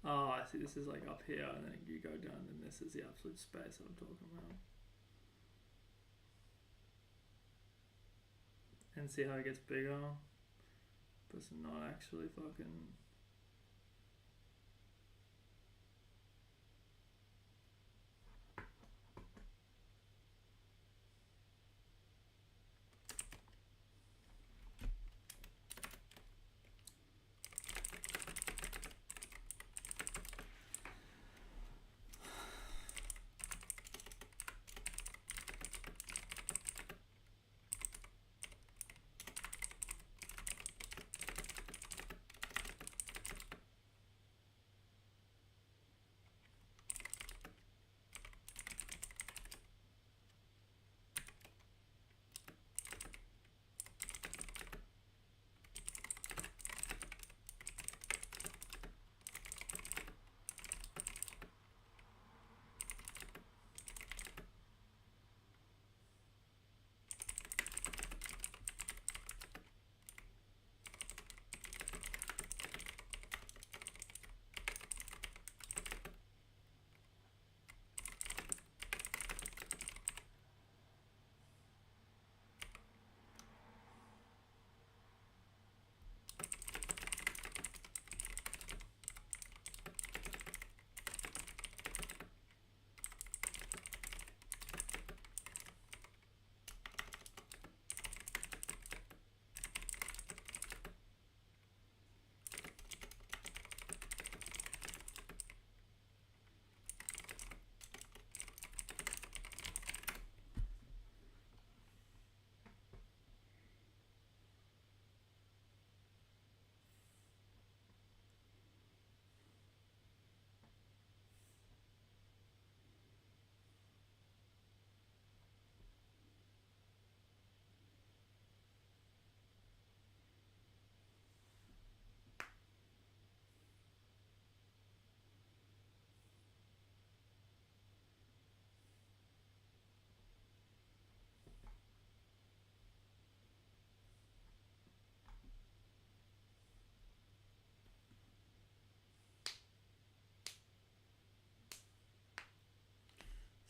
Oh, I see. This is like up here, and then you go down, and this is the absolute space that I'm talking about. And see how it gets bigger, but it's not actually fucking.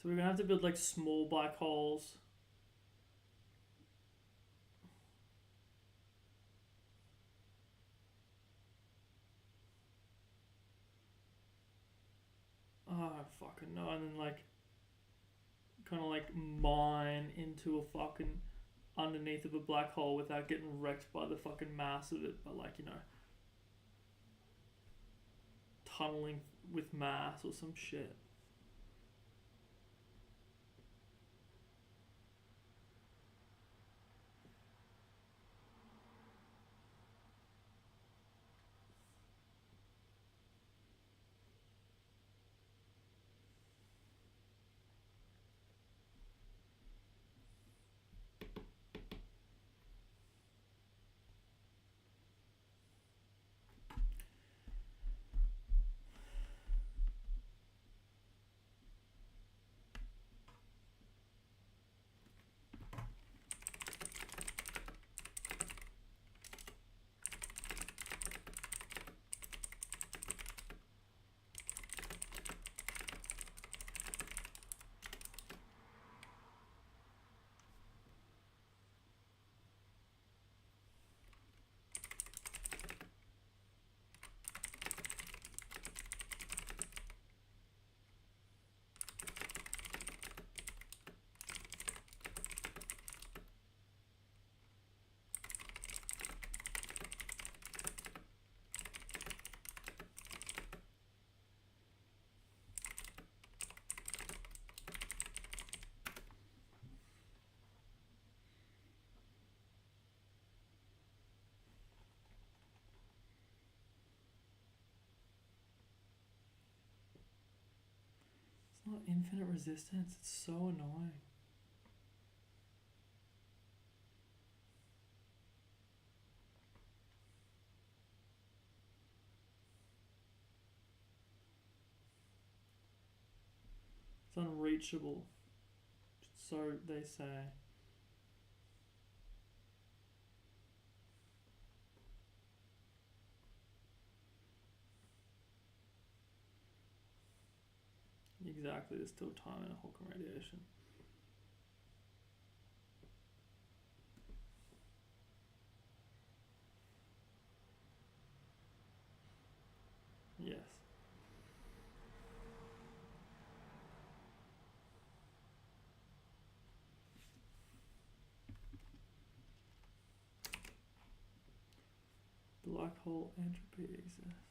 So we're gonna have to build like small black holes. Oh, I fucking know. And then like, kind of like mine into a fucking underneath of a black hole without getting wrecked by the fucking mass of it. But like, you know, tunneling with mass or some shit. not infinite resistance. It's so annoying. It's unreachable. So they say. Exactly, there's still time in a Hawking radiation. Yes. Black hole entropy exists.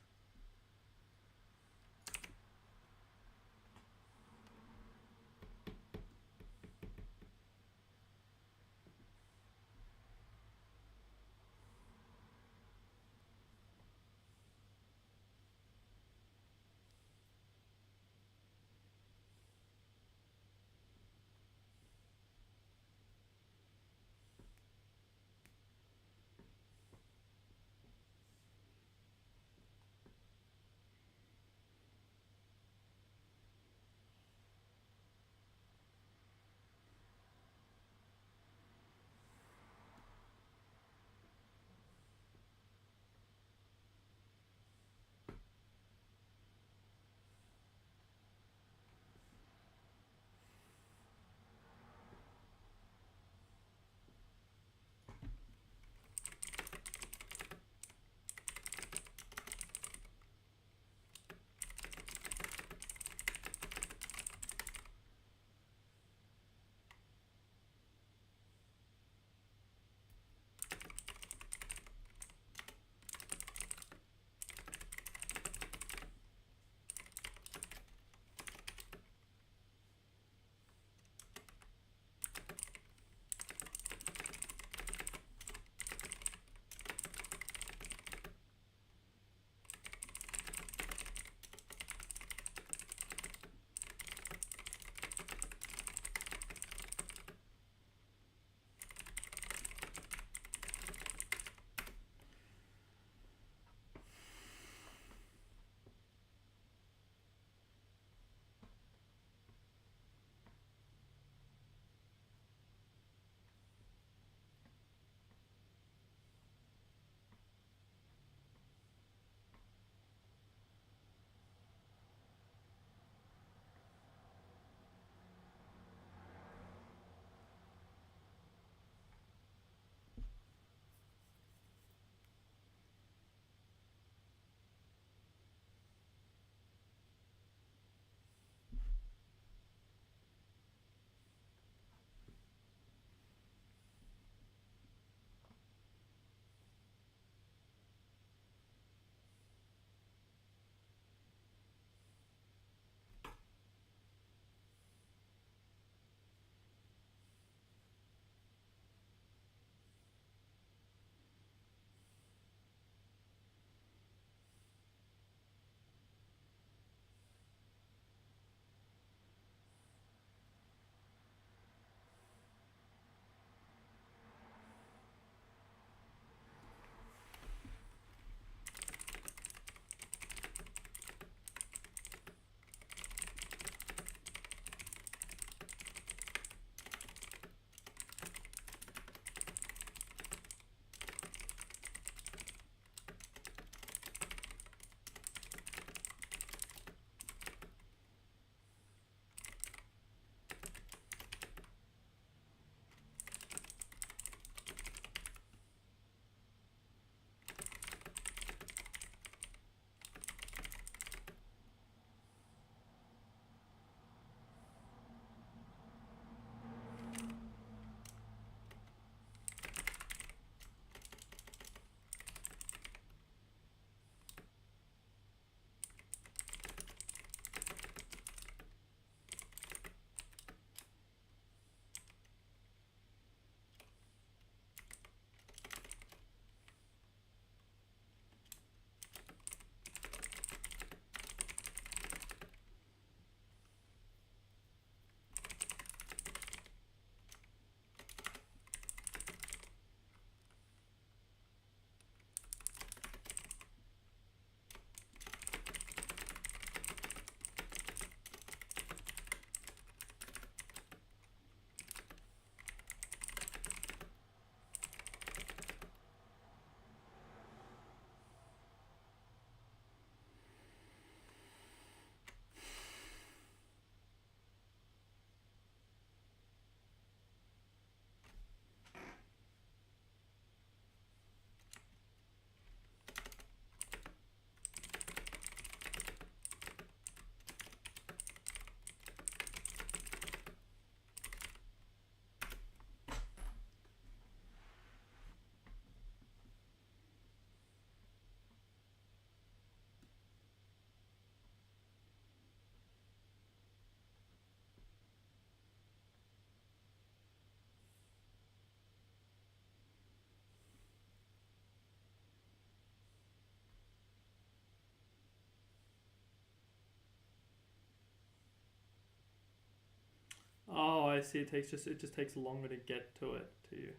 I see it just takes longer to get to it to you.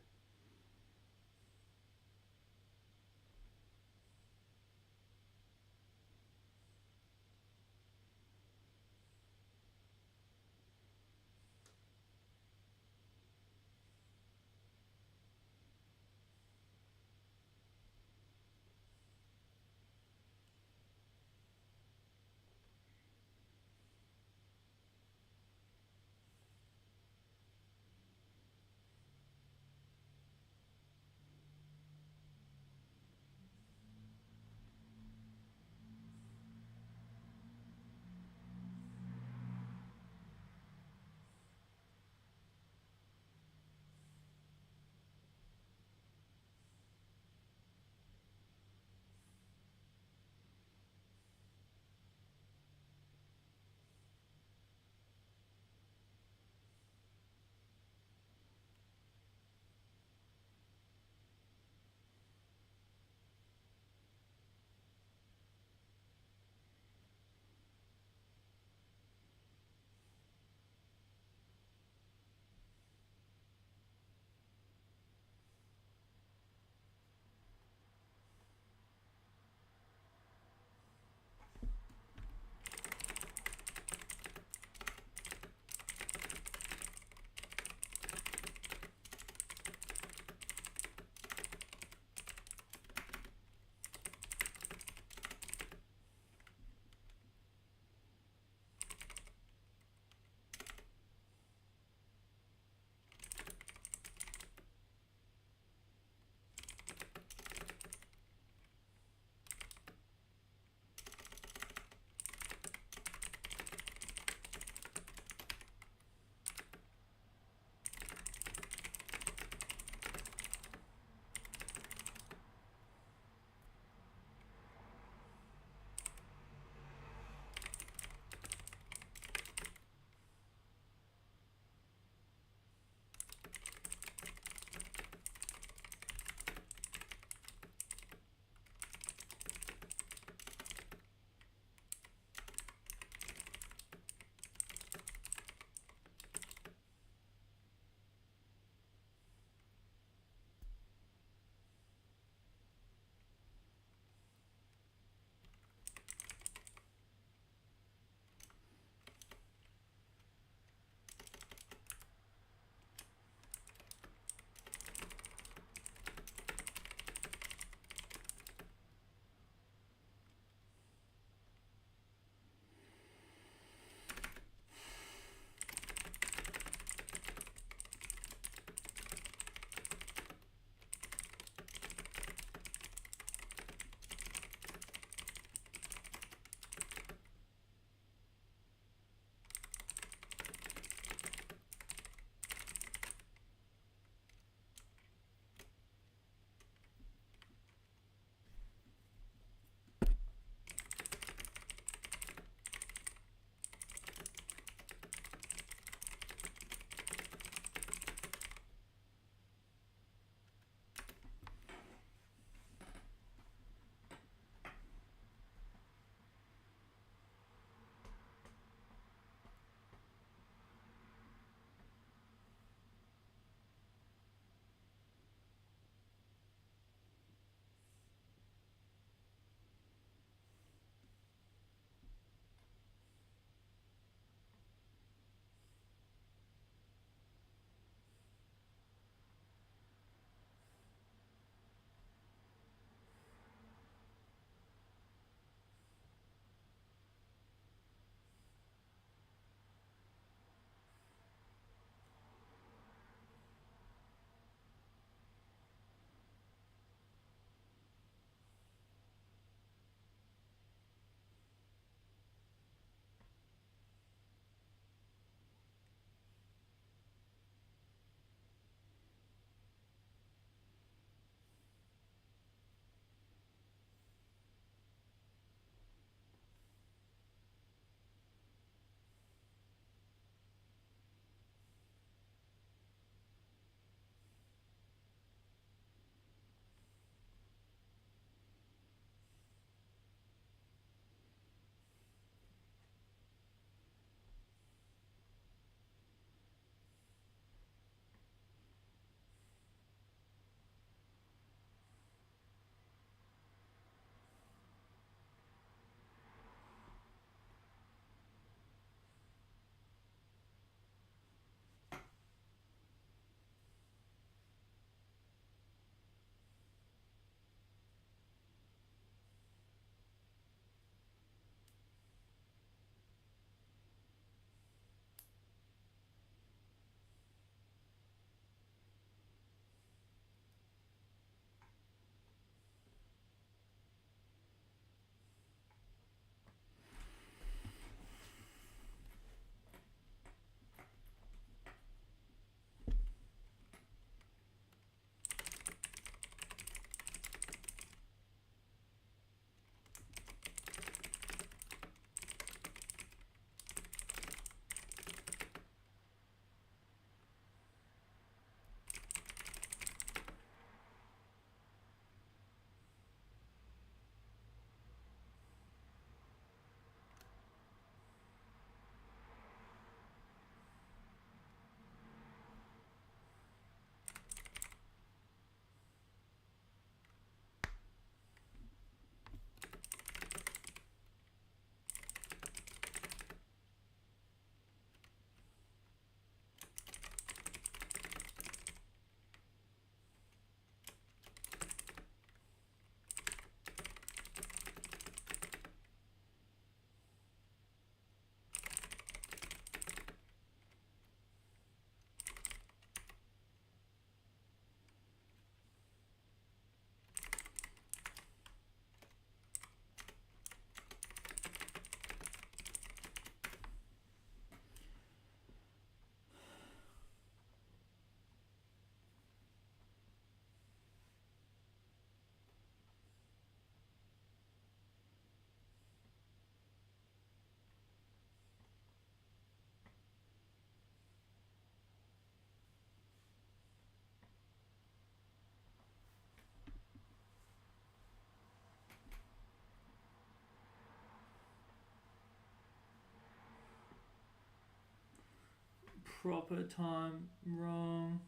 proper time, wrong.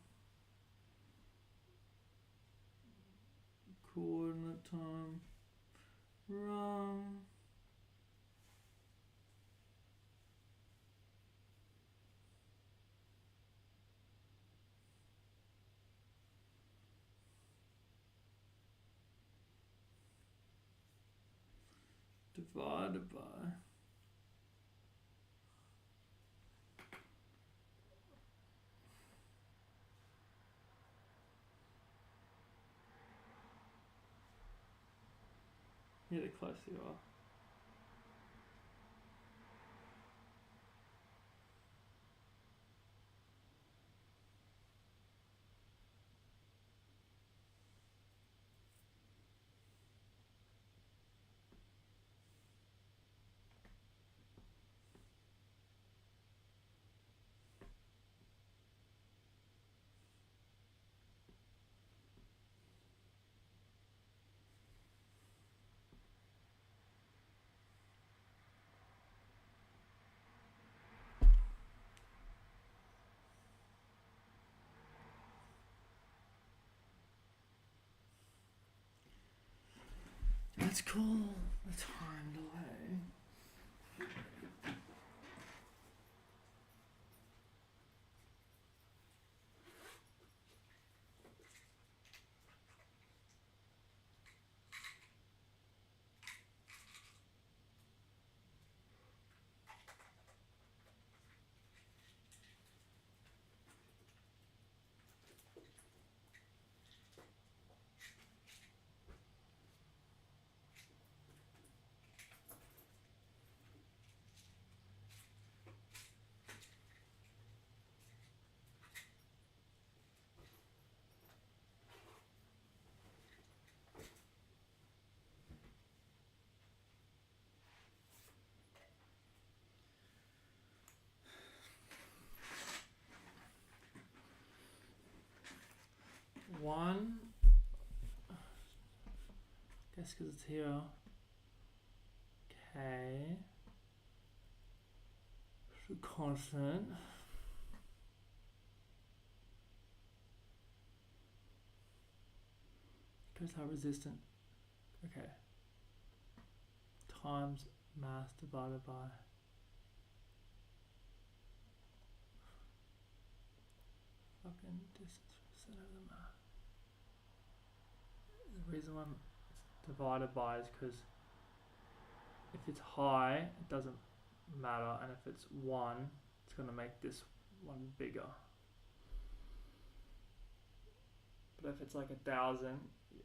Coordinate time, wrong. Divided by yeah, the closer you are. Let's call the time delay. One, guess because it's here. Okay. So constant. Because how resistant. Okay. Times mass divided by fucking distance from the center of the mass. The reason why it's divided by is because if it's high, it doesn't matter, and if it's 1, it's going to make this one bigger. But if it's like 1,000,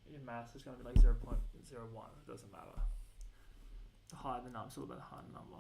your mass is going to be like 0.01. It doesn't matter. The higher the number, it's all about the higher number.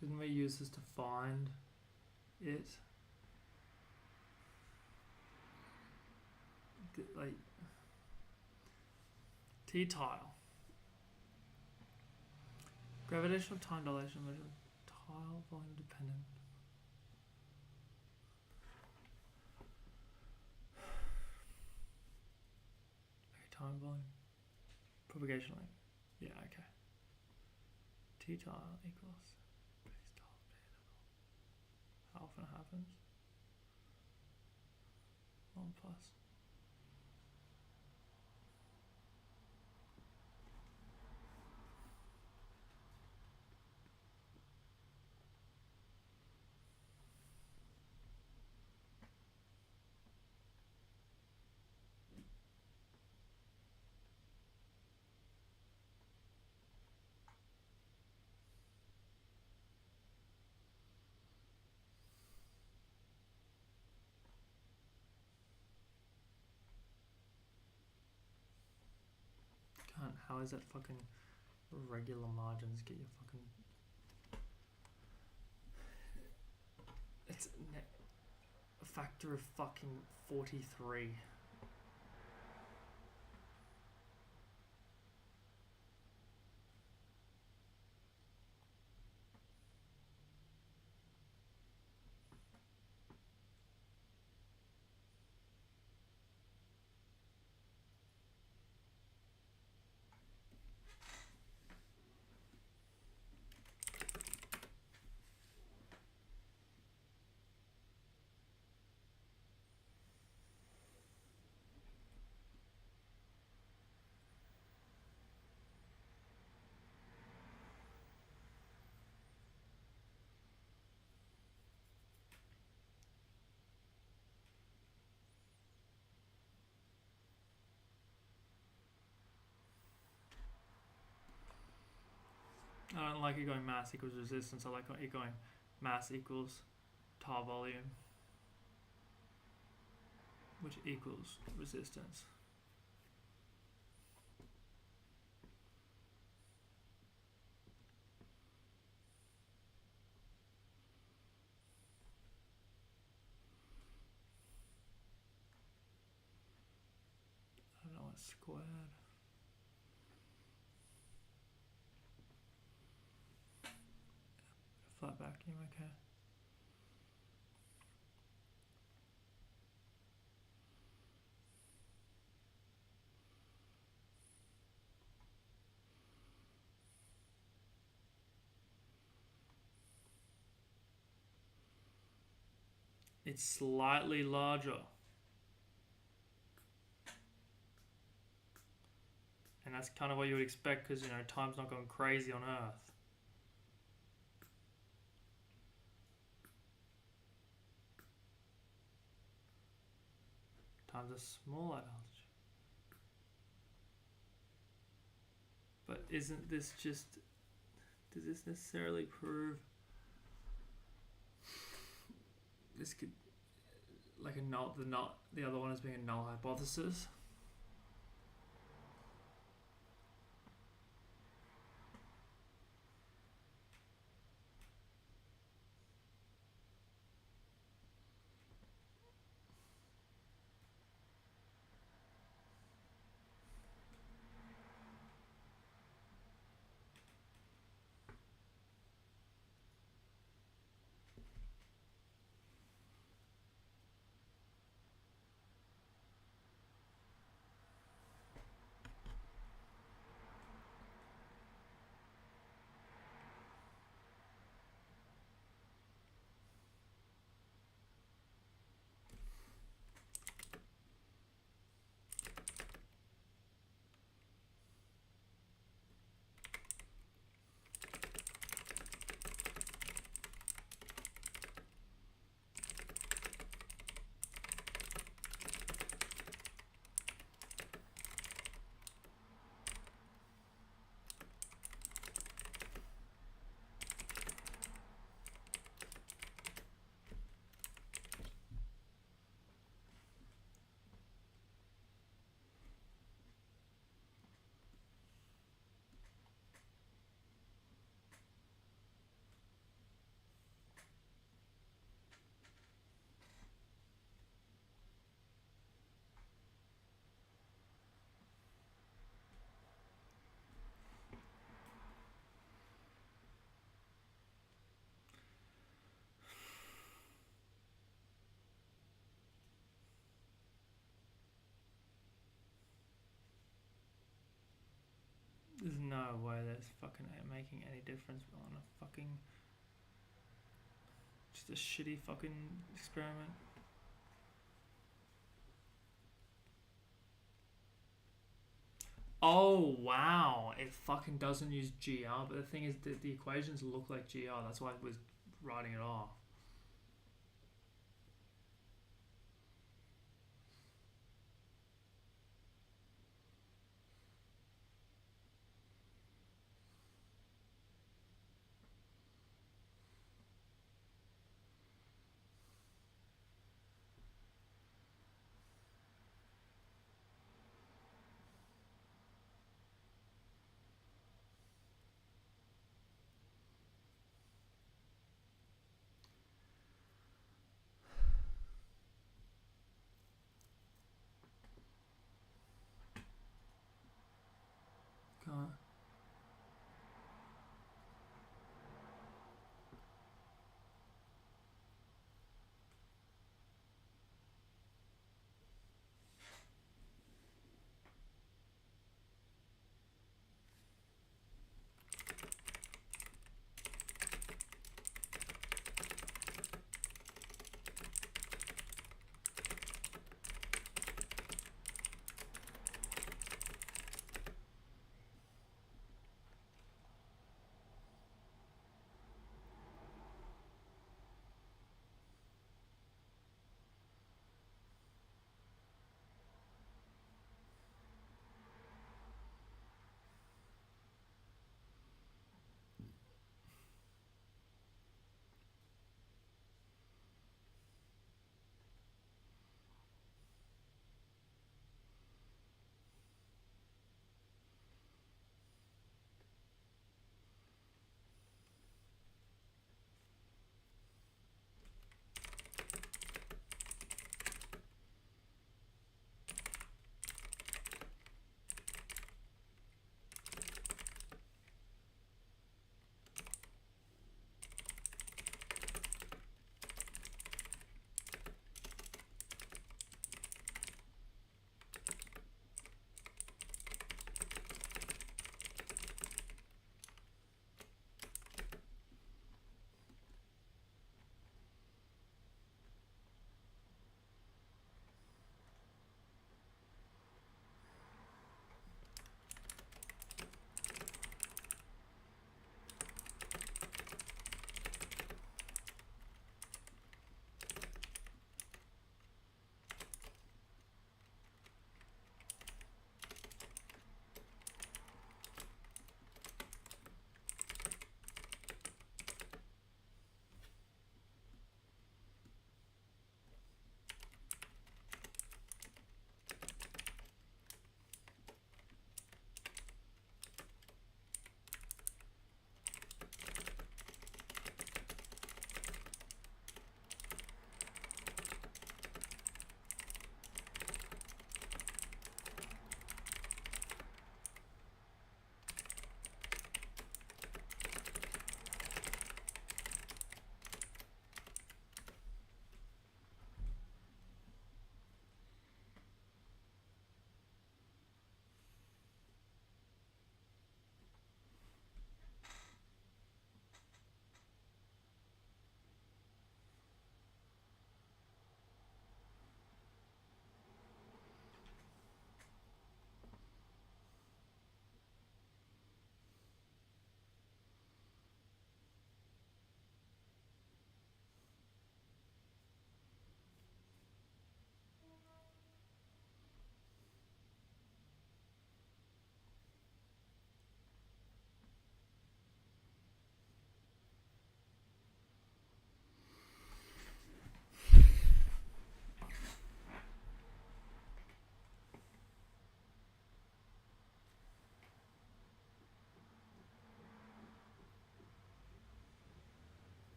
Didn't we use this to find it? Like T-tile. Gravitational time dilation measurement. Tile volume dependent. Okay, time volume. Propagation length. Yeah, okay. T-tile equals base tile interval. How often it happens? 1 plus. How is that fucking regular margins get your fucking... It's a factor of fucking 43. I don't like it going mass equals resistance. I like it going mass equals tar volume, which equals resistance. I don't know what's squared. Flat vacuum, okay. It's slightly larger. And that's kind of what you would expect because, you know, time's not going crazy on Earth. Time's a small at altitude. But isn't this just... Does this necessarily prove... This could... Like a null... The other one as being a null hypothesis? no way that's fucking making any difference on a fucking... Just a shitty fucking experiment. Oh wow, it fucking doesn't use GR, but the thing is that the equations look like GR, that's why I was writing it off. God.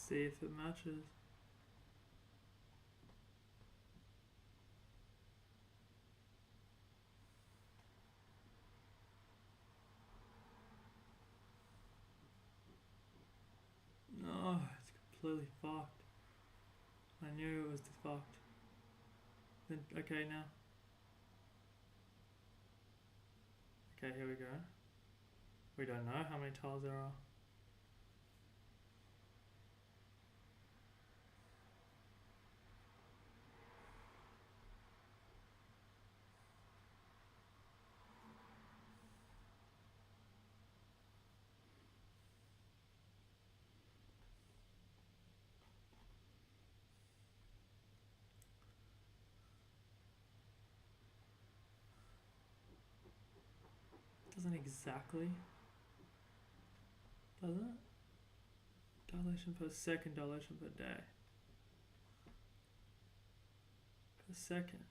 See if it matches. completely fucked. I knew it was fucked. Then, okay, now. Okay, here we go. We don't know how many tiles there are. Doesn't exactly, does it? Dilation per second, dilation per day. Per second.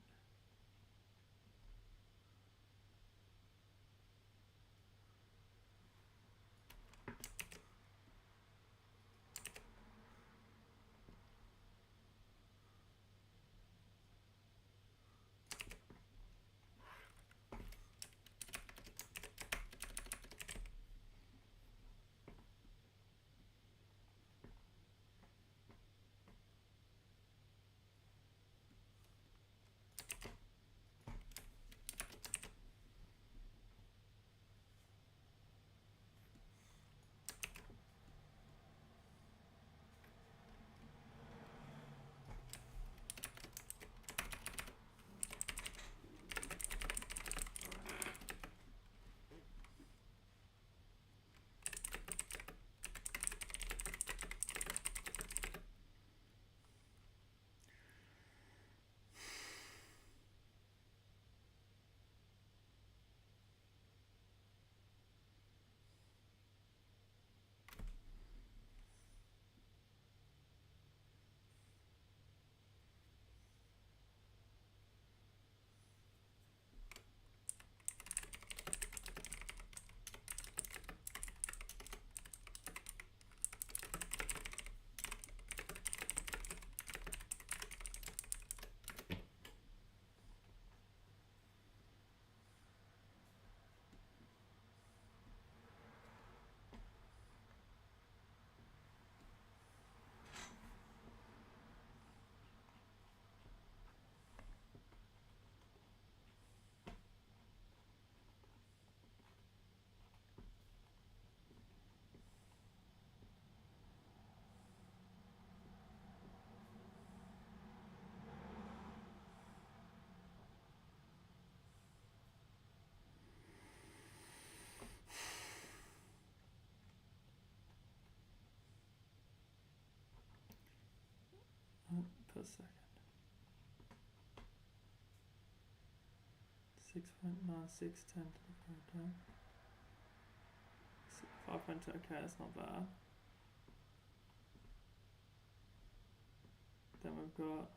Per second. 6.9610 to the power 10. 5.2. Okay, that's not bad. Then we've got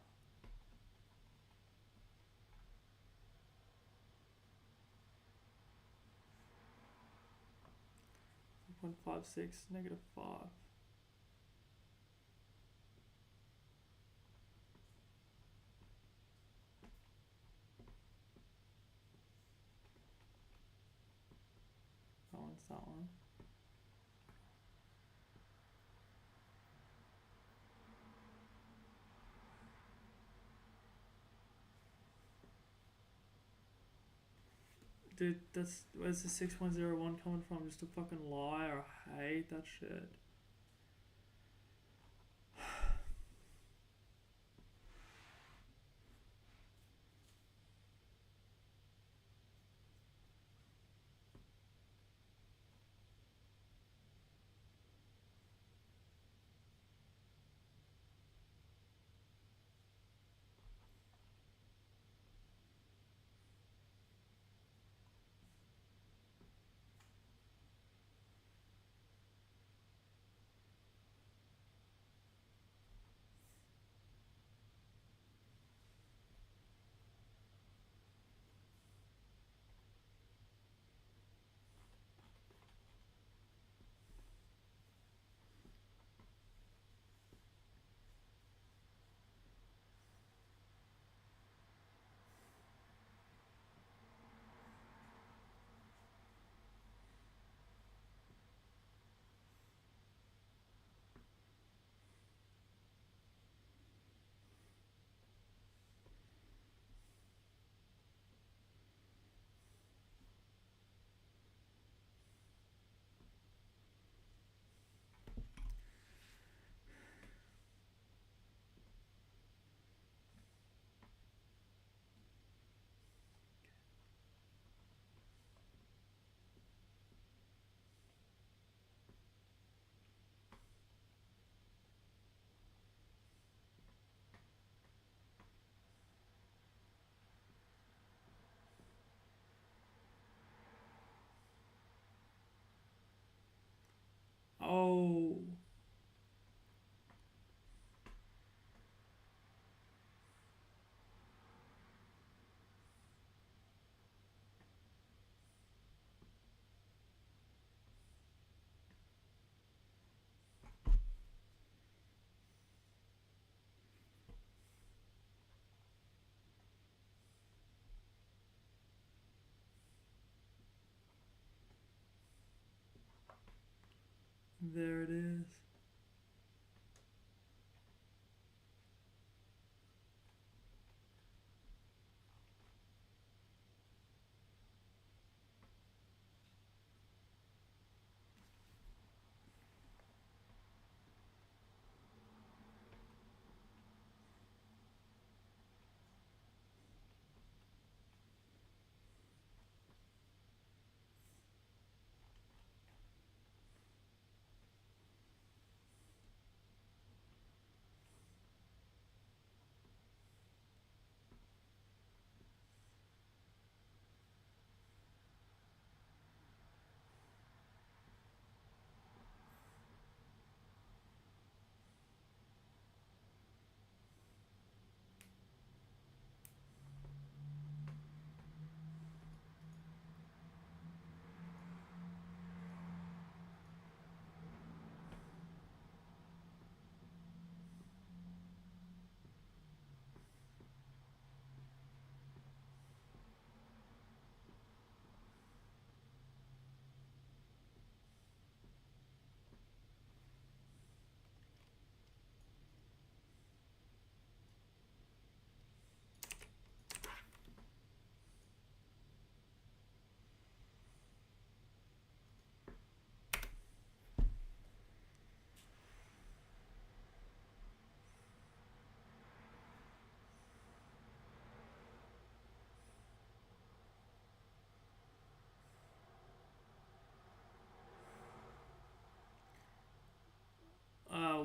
4.56 negative 5. That one's that one. Dude, where's the 6101 coming from? Just a fucking liar. I hate that shit. Oh. There it is.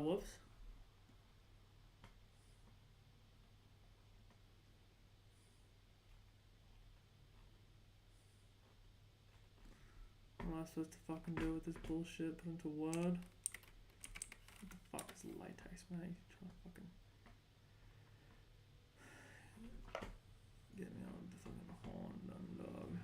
Whoops. What am I supposed to fucking do with this bullshit? Put into Word? What the fuck is latex, man? You trying to fucking get me on the fucking horn, dog.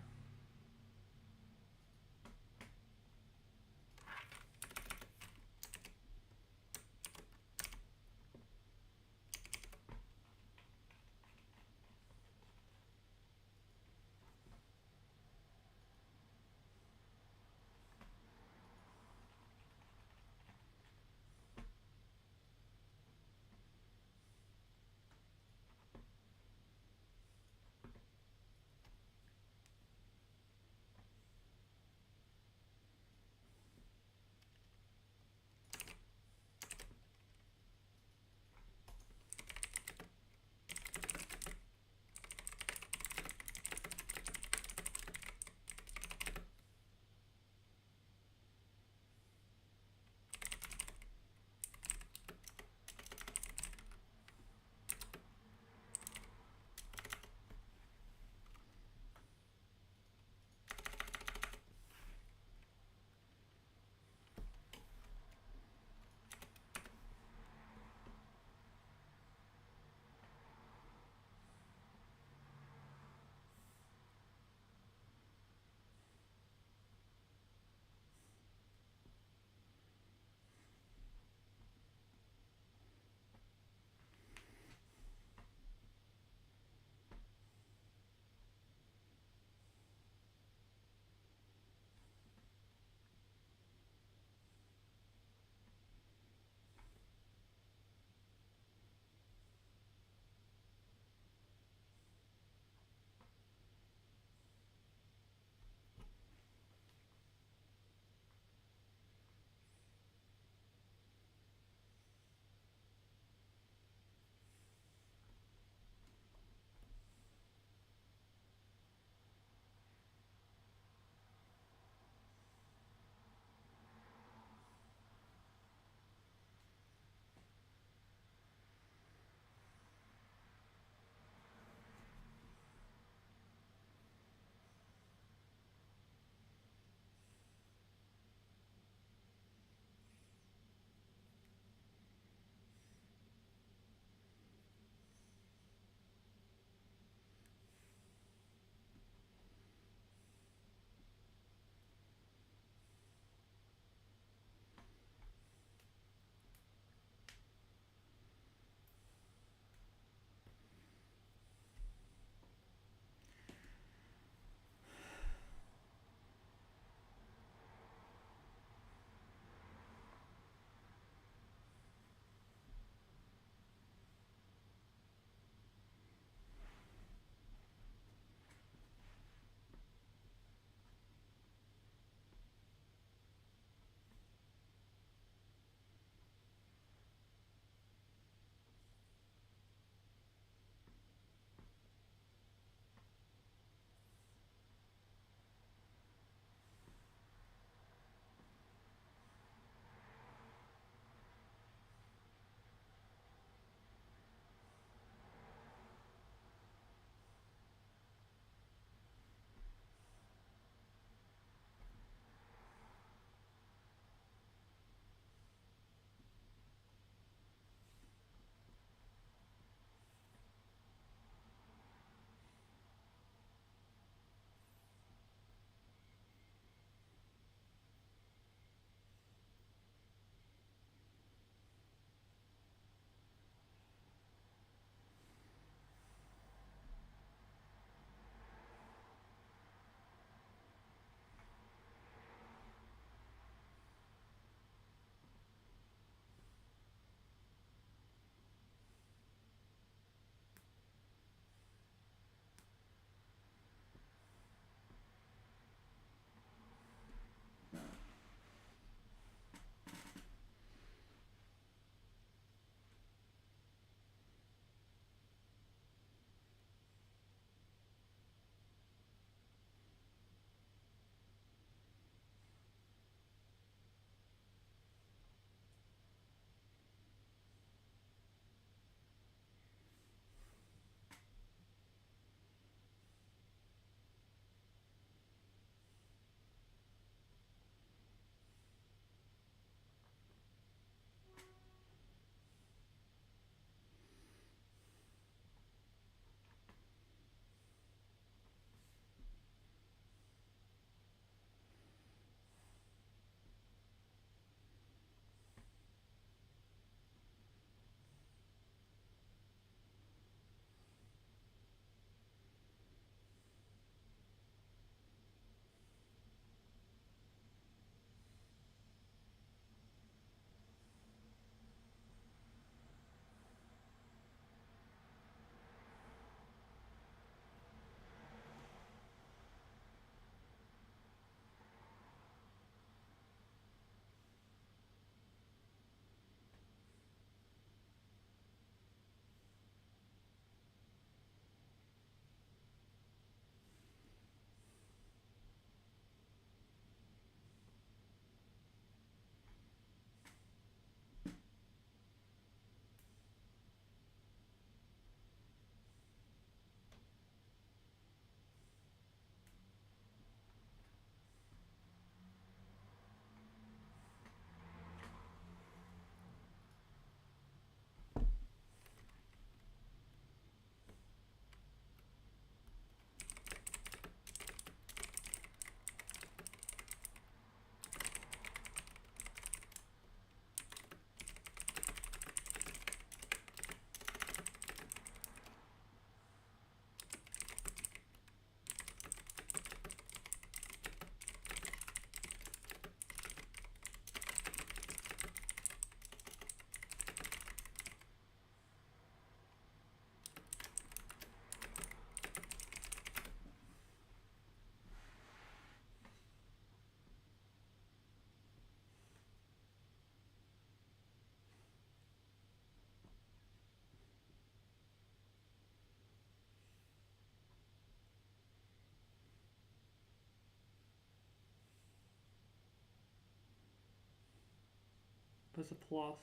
plus a plus.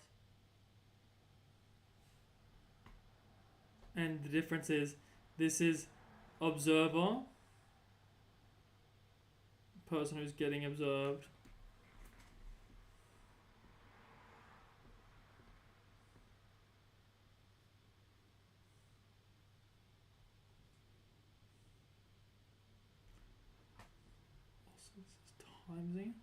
And the difference is, this is observer, person who's getting observed. Also, this is timesing.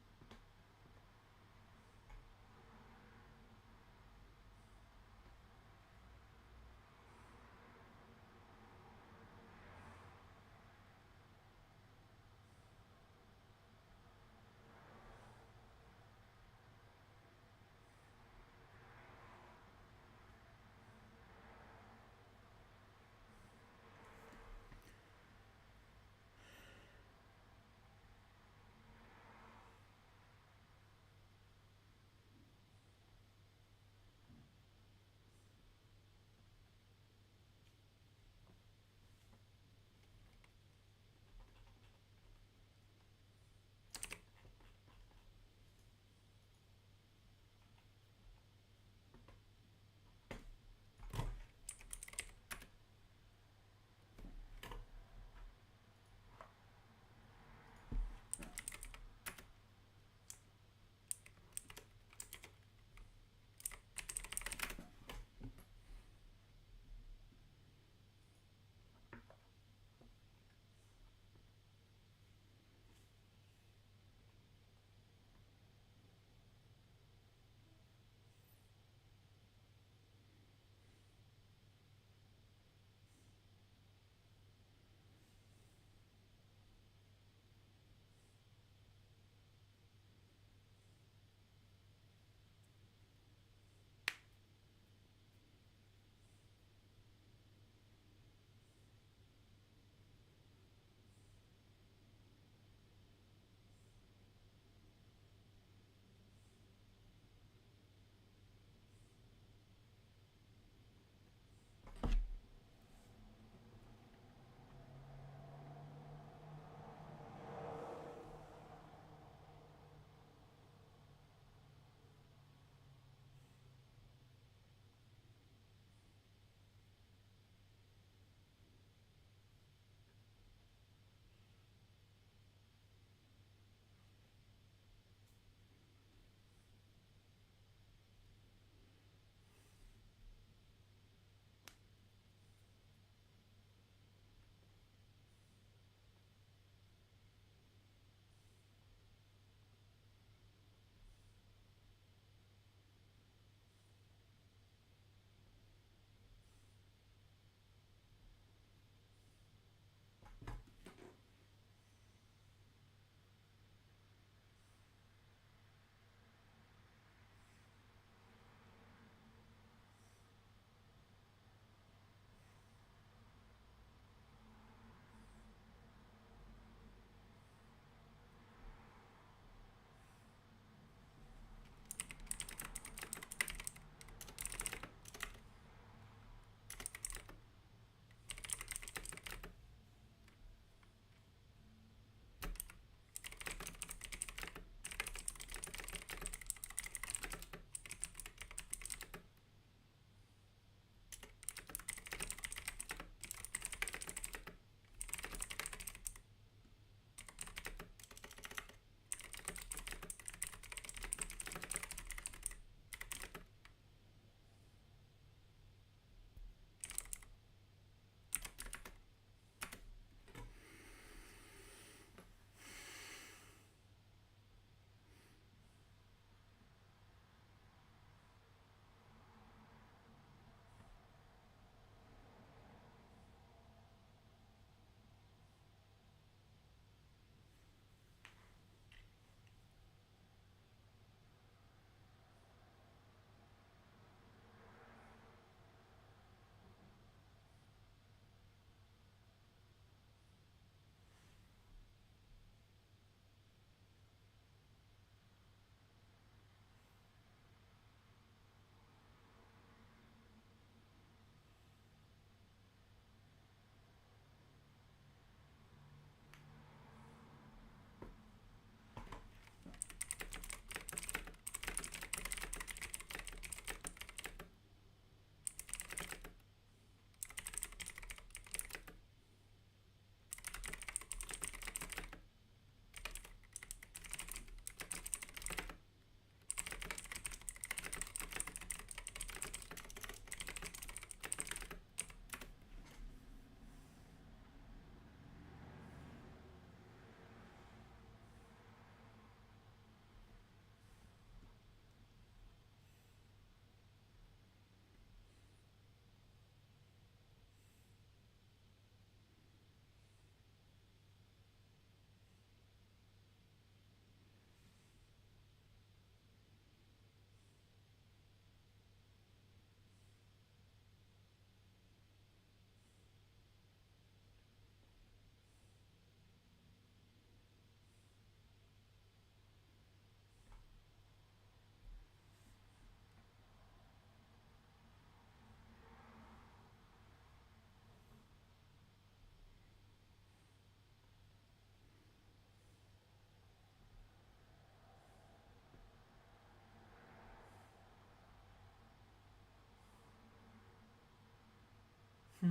Yeah.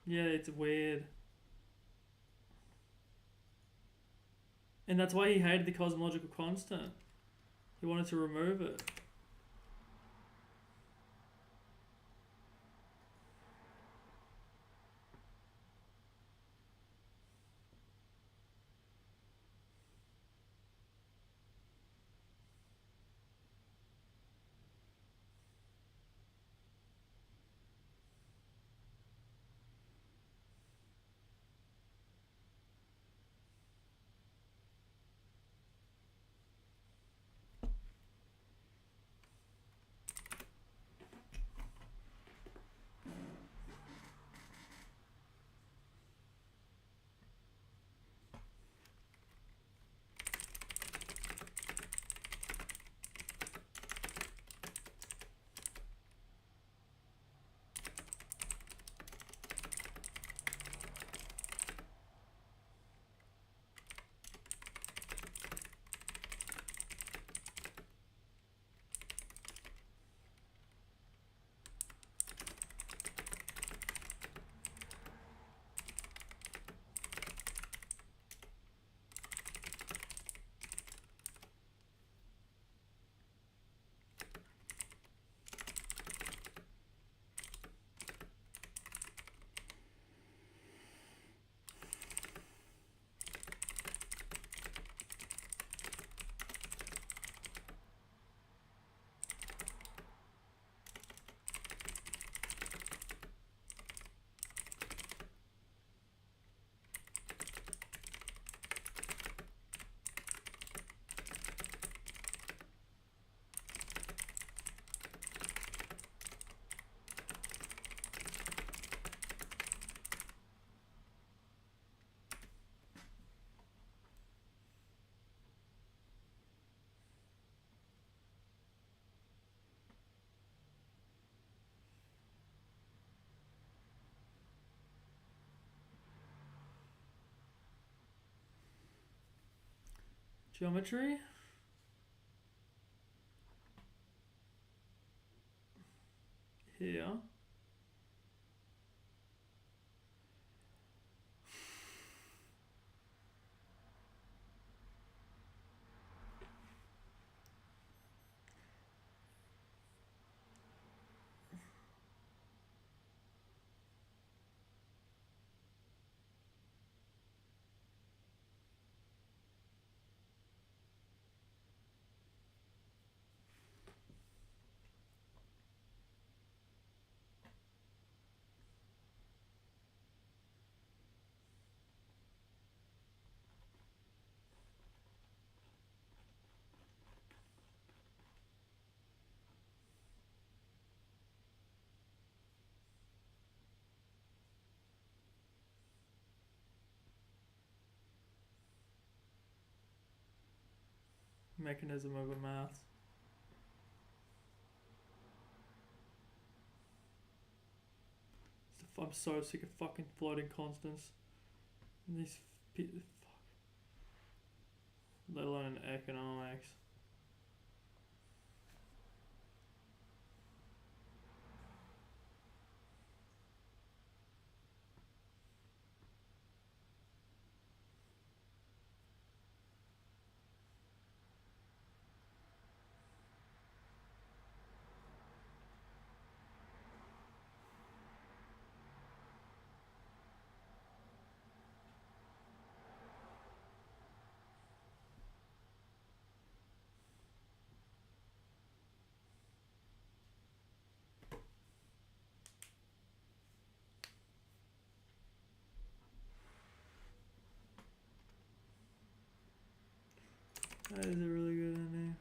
Yeah, it's weird. And that's why he hated the cosmological constant. He wanted to remove it. Geometry? Here. Mechanism over math. I'm so sick of fucking floating constants. And these fuck. Let alone economics. That is a really good ending.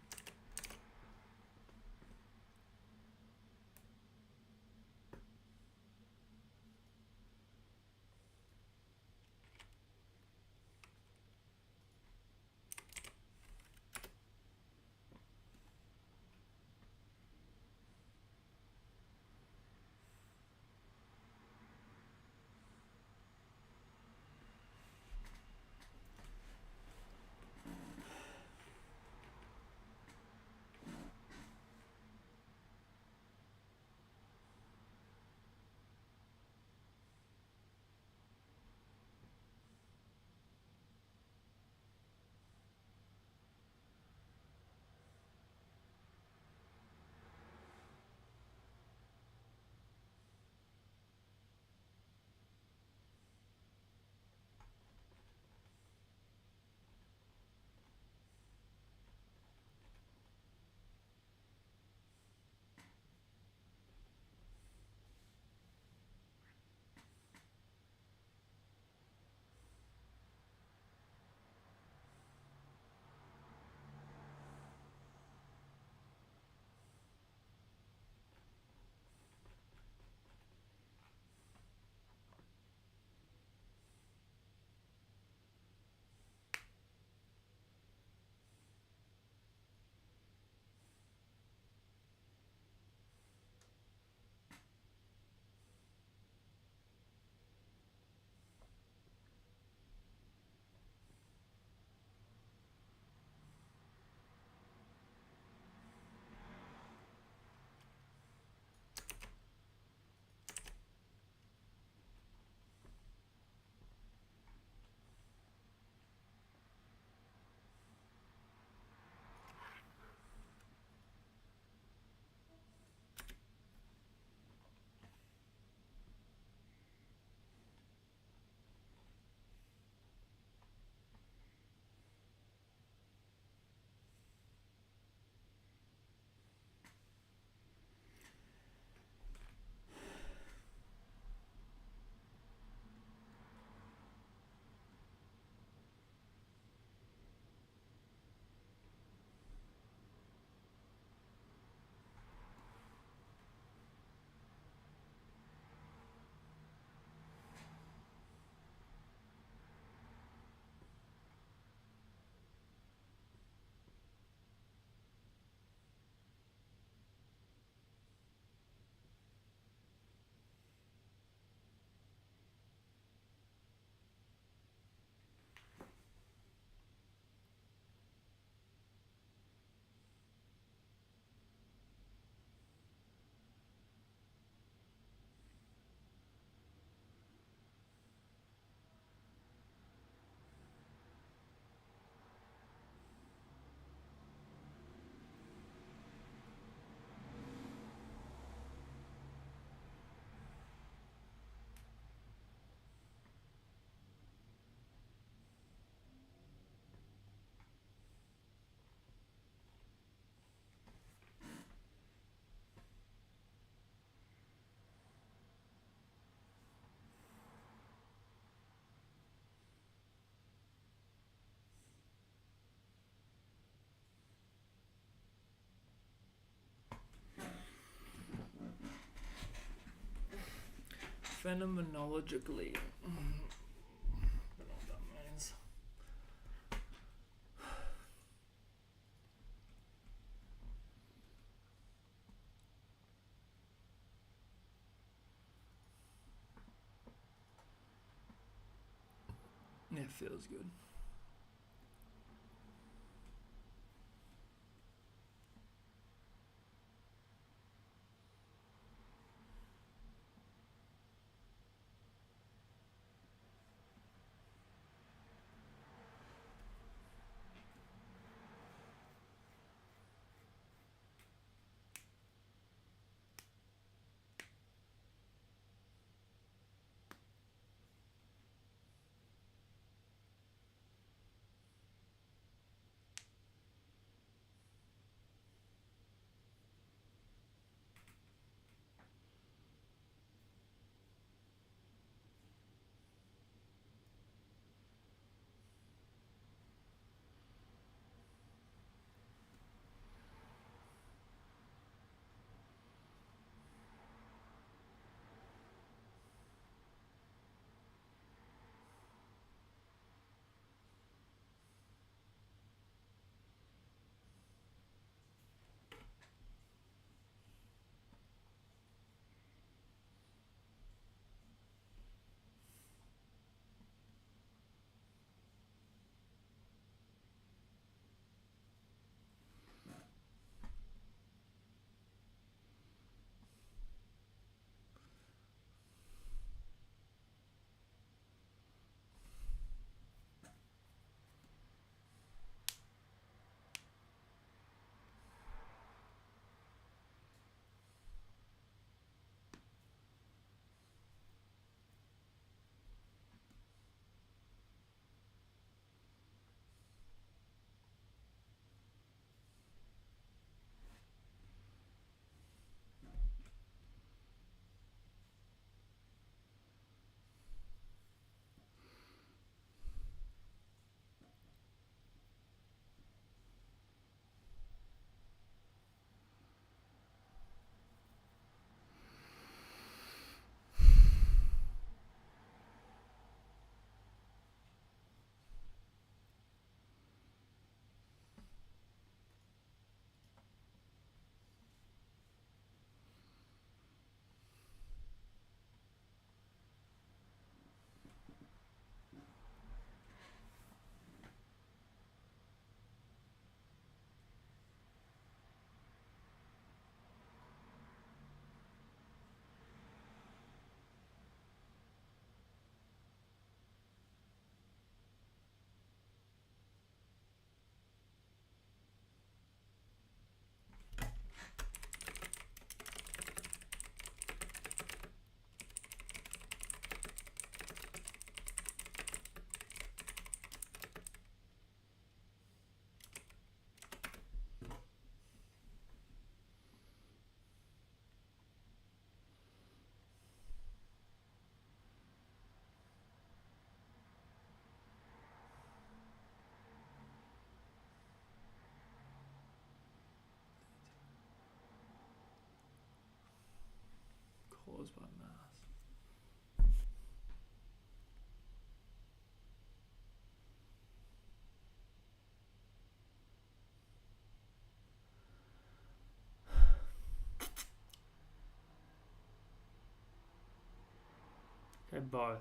Phenomenologically. I don't know what that means. It feels good. Caused by mass. Okay, both.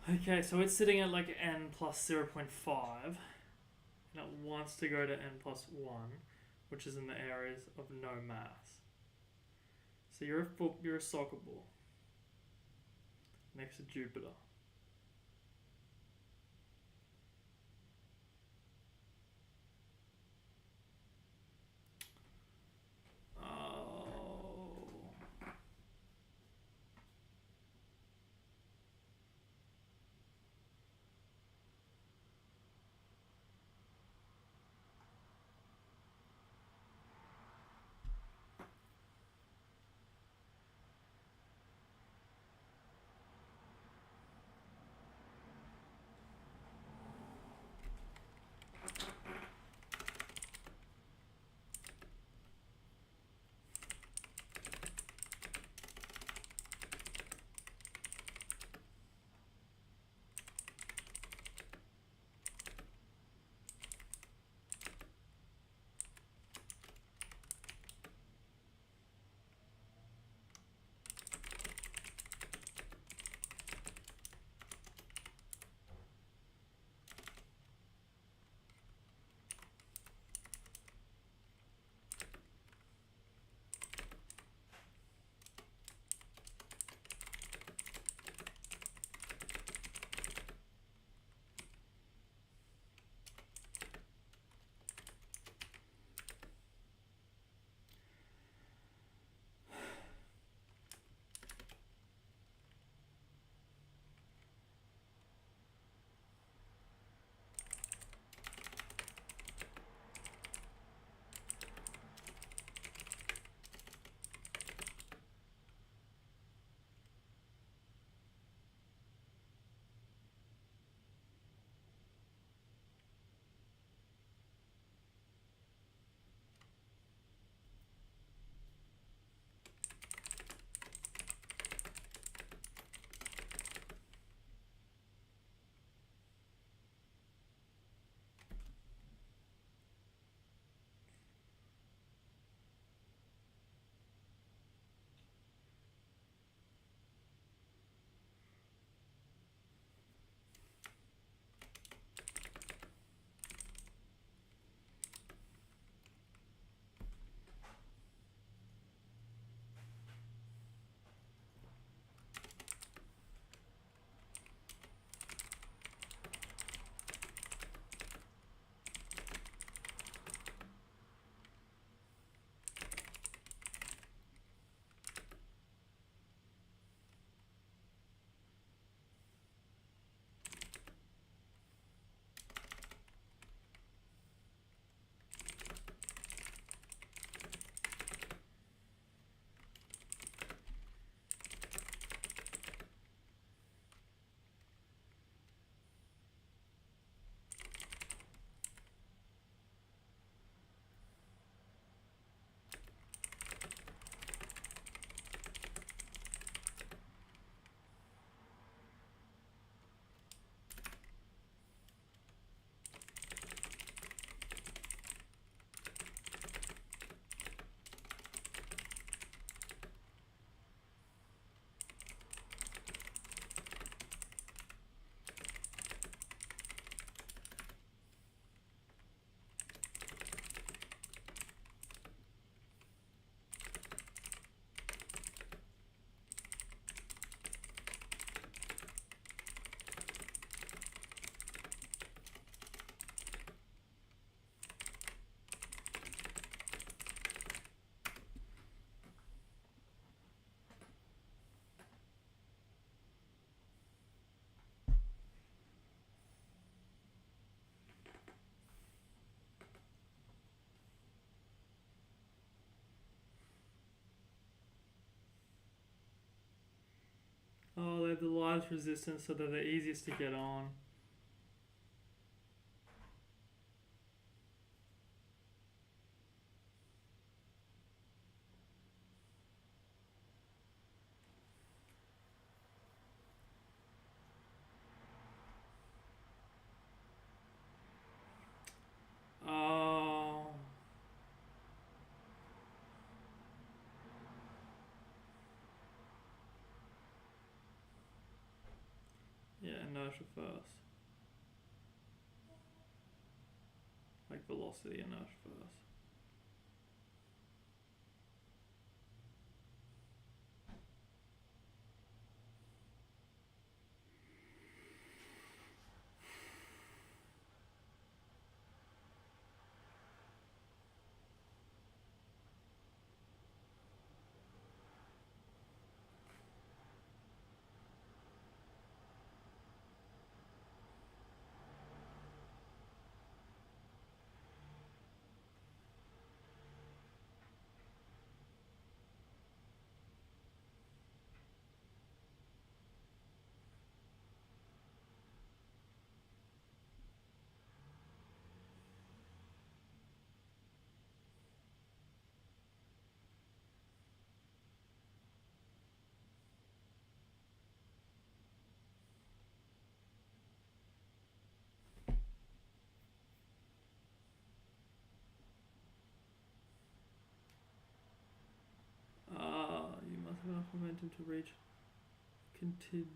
Okay, so it's sitting at like n plus 0.5, and it wants to go to n plus 1, which is in the areas of no mass. So you're a soccer ball next to Jupiter. Oh, they have the largest resistance, so they're the easiest to get on. Oh. Yeah, inertia first. Like velocity, inertia first. You must have enough momentum to reach contiguous.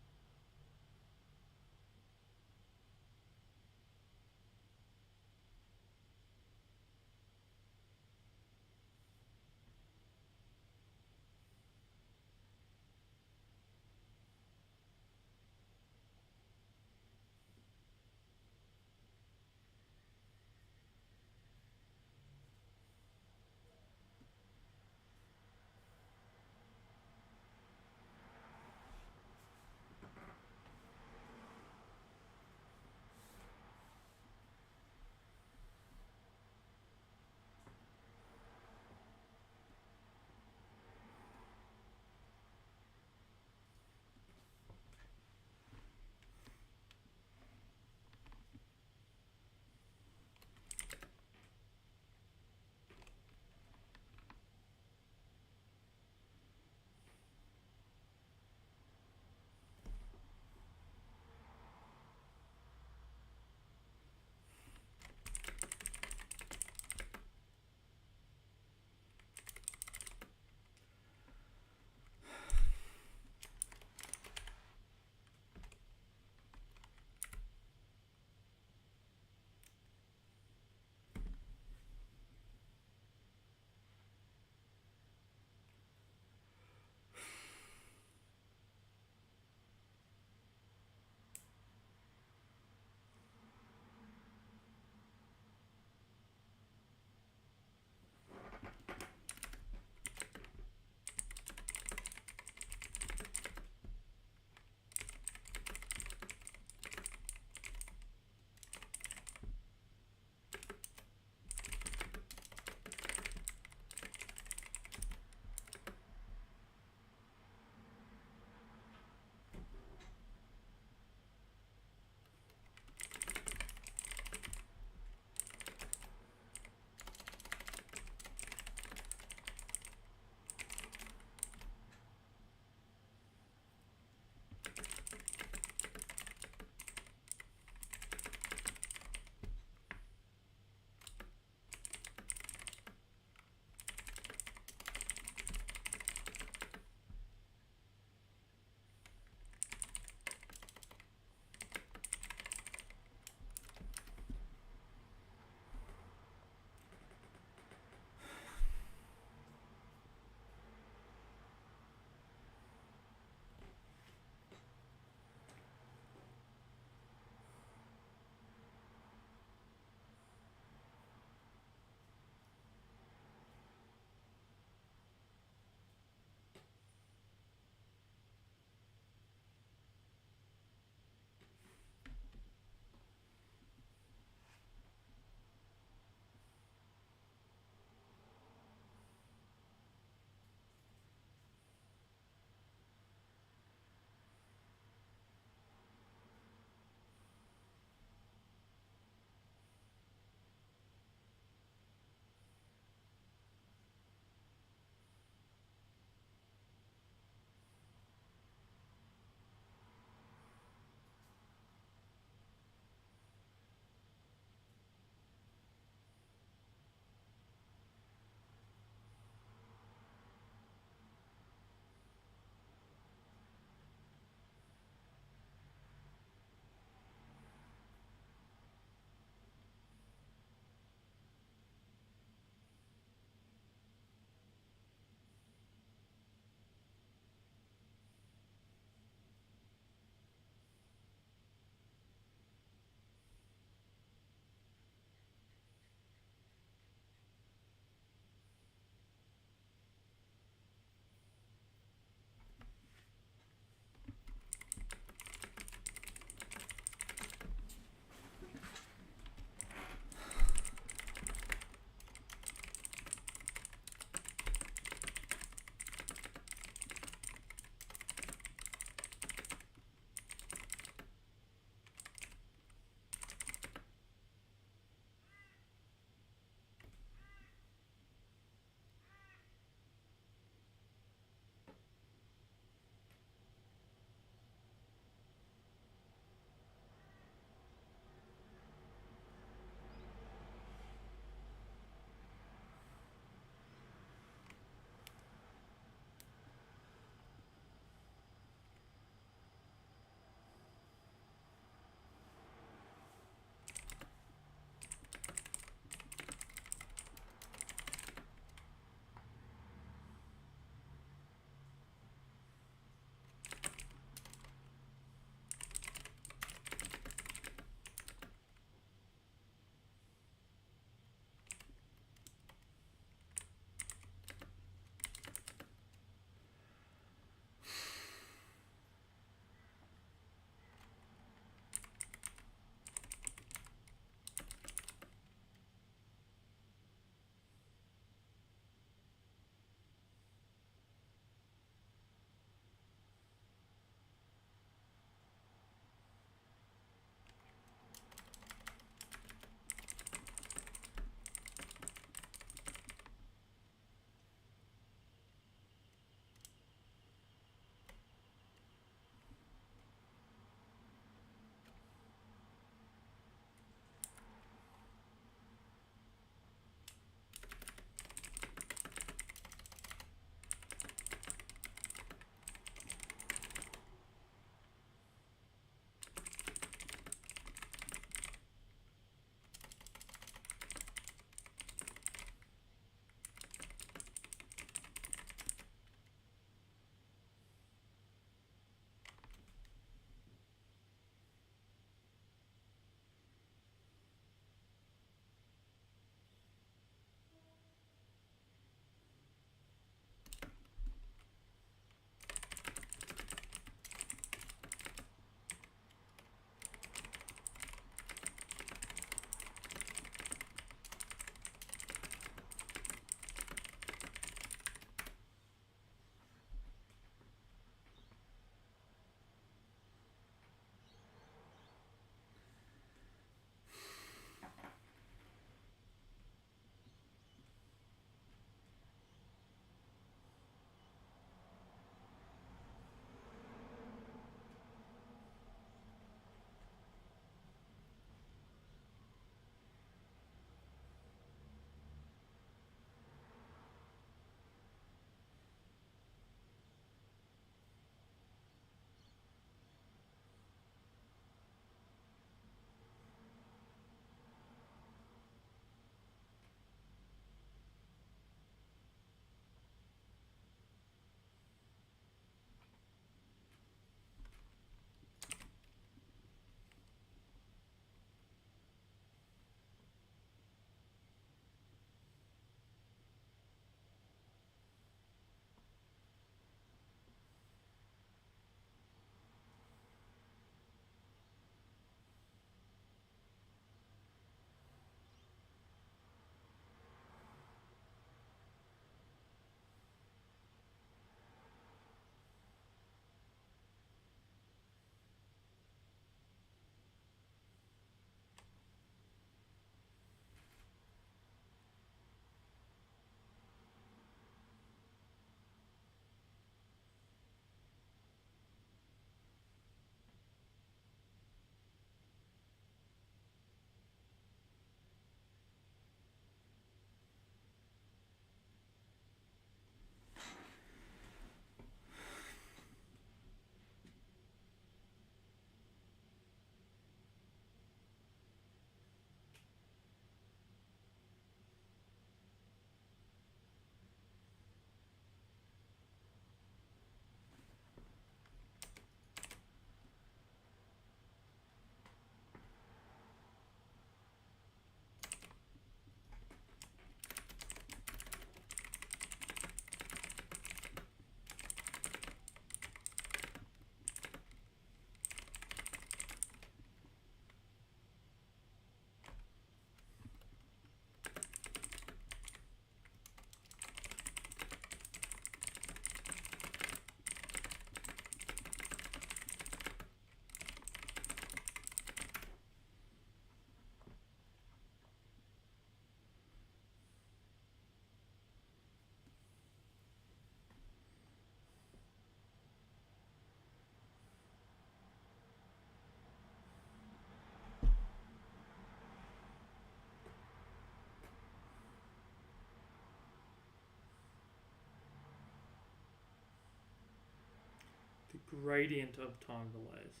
gradient of time delays.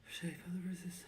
Shape of the resistance.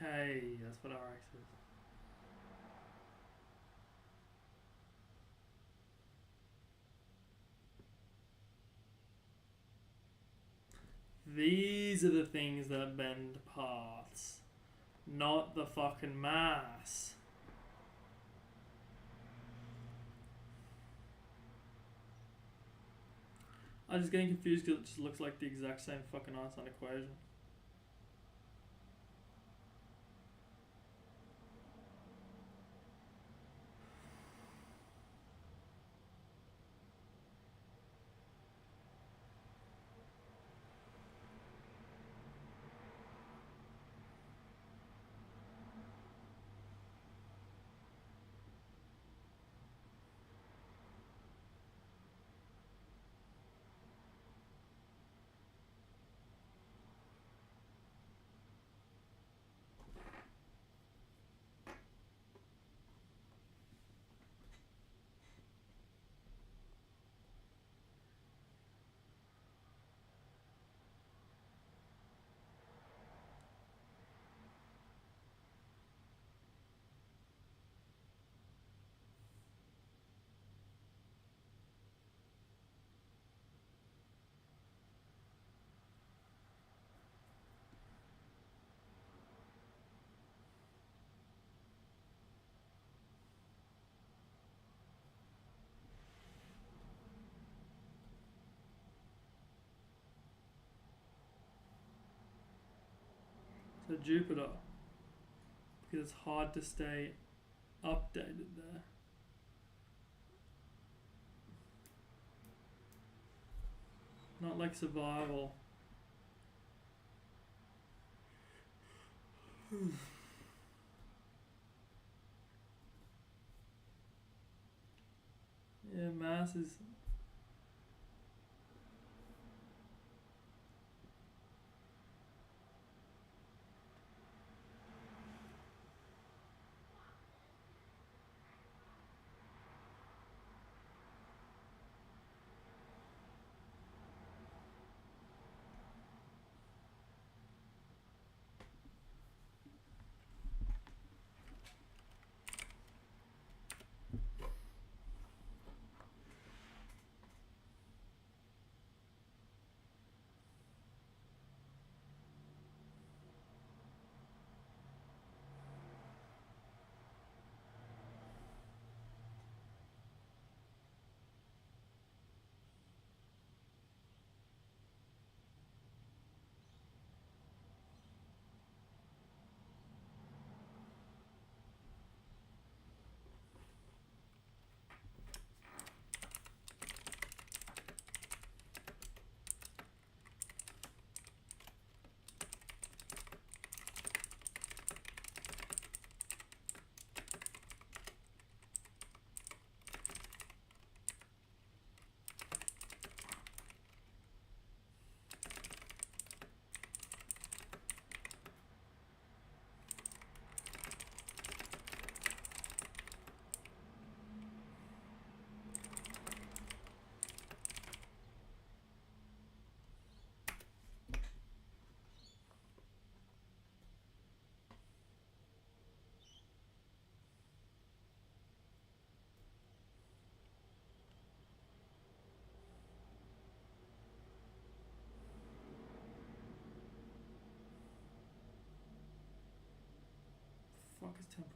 Okay, that's what RX is. These are the things that bend paths, not the fucking mass. I'm just getting confused because it just looks like the exact same fucking Einstein equation. So Jupiter, because it's hard to stay updated there. Not like survival. Yeah, mass is... Fuck is temporal?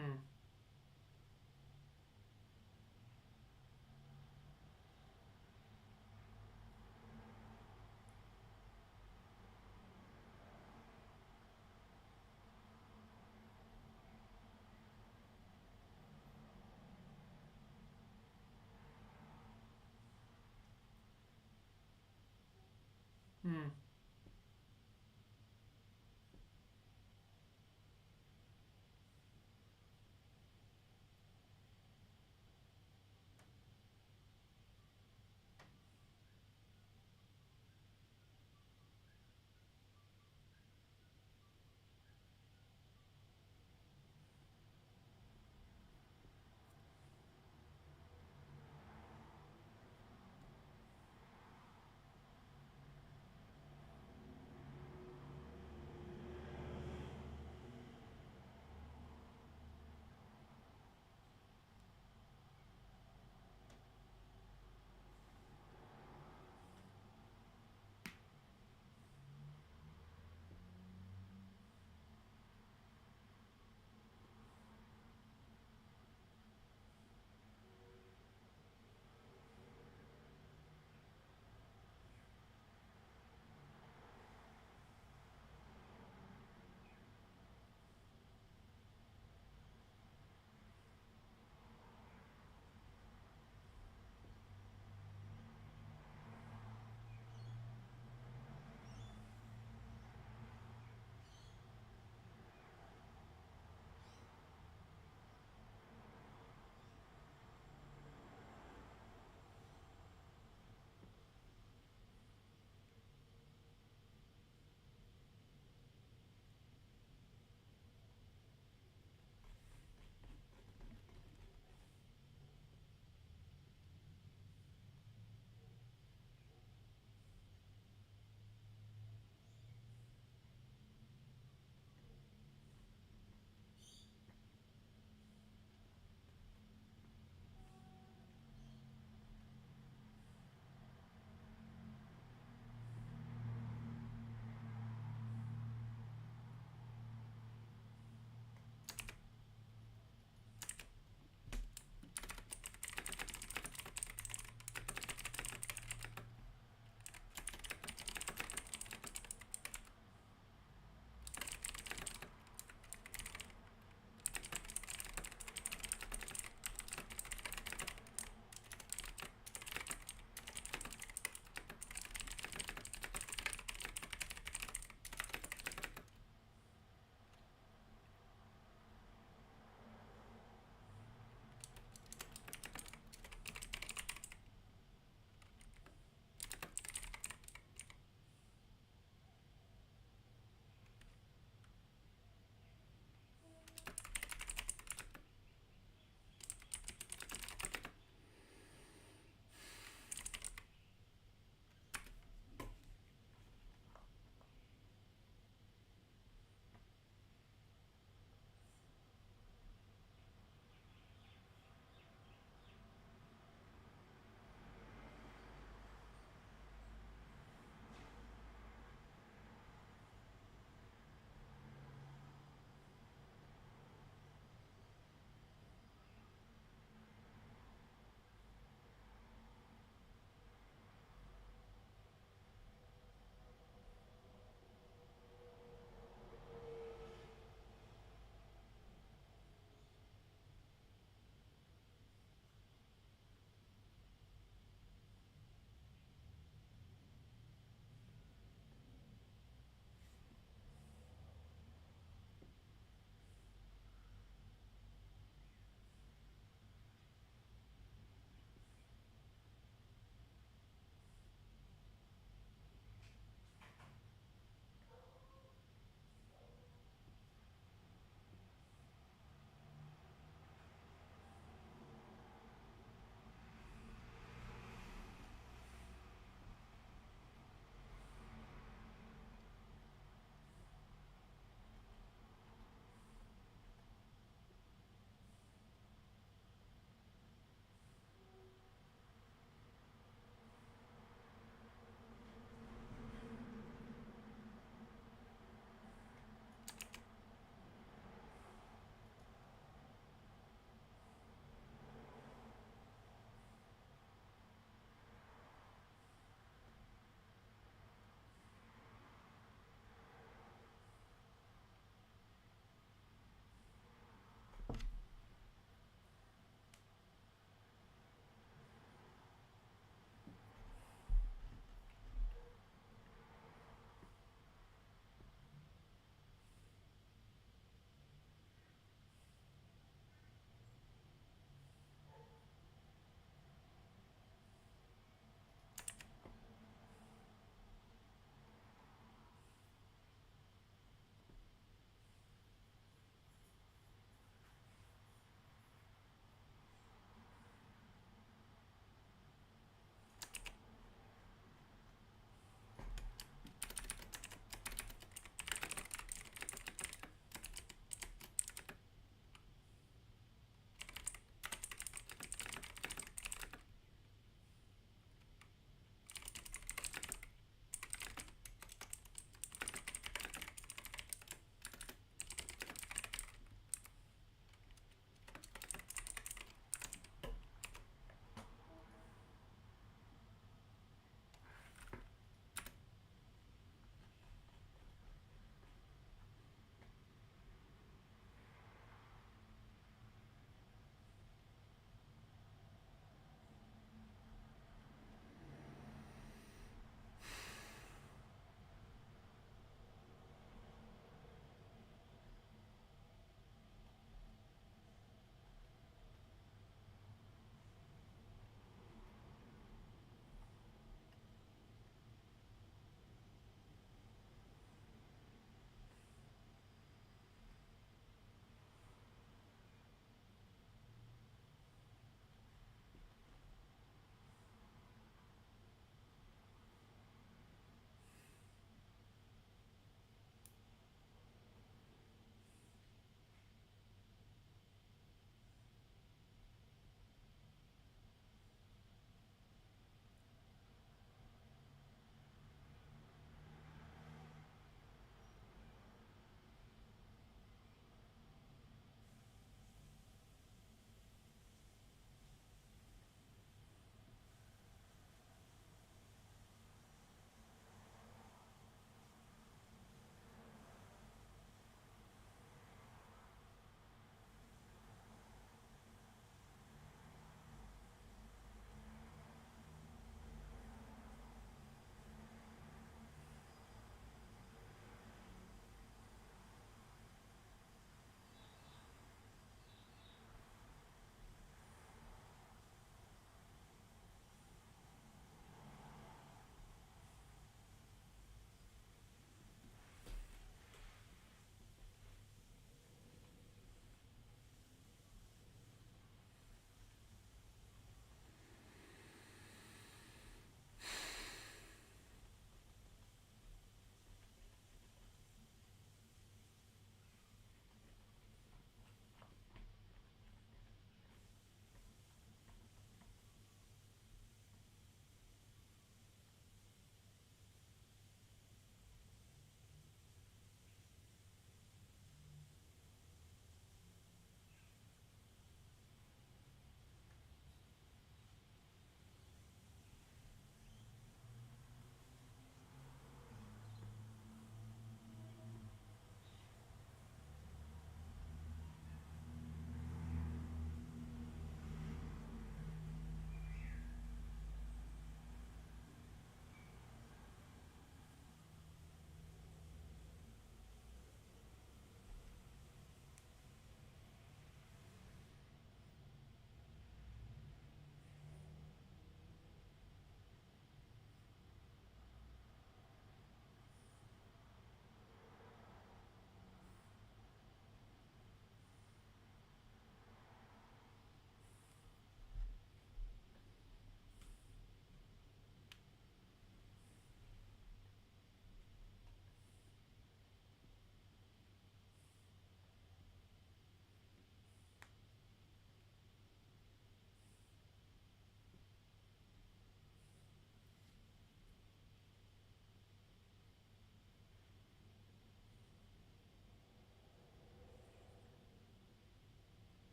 Hmm. Hmm.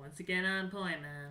Once again on point, man.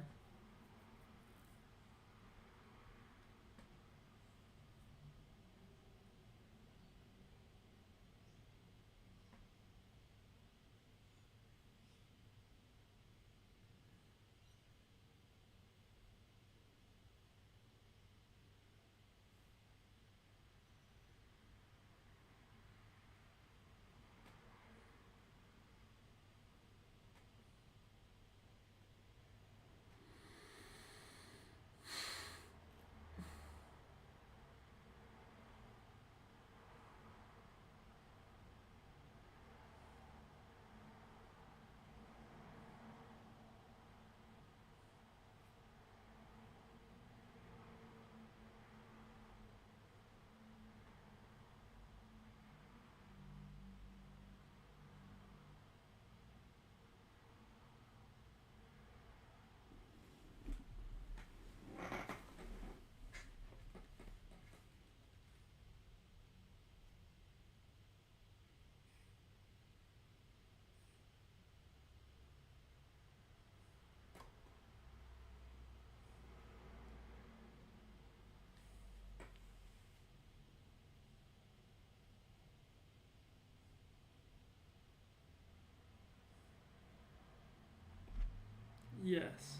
Yes.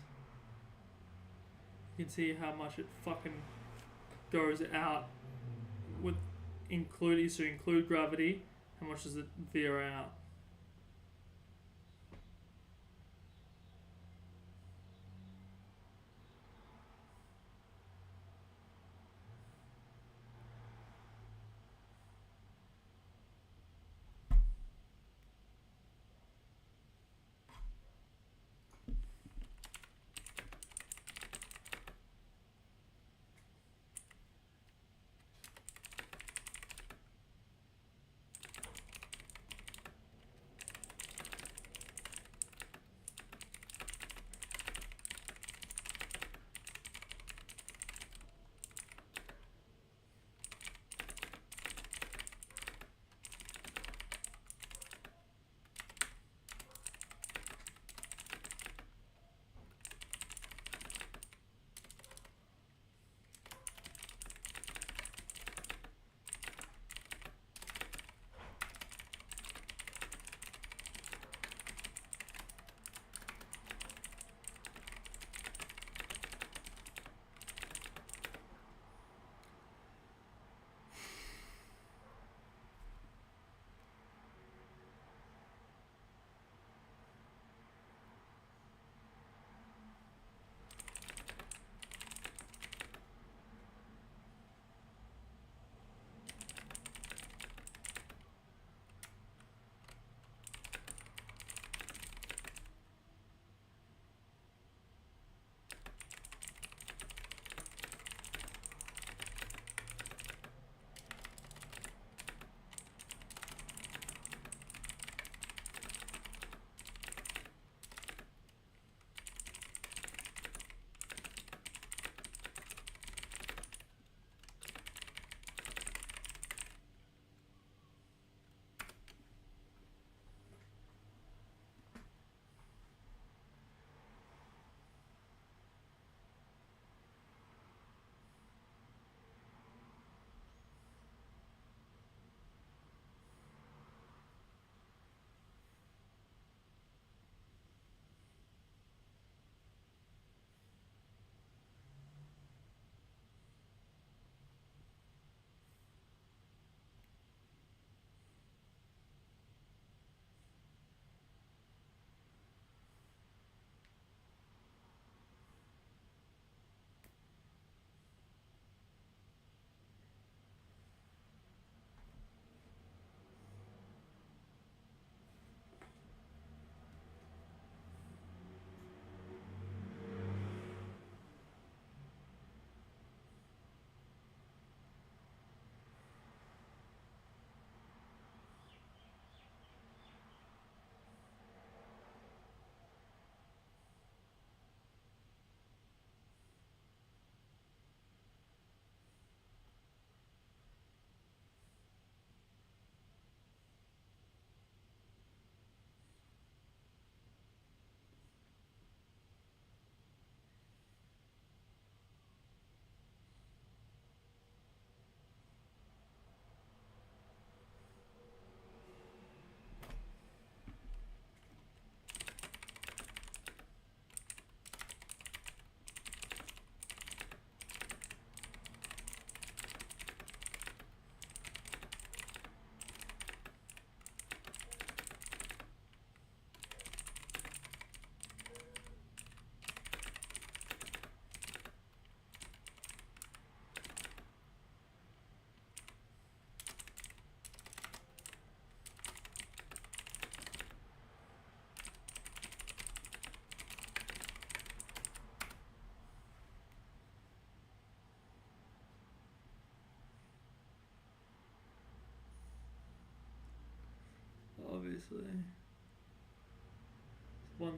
You can see how much it fucking goes out with include gravity. How much does it veer out?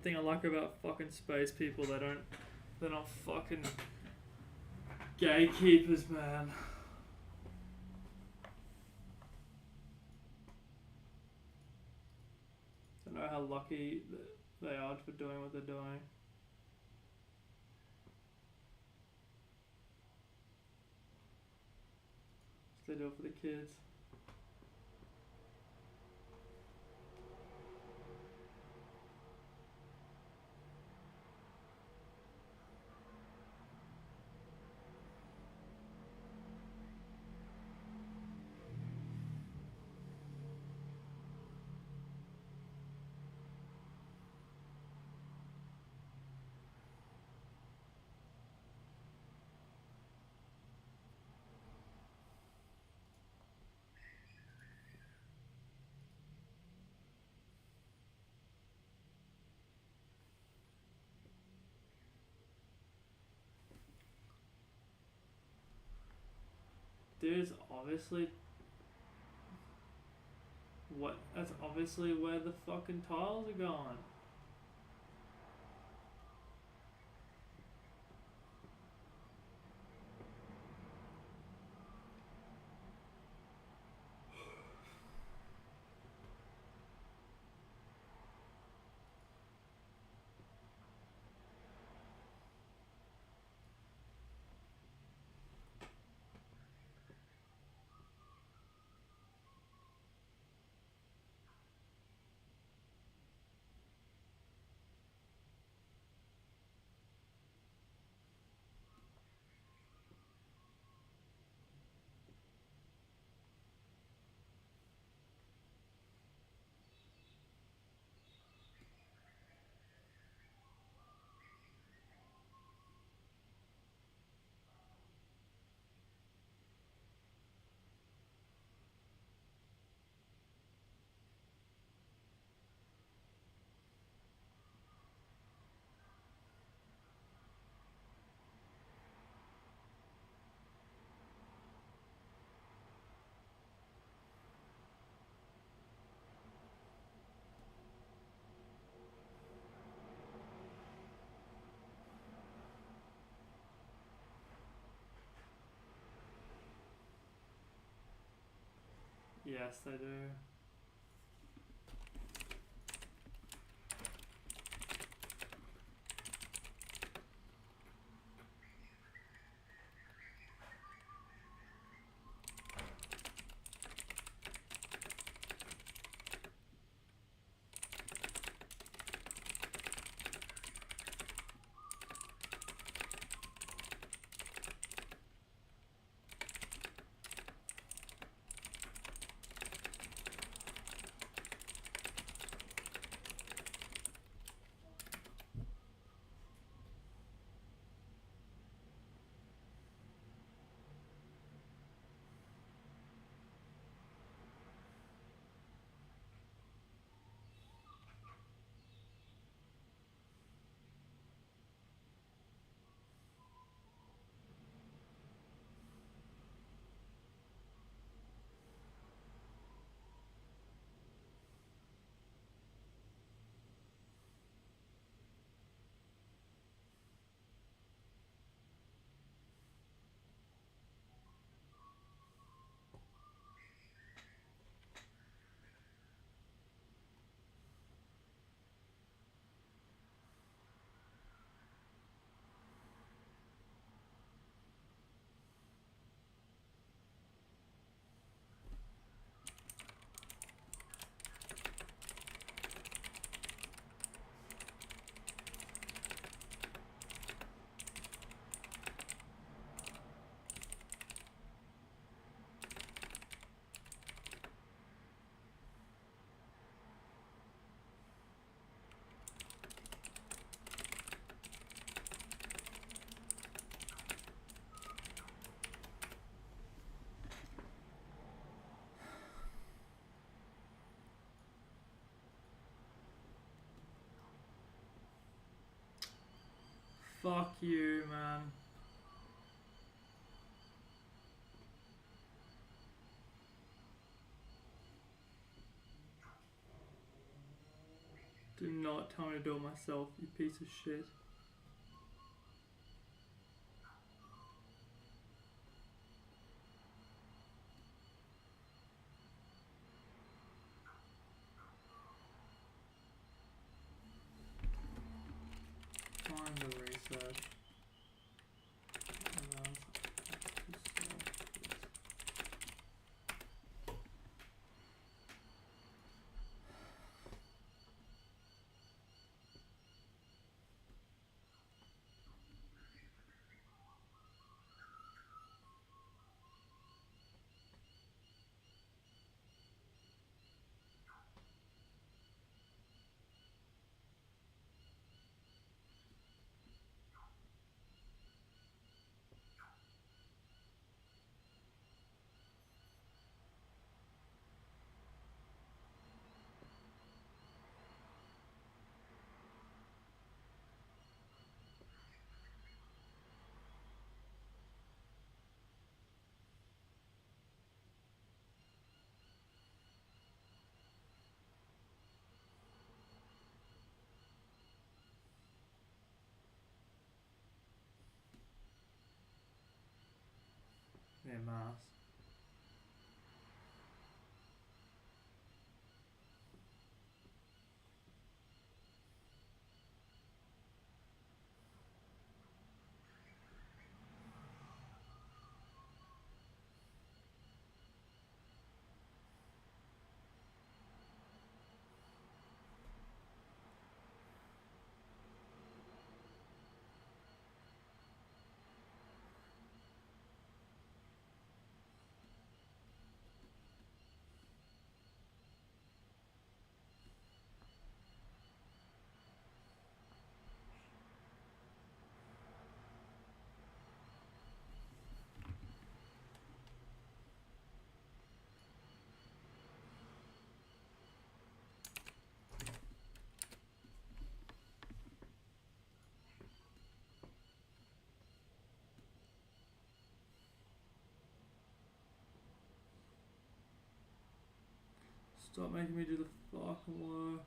thing I like about fucking space people. They're not fucking gatekeepers, man. I know how lucky they are for doing what they're doing. They do it for the kids. Dude, that's obviously where the fucking tiles are going. Yes, they do. Fuck you, man. Do not tell me to do it myself, you piece of shit. Find the research. Yeah, Mars. Stop making me do the fucking work.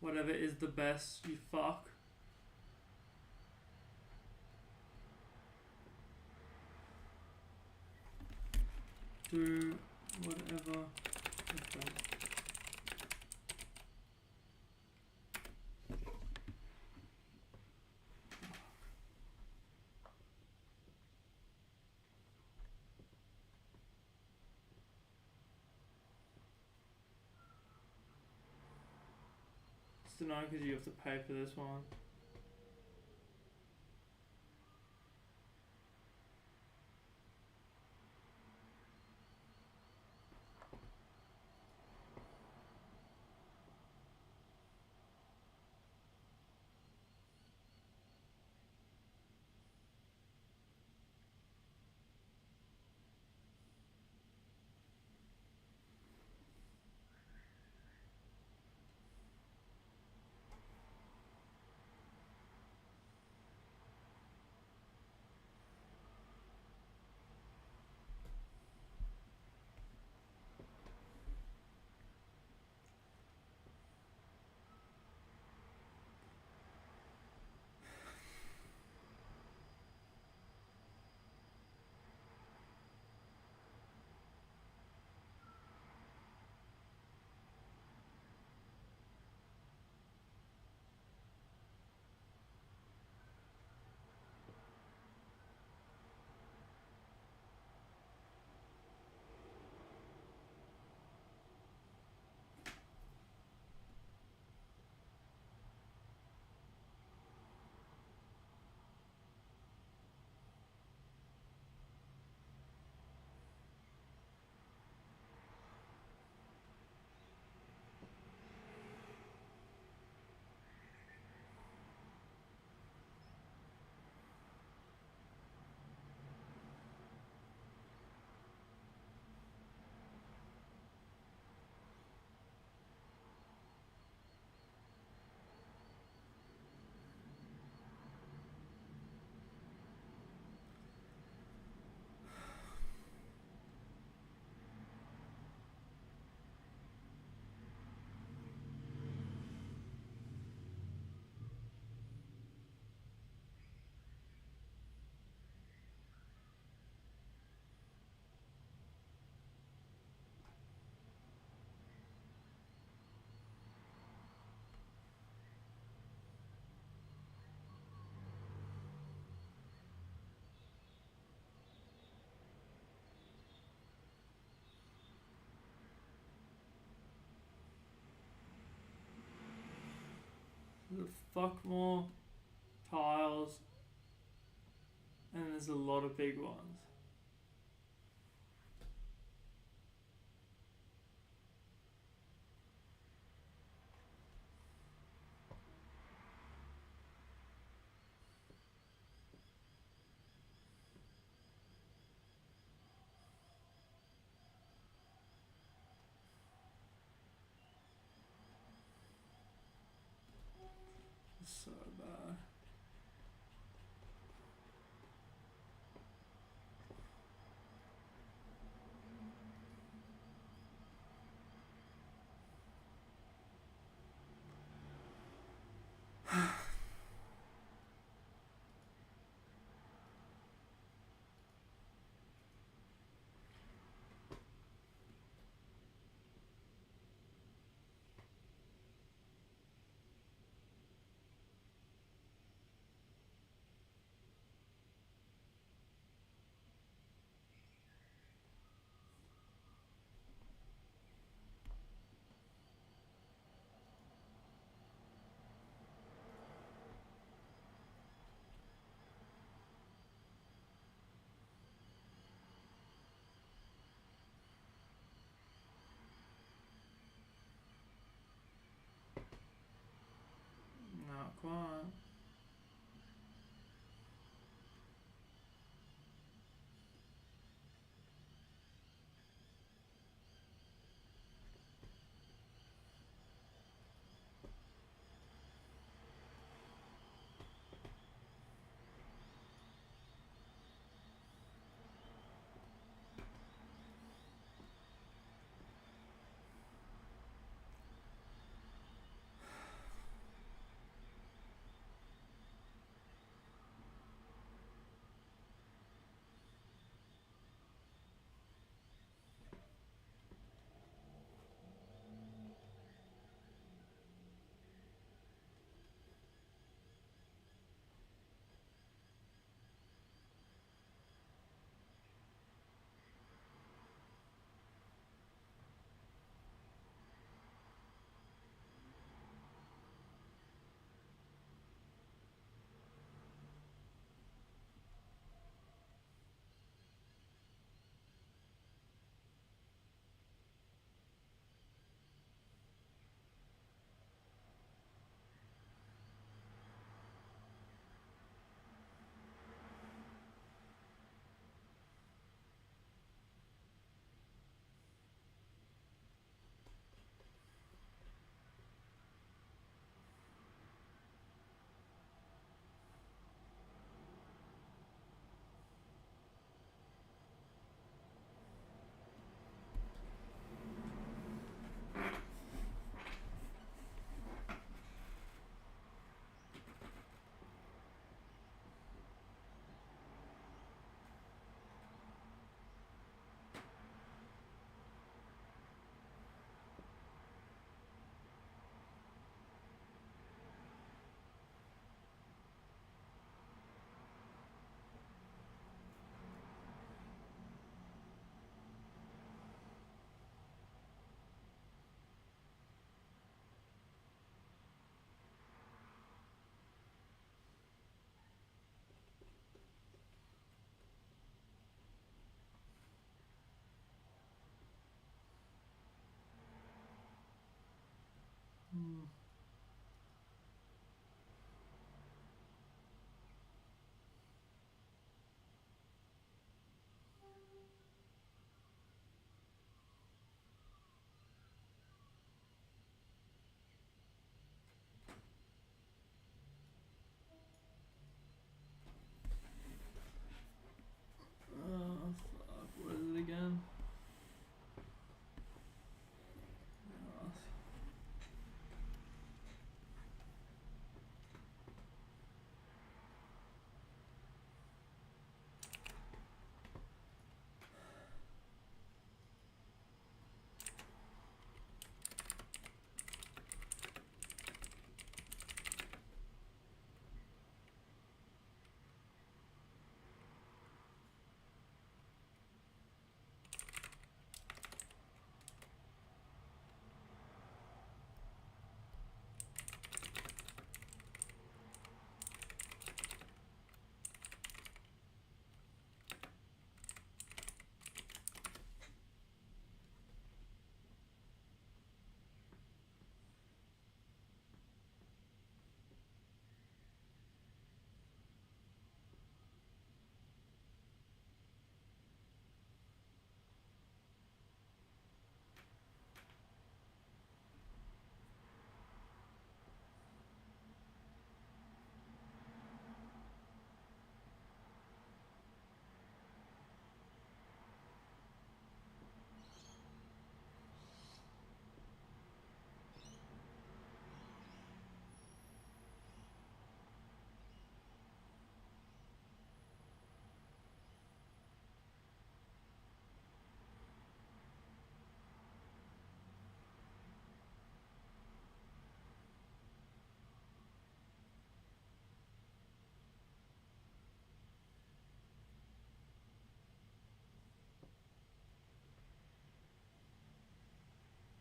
Whatever is the best, you fuck. Do whatever. Okay. It's annoying because you have to pay for this one. There's a fuck more tiles, and there's a lot of big ones. So bad. Not quite.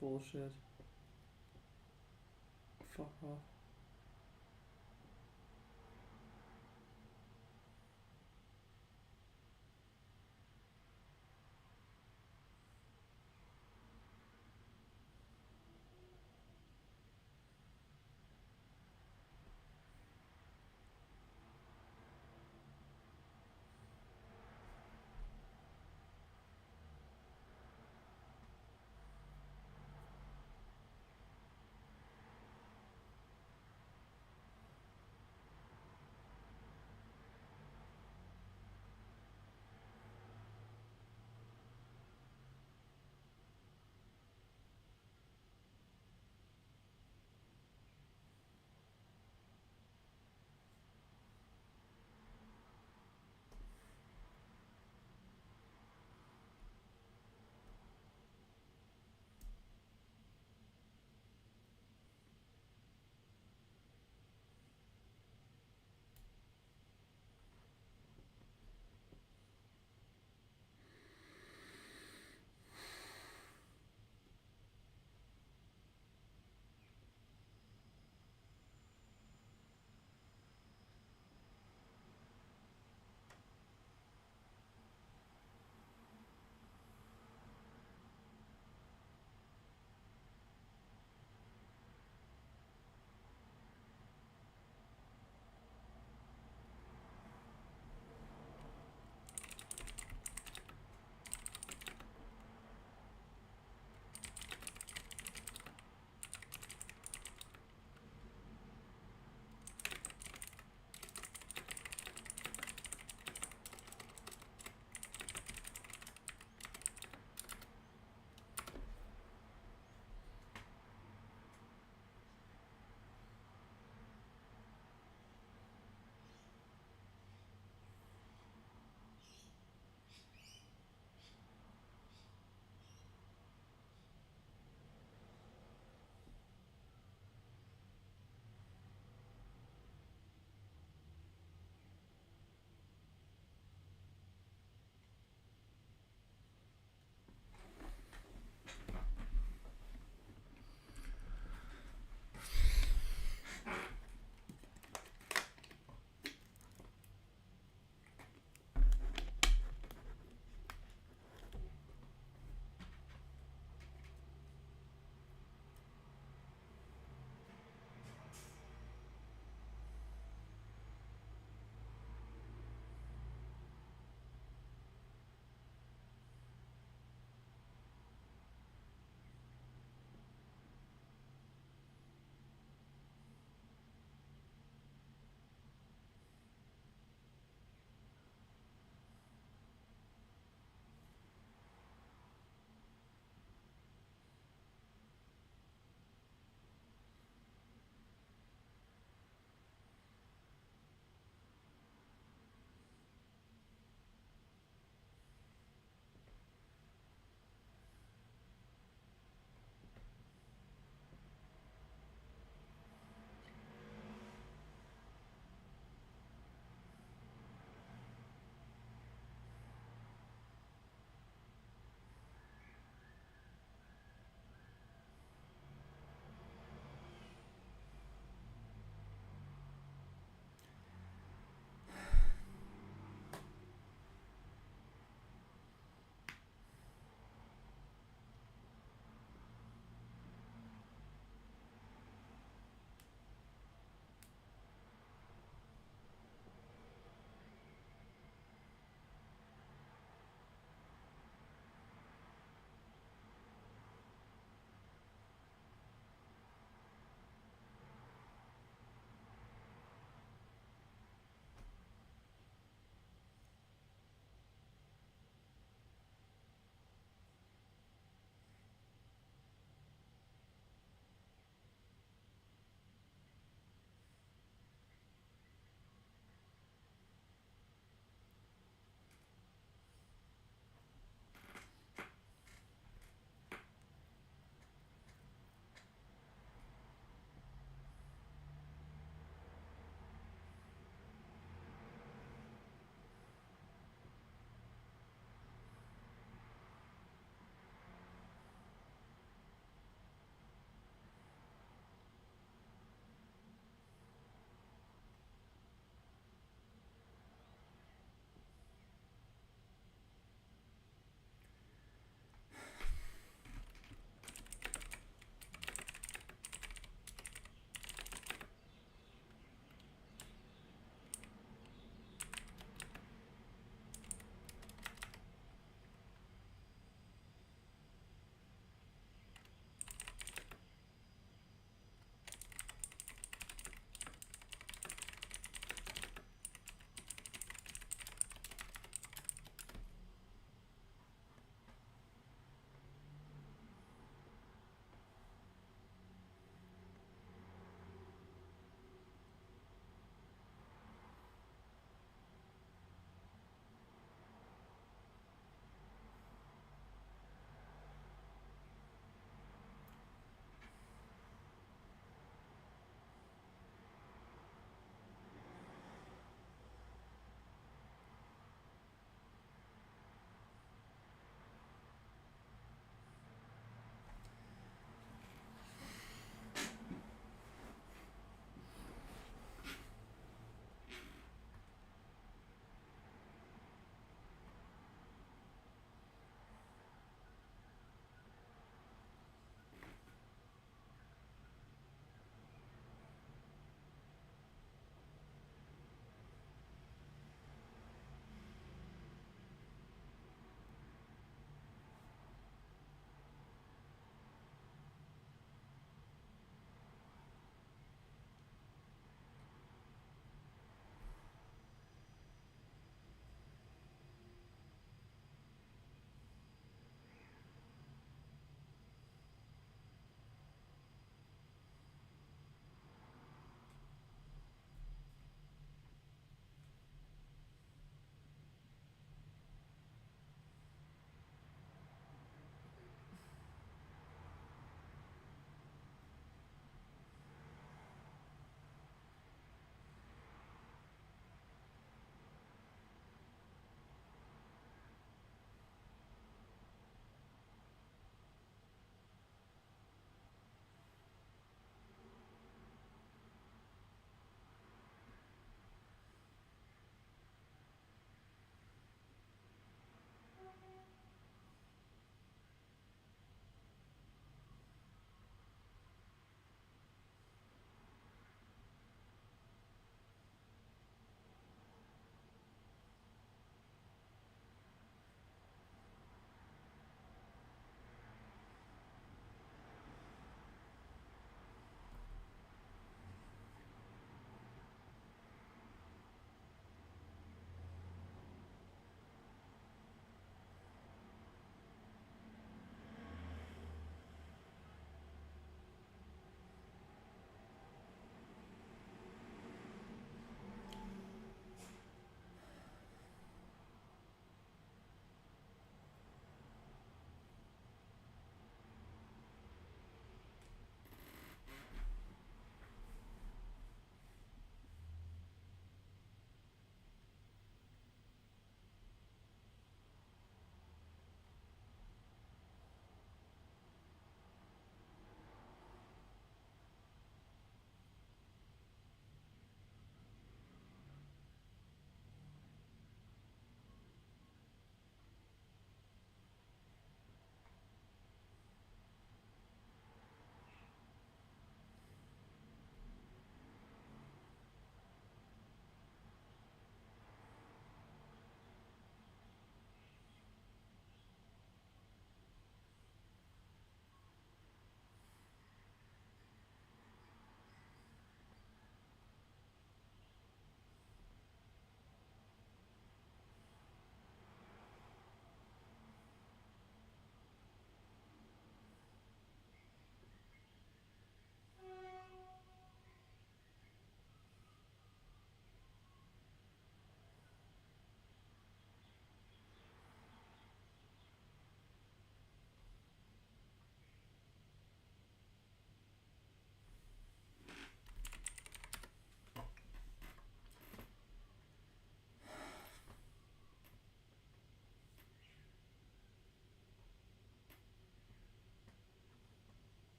bullshit. Fuck off.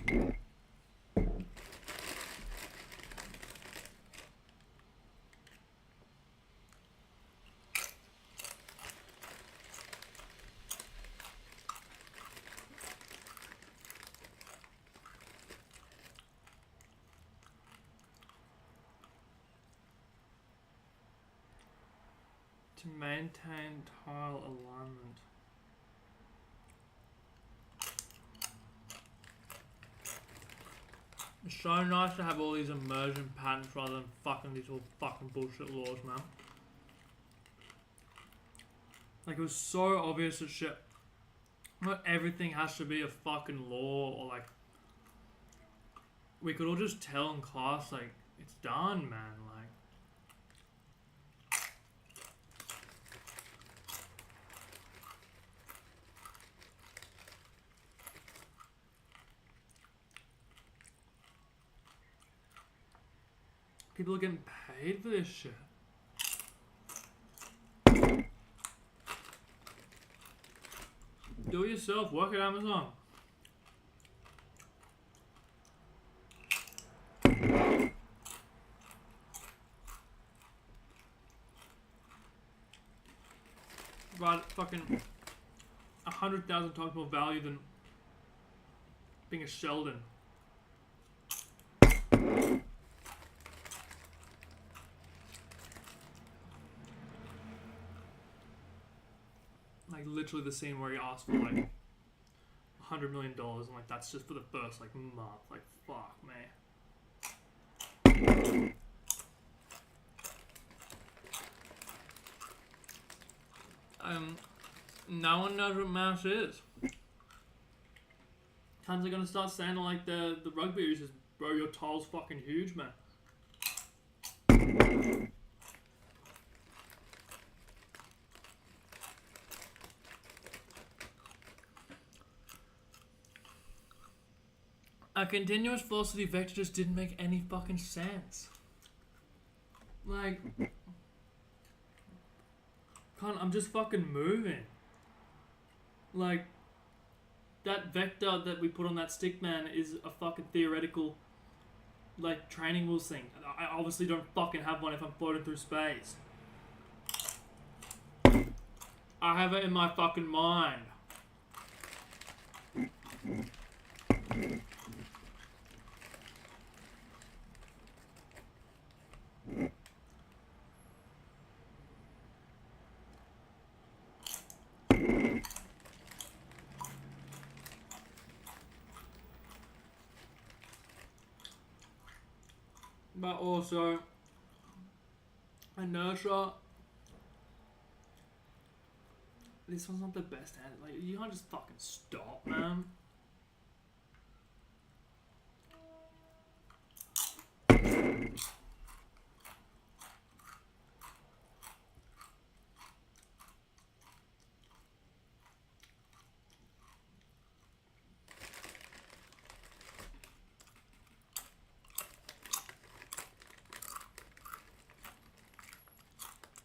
To maintain tile alignment. It's so nice to have all these immersion patterns rather than fucking these all fucking bullshit laws, man. Like, it was so obvious that shit. Not everything has to be a fucking law, or like, we could all just tell in class, like, it's done, man. Like, people are getting paid for this shit. Do it yourself. Work at Amazon. Right, fucking 100,000 times more value than being a Sheldon. Like, literally the scene where he asked for like $100 million, and like that's just for the first like month. Like, fuck me. No one knows what mass is. Tons are gonna start saying like the rugby users, bro, your tile's fucking huge, man. A continuous velocity vector just didn't make any fucking sense. Like, I'm just fucking moving. Like, that vector that we put on that stick, man, is a fucking theoretical, like, training wheels thing. I obviously don't fucking have one if I'm floating through space. I have it in my fucking mind. But also, inertia. This one's not the best at it. Like, you can't just fucking stop, man.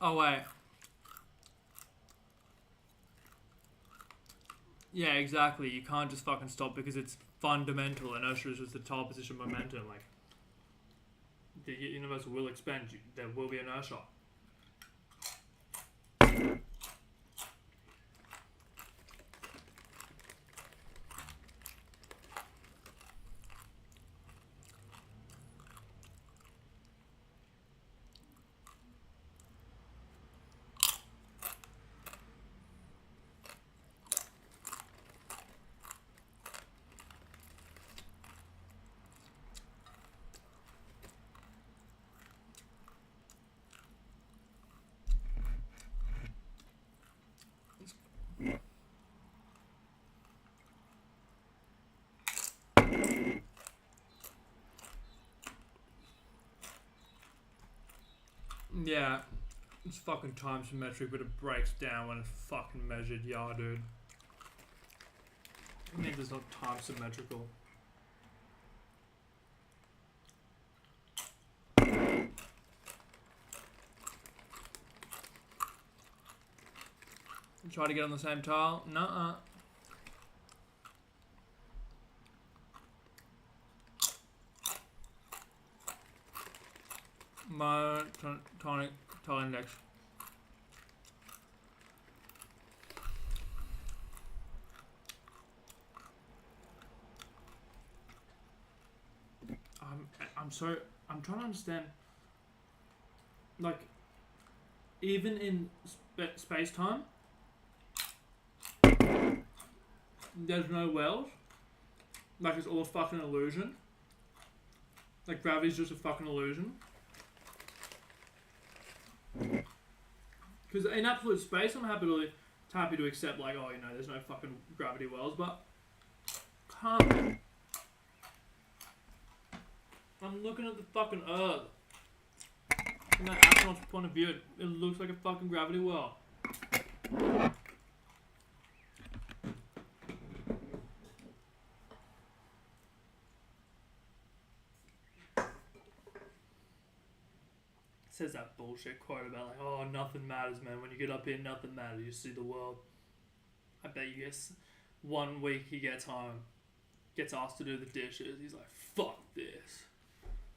Oh, wait. Yeah, exactly. You can't just fucking stop because it's fundamental. Inertia is just the tile position momentum. Like, the universe will expand. There will be inertia. Yeah, it's fucking time symmetric, but it breaks down when it's fucking measured. Yeah, dude. I mean, it's not time symmetrical. Try to get on the same tile? Nuh-uh. monotonic tone index. I'm trying to understand, like, even in space-time, there's no wells. Like, it's all a fucking illusion. Like, gravity's just a fucking illusion. Because in absolute space, I'm happy to accept, like, oh, you know, there's no fucking gravity wells, but can't. I'm looking at the fucking Earth. From that astronaut's point of view, it looks like a fucking gravity well. Says that bullshit quote about like, oh, nothing matters, man. When you get up here, nothing matters. You see the world. I bet you guess 1 week he gets home, gets asked to do the dishes. He's like, fuck this.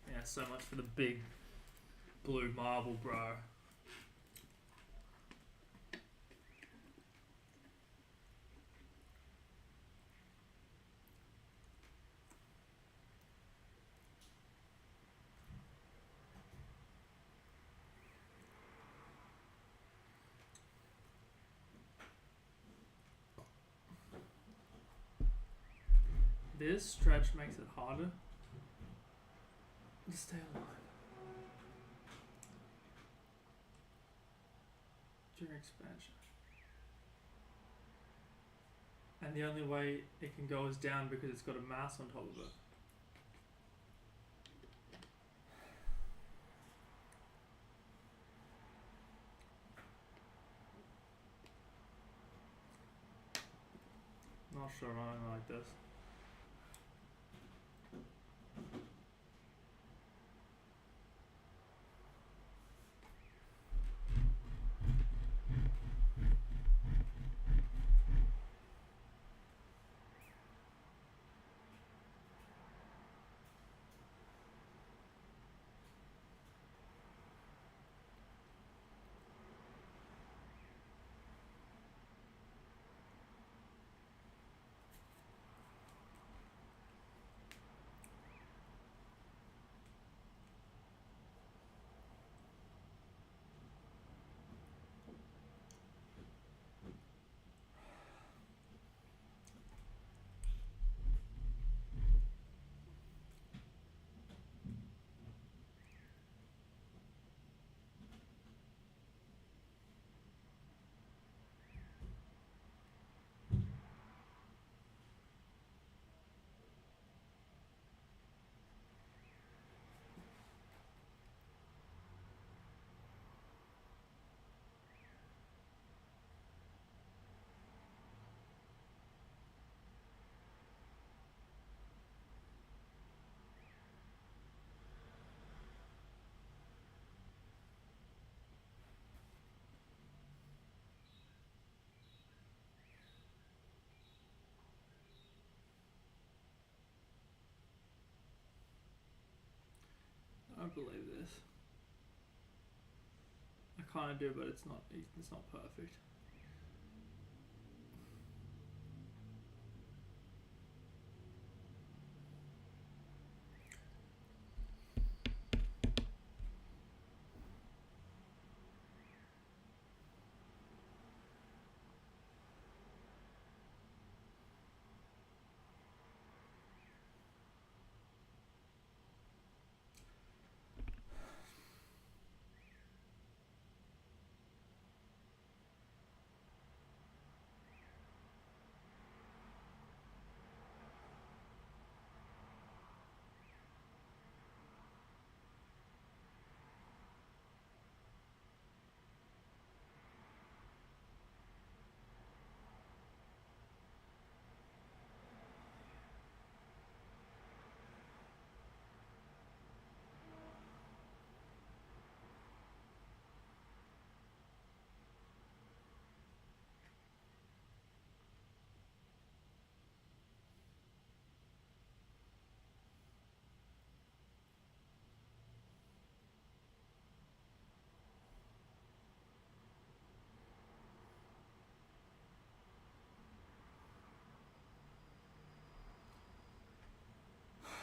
Yeah, so much for the big blue marble, bro. This stretch makes it harder to stay alive during expansion. And the only way it can go is down because it's got a mass on top of it. Not sure I don't like this. I don't believe this. I kind of do, but it's not perfect.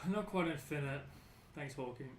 Not quite infinite. Thanks, Hawking.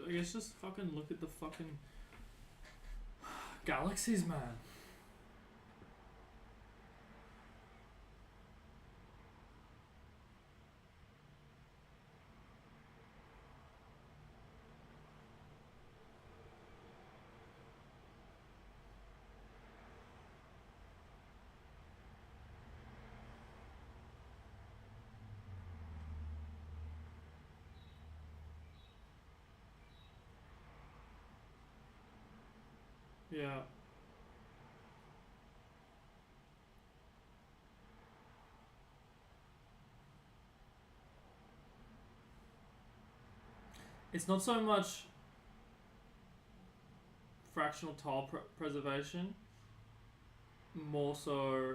I guess just fucking look at the fucking galaxies, man. Yeah. It's not so much fractional tile preservation, more so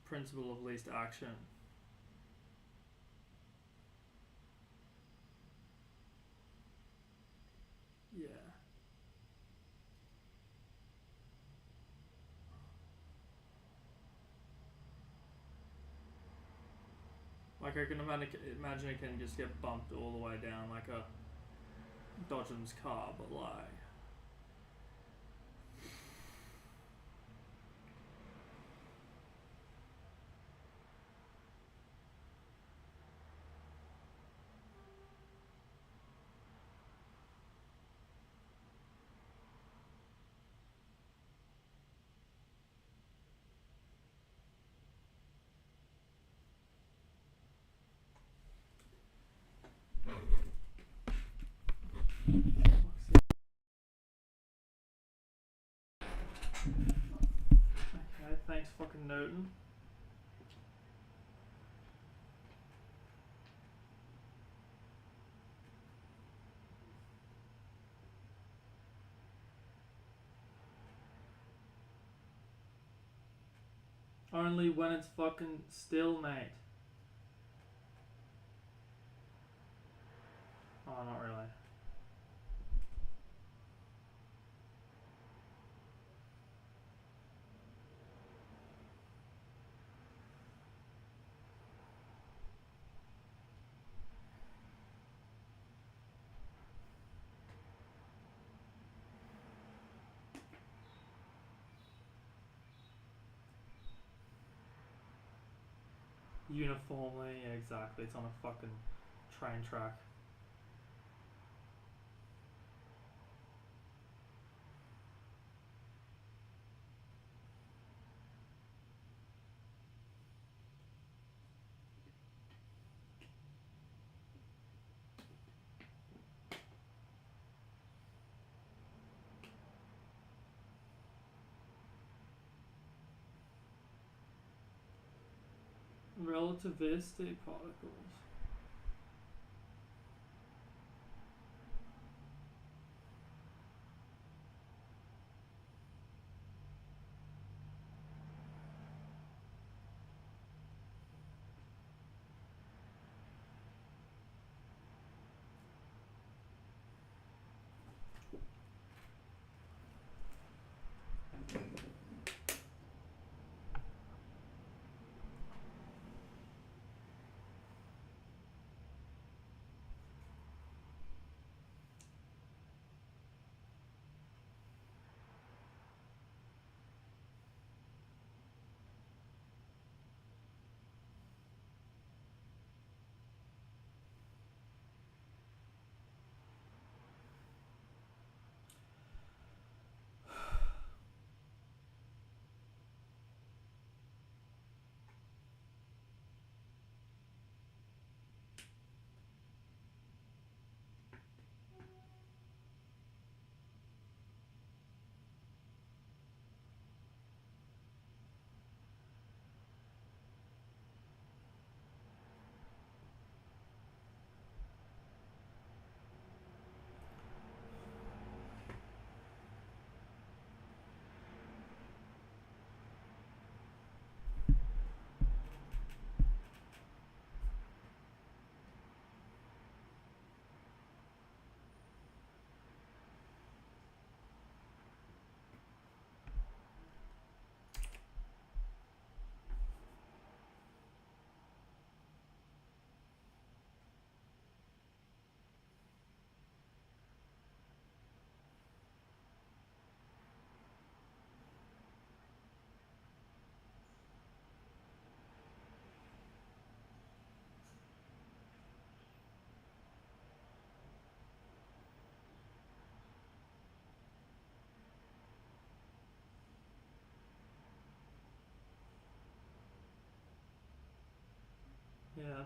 principle of least action. Yeah. Like I can imagine it can just get bumped all the way down like a Dodgems car, but like okay, thanks fucking Newton. Only when it's fucking still, mate. Oh, not really. Uniformly, yeah, exactly. It's on a fucking train track. Relativistic particles.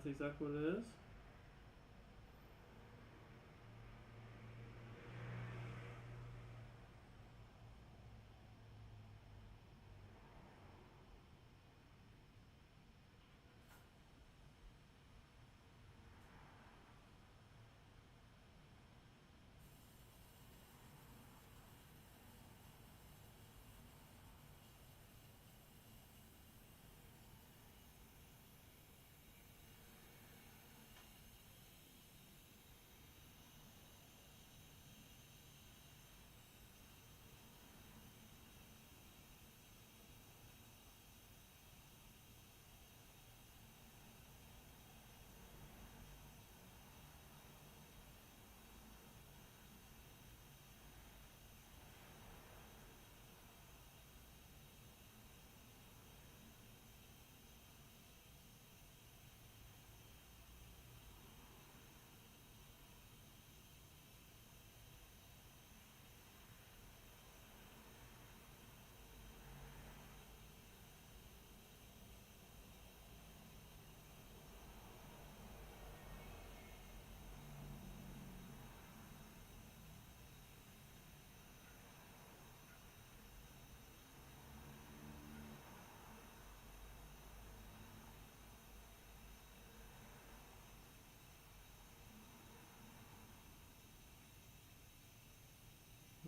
that's exactly what it is.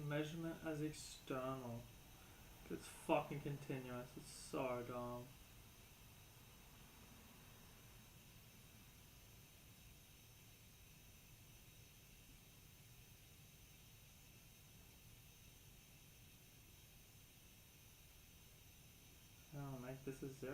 Measurement as external. It's fucking continuous. It's so dumb. I'll make this a 0.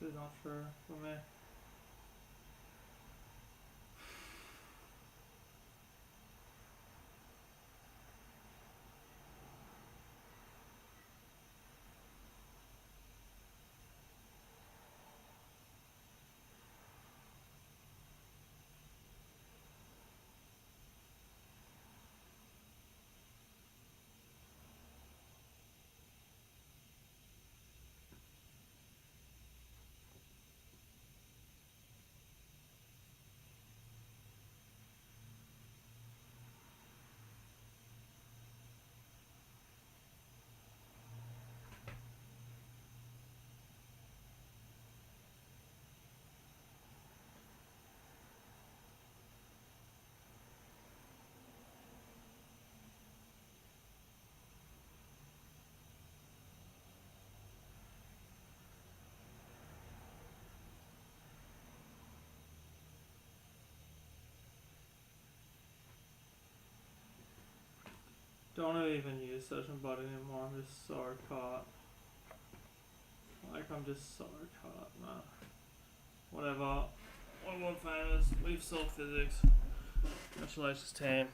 This is not sure for me. Don't even use session button anymore. I'm just so caught. Like, I'm just so caught, man. Whatever. One more famous. We've solved physics. Congratulations, team.